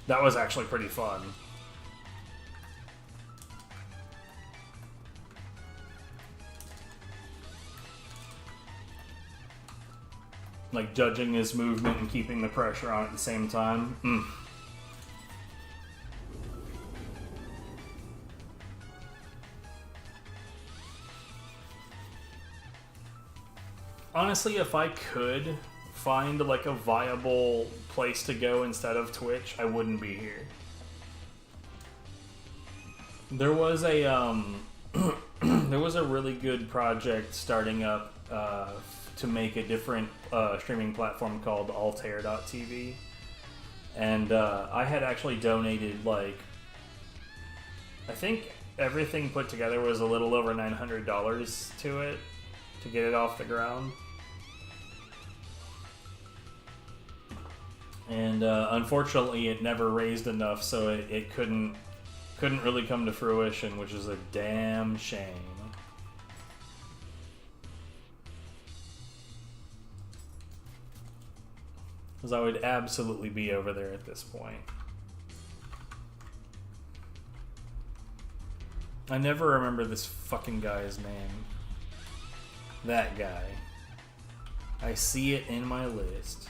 That was actually pretty fun. Like judging his movement and keeping the pressure on at the same time. Honestly, if I could find like a viable place to go instead of Twitch, I wouldn't be here. There was a there was a really good project starting up to make a different streaming platform called Altair.tv, and I had actually donated, like, I think everything put together was a little over $900 to it to get it off the ground. And unfortunately, it never raised enough, so it couldn't really come to fruition, which is a damn shame. Because I would absolutely be over there at this point. I never remember this fucking guy's name. That guy. I see it in my list.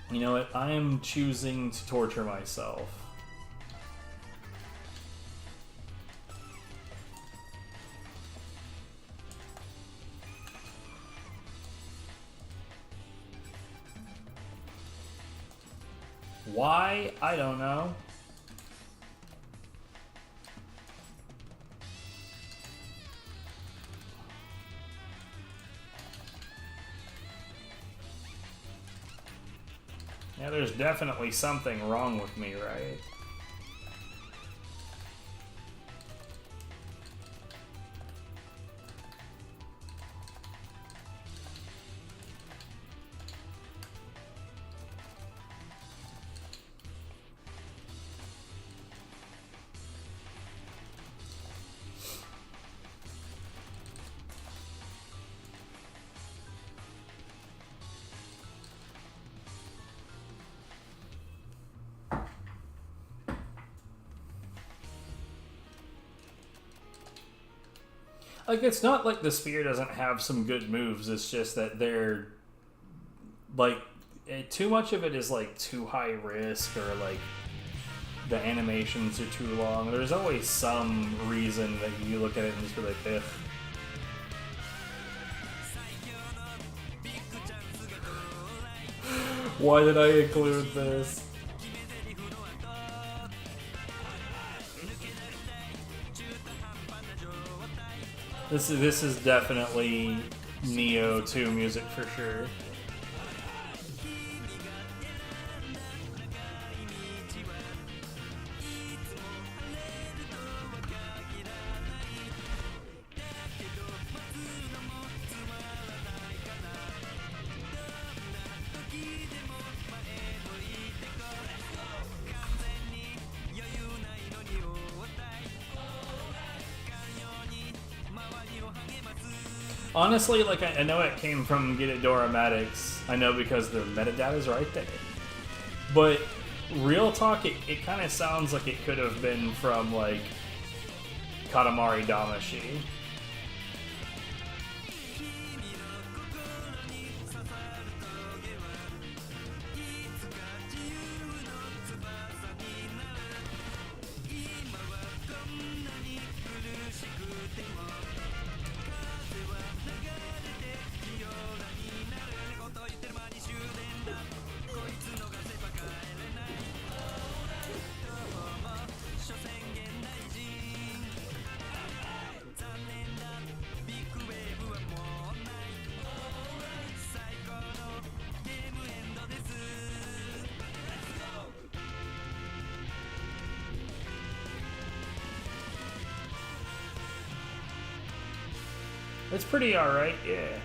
You know what? I am choosing to torture myself. Why? I don't know. Yeah, there's definitely something wrong with me, right? Like, it's not like the spear doesn't have some good moves, it's just that they're, like, too much of it is, like, too high risk, or, like, the animations are too long. There's always some reason that you look at it and just be like, ugh. Why did I include this? This is definitely Nioh 2 music for sure. Honestly, like, I know it came from Get It Doramatics. I know because the metadata's right there. But real talk, it kind of sounds like it could have been from, like, Katamari Damacy. It's pretty alright, yeah.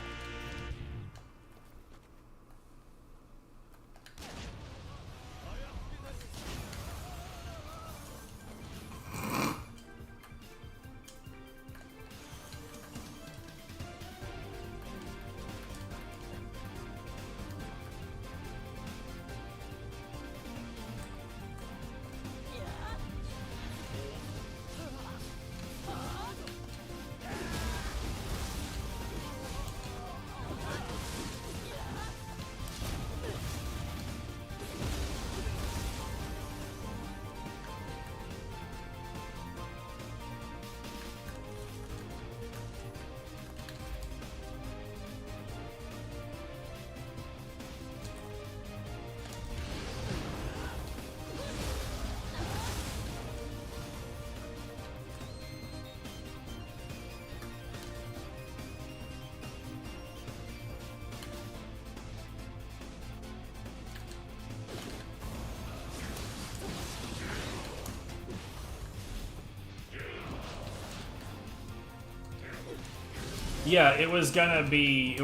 Yeah, it was gonna be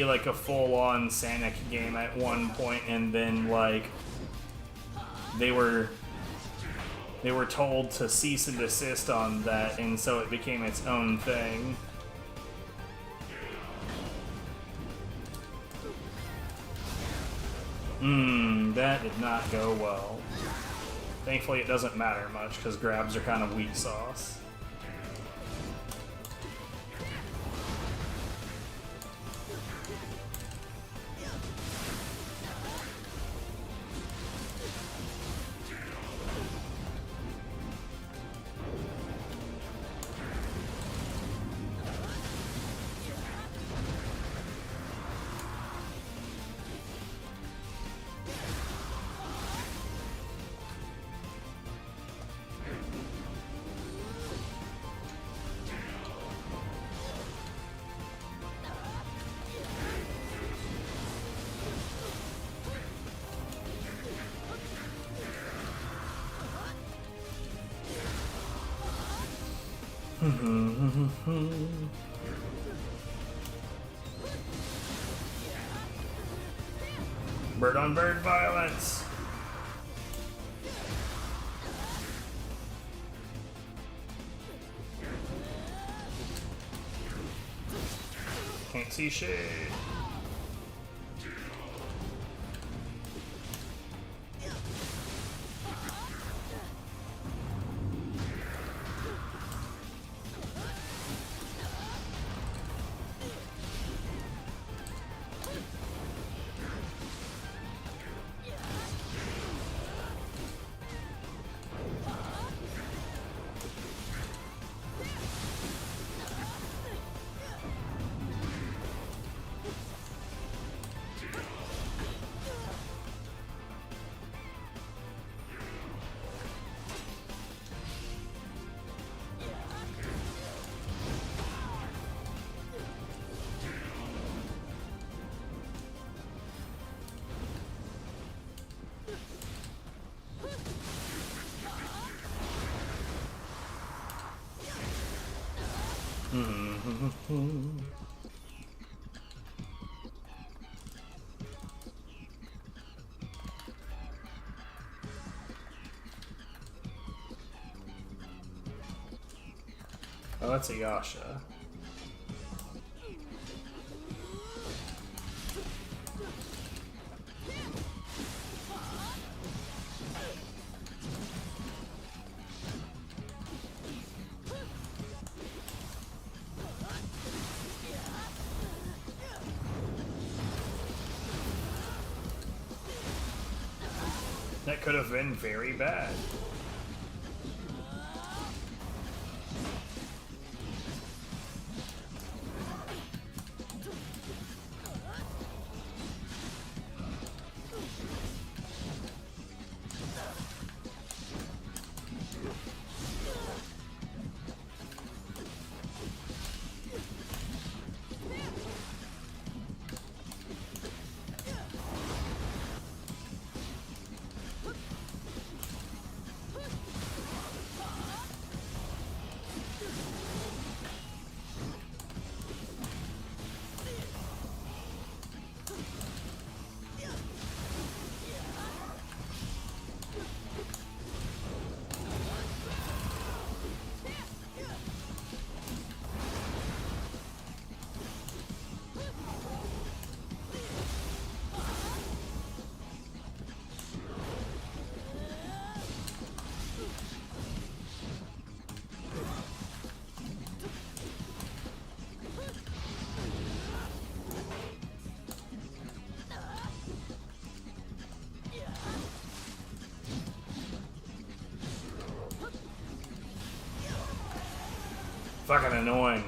like a full-on Sanic game at one point, and then like they were told to cease and desist on that, and so it became its own thing. That did not go well. Thankfully, it doesn't matter much because grabs are kind of weak sauce. Bird on bird violence. Can't see shit. Oh, that's a Yasha. That could have been very bad. Fucking annoying.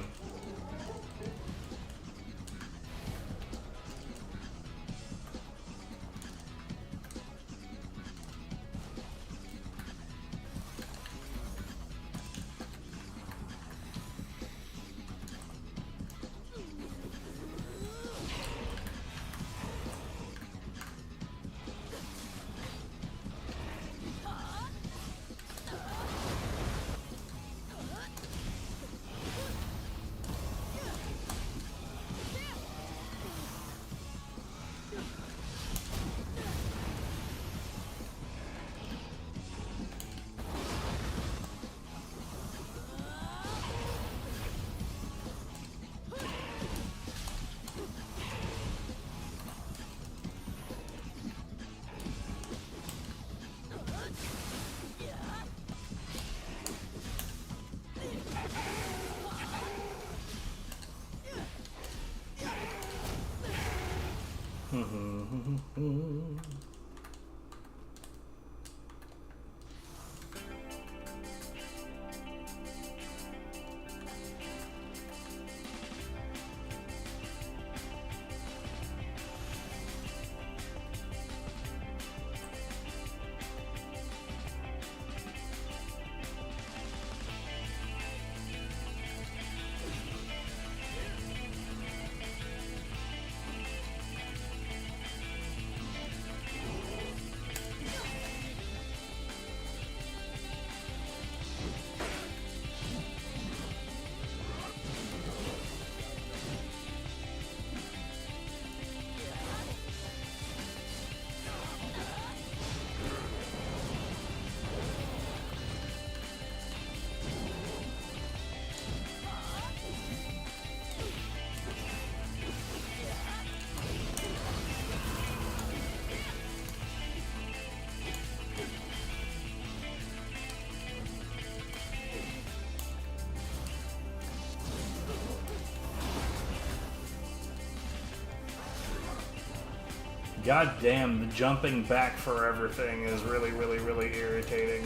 God damn, the jumping back forever thing is really, really, really irritating.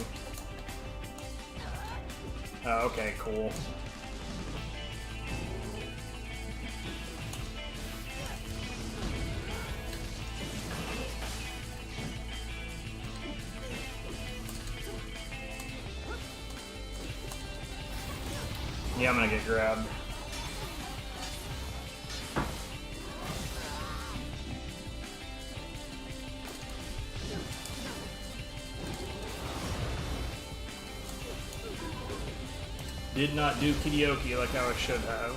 Oh, okay, cool. Yeah, I'm gonna get grabbed. Did not do karaoke like I should have.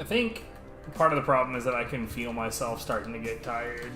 I think part of the problem is that I can feel myself starting to get tired.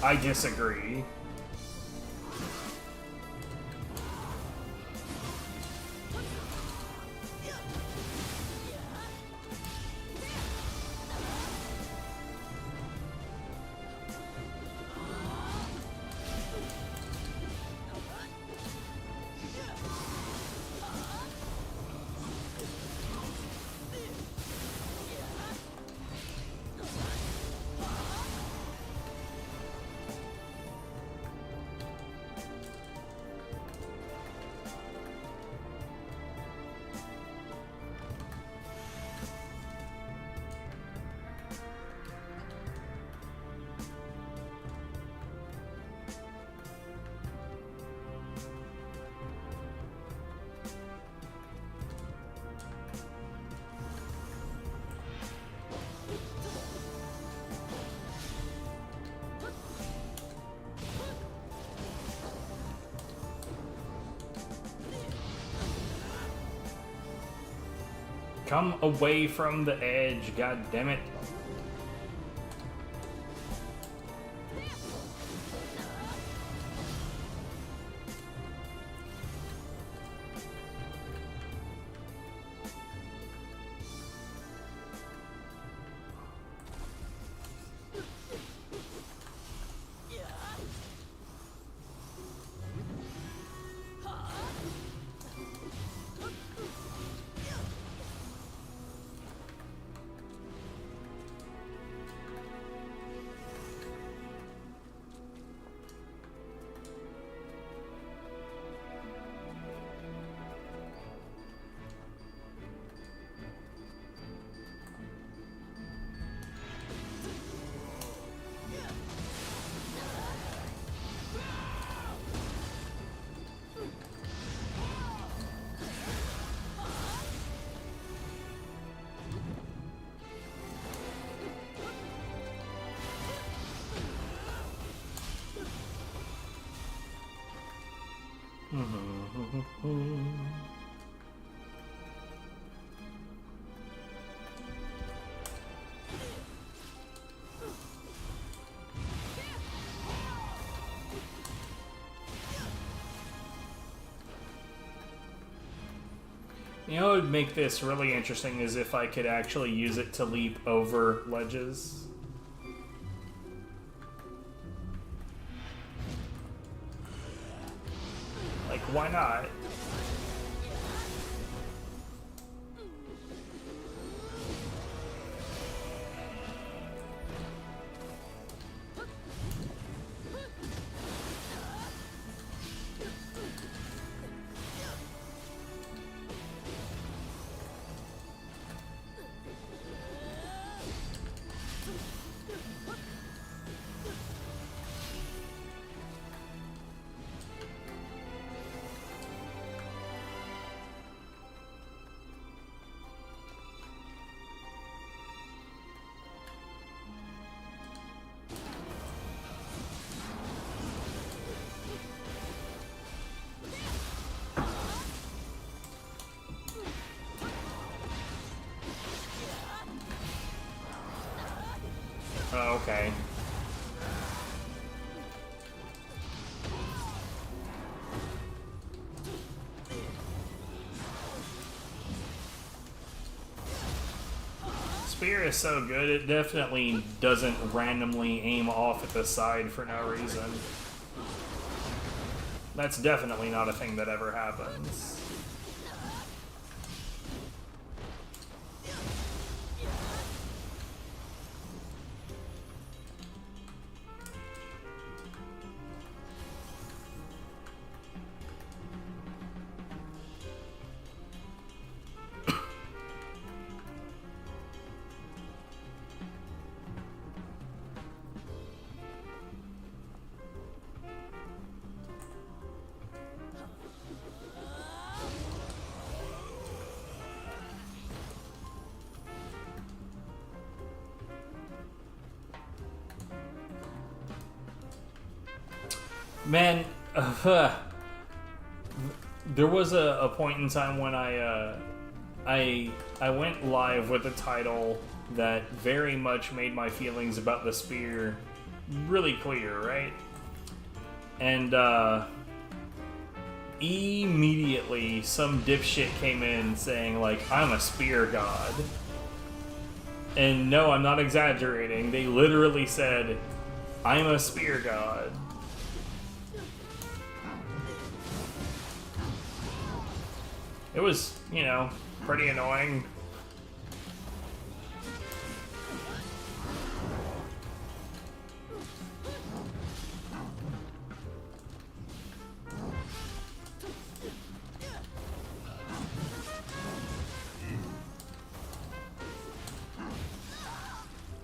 I disagree. Come away from the edge, god damn it. You know what would make this really interesting is if I could actually use it to leap over ledges. Like, why not? Oh, okay. Spear is so good, it definitely doesn't randomly aim off at the side for no reason. That's definitely not a thing that ever happens. Man, there was a point in time when I went live with a title that very much made my feelings about the spear really clear, right? And immediately some dipshit came in saying, like, I'm a spear god. And no, I'm not exaggerating. They literally said, I'm a spear god. It was, you know, pretty annoying.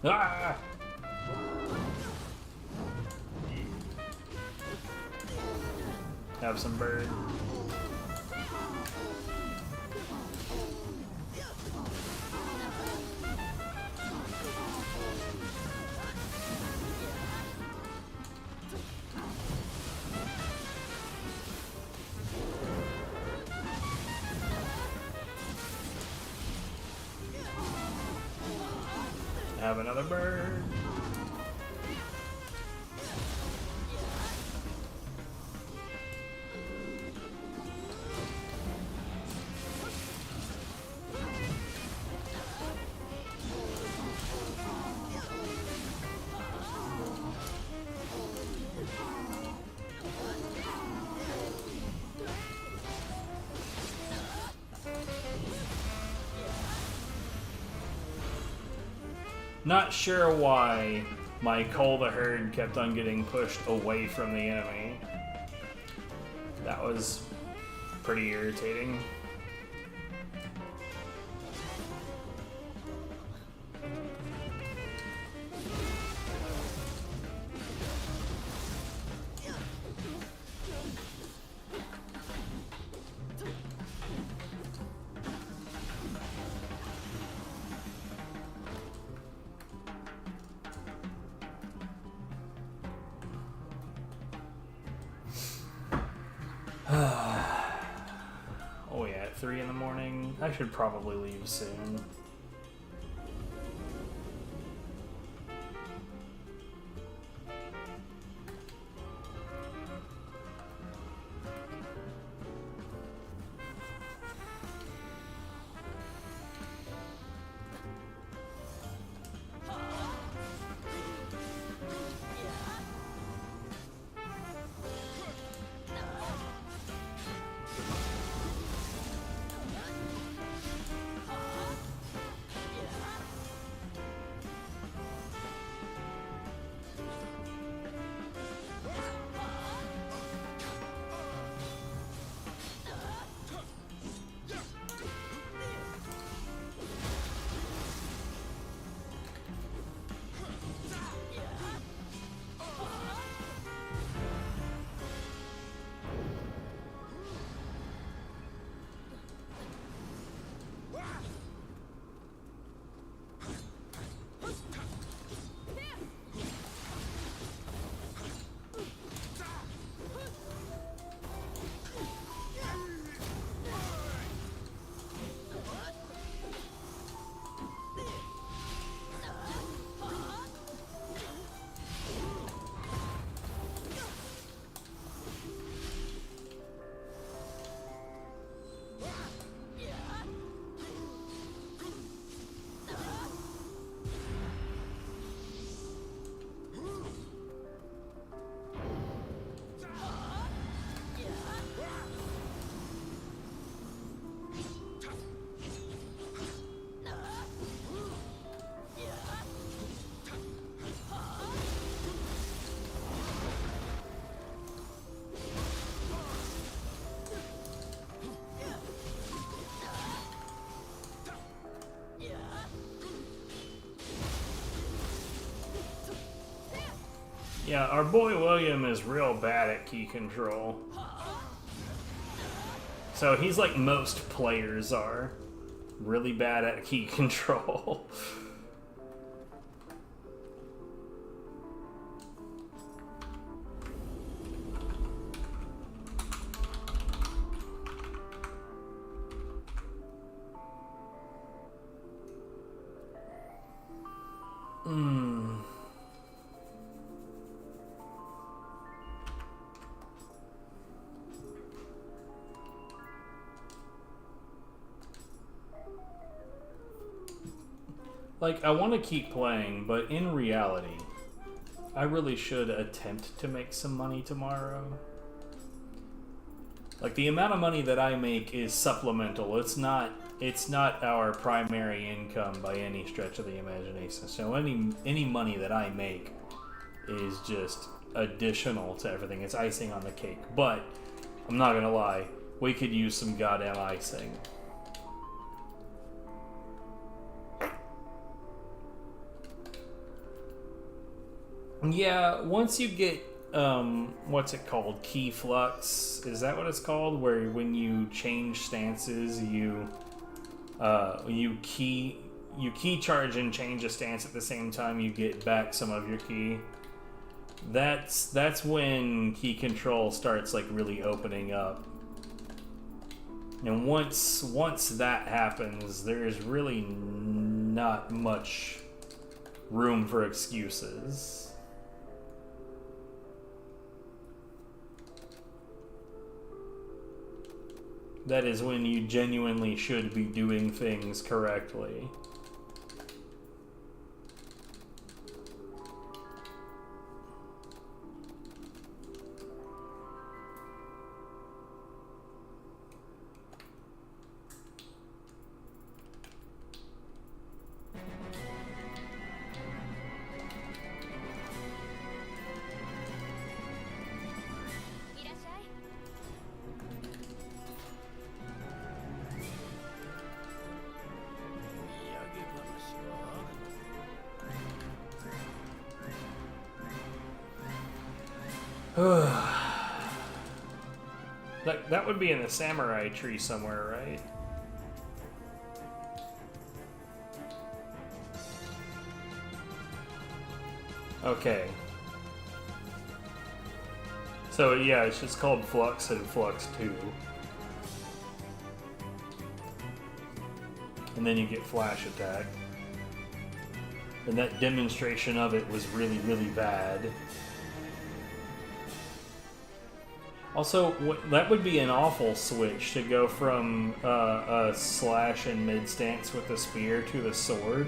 Ah! Have some bird. Have another bird. Not sure why my Call the Herd kept on getting pushed away from the enemy. That was pretty irritating. 3 in the morning. I should probably leave soon. Yeah, our boy William is real bad at key control. So he's like most players are. Really bad at key control. Like, I want to keep playing, but in reality, I really should attempt to make some money tomorrow. Like, the amount of money that I make is supplemental. It's not our primary income by any stretch of the imagination. So any money that I make is just additional to everything. It's icing on the cake. But I'm not gonna lie, we could use some goddamn icing. Yeah, once you get what's it called? Key flux. Is that what it's called? Where when you change stances, you key charge and change a stance at the same time, you get back some of your key. That's when key control starts like really opening up. And once that happens, there is really not much room for excuses. That is when you genuinely should be doing things correctly. That would be in the samurai tree somewhere, right? Okay. So yeah, it's just called Flux and Flux 2. and then you get flash attack. And that demonstration of it was really, really bad. Also, that would be an awful switch to go from a slash and mid stance with the spear to the sword.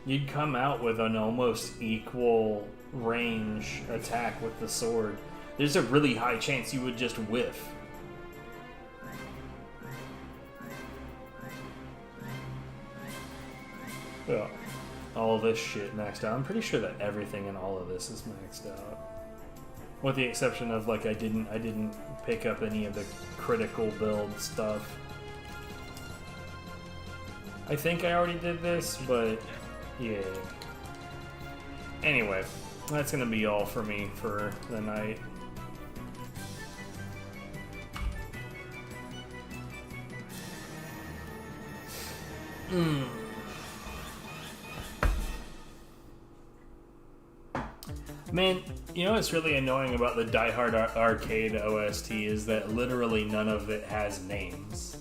You'd come out with an almost equal range attack with the sword. There's a really high chance you would just whiff. Yeah, all of this shit maxed out. I'm pretty sure that everything in all of this is maxed out. With the exception of, like, I didn't pick up any of the critical build stuff. I think I already did this, but yeah. Anyway, that's gonna be all for me for the night. Man, you know what's really annoying about the Die Hard Arcade OST is that literally none of it has names.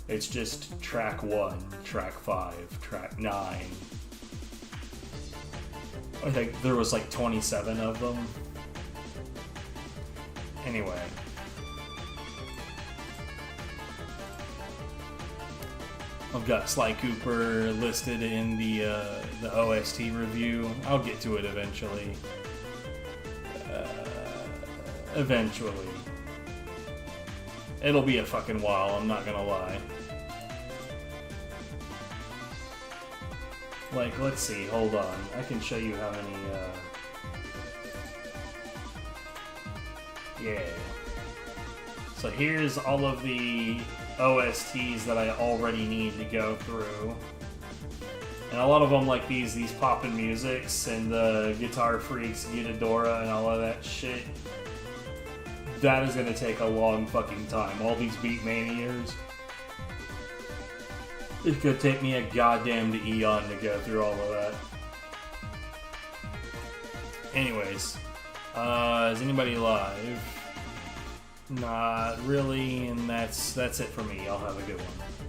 It's just track 1, track 5, track 9. I think there was like 27 of them. Anyway. I've got Sly Cooper listed in the OST review. I'll get to it eventually. Eventually. It'll be a fucking while, I'm not gonna lie. Like, let's see, hold on. I can show you how many, yeah. So here's all of the OSTs that I already need to go through. And a lot of them, like these poppin' musics and the Guitar Freaks, Utadora, and all of that shit. That is gonna take a long fucking time. All these Beatmanias. It could take me a goddamn eon to go through all of that. Anyways, is anybody live? Not really, and that's it for me. Y'all have a good one.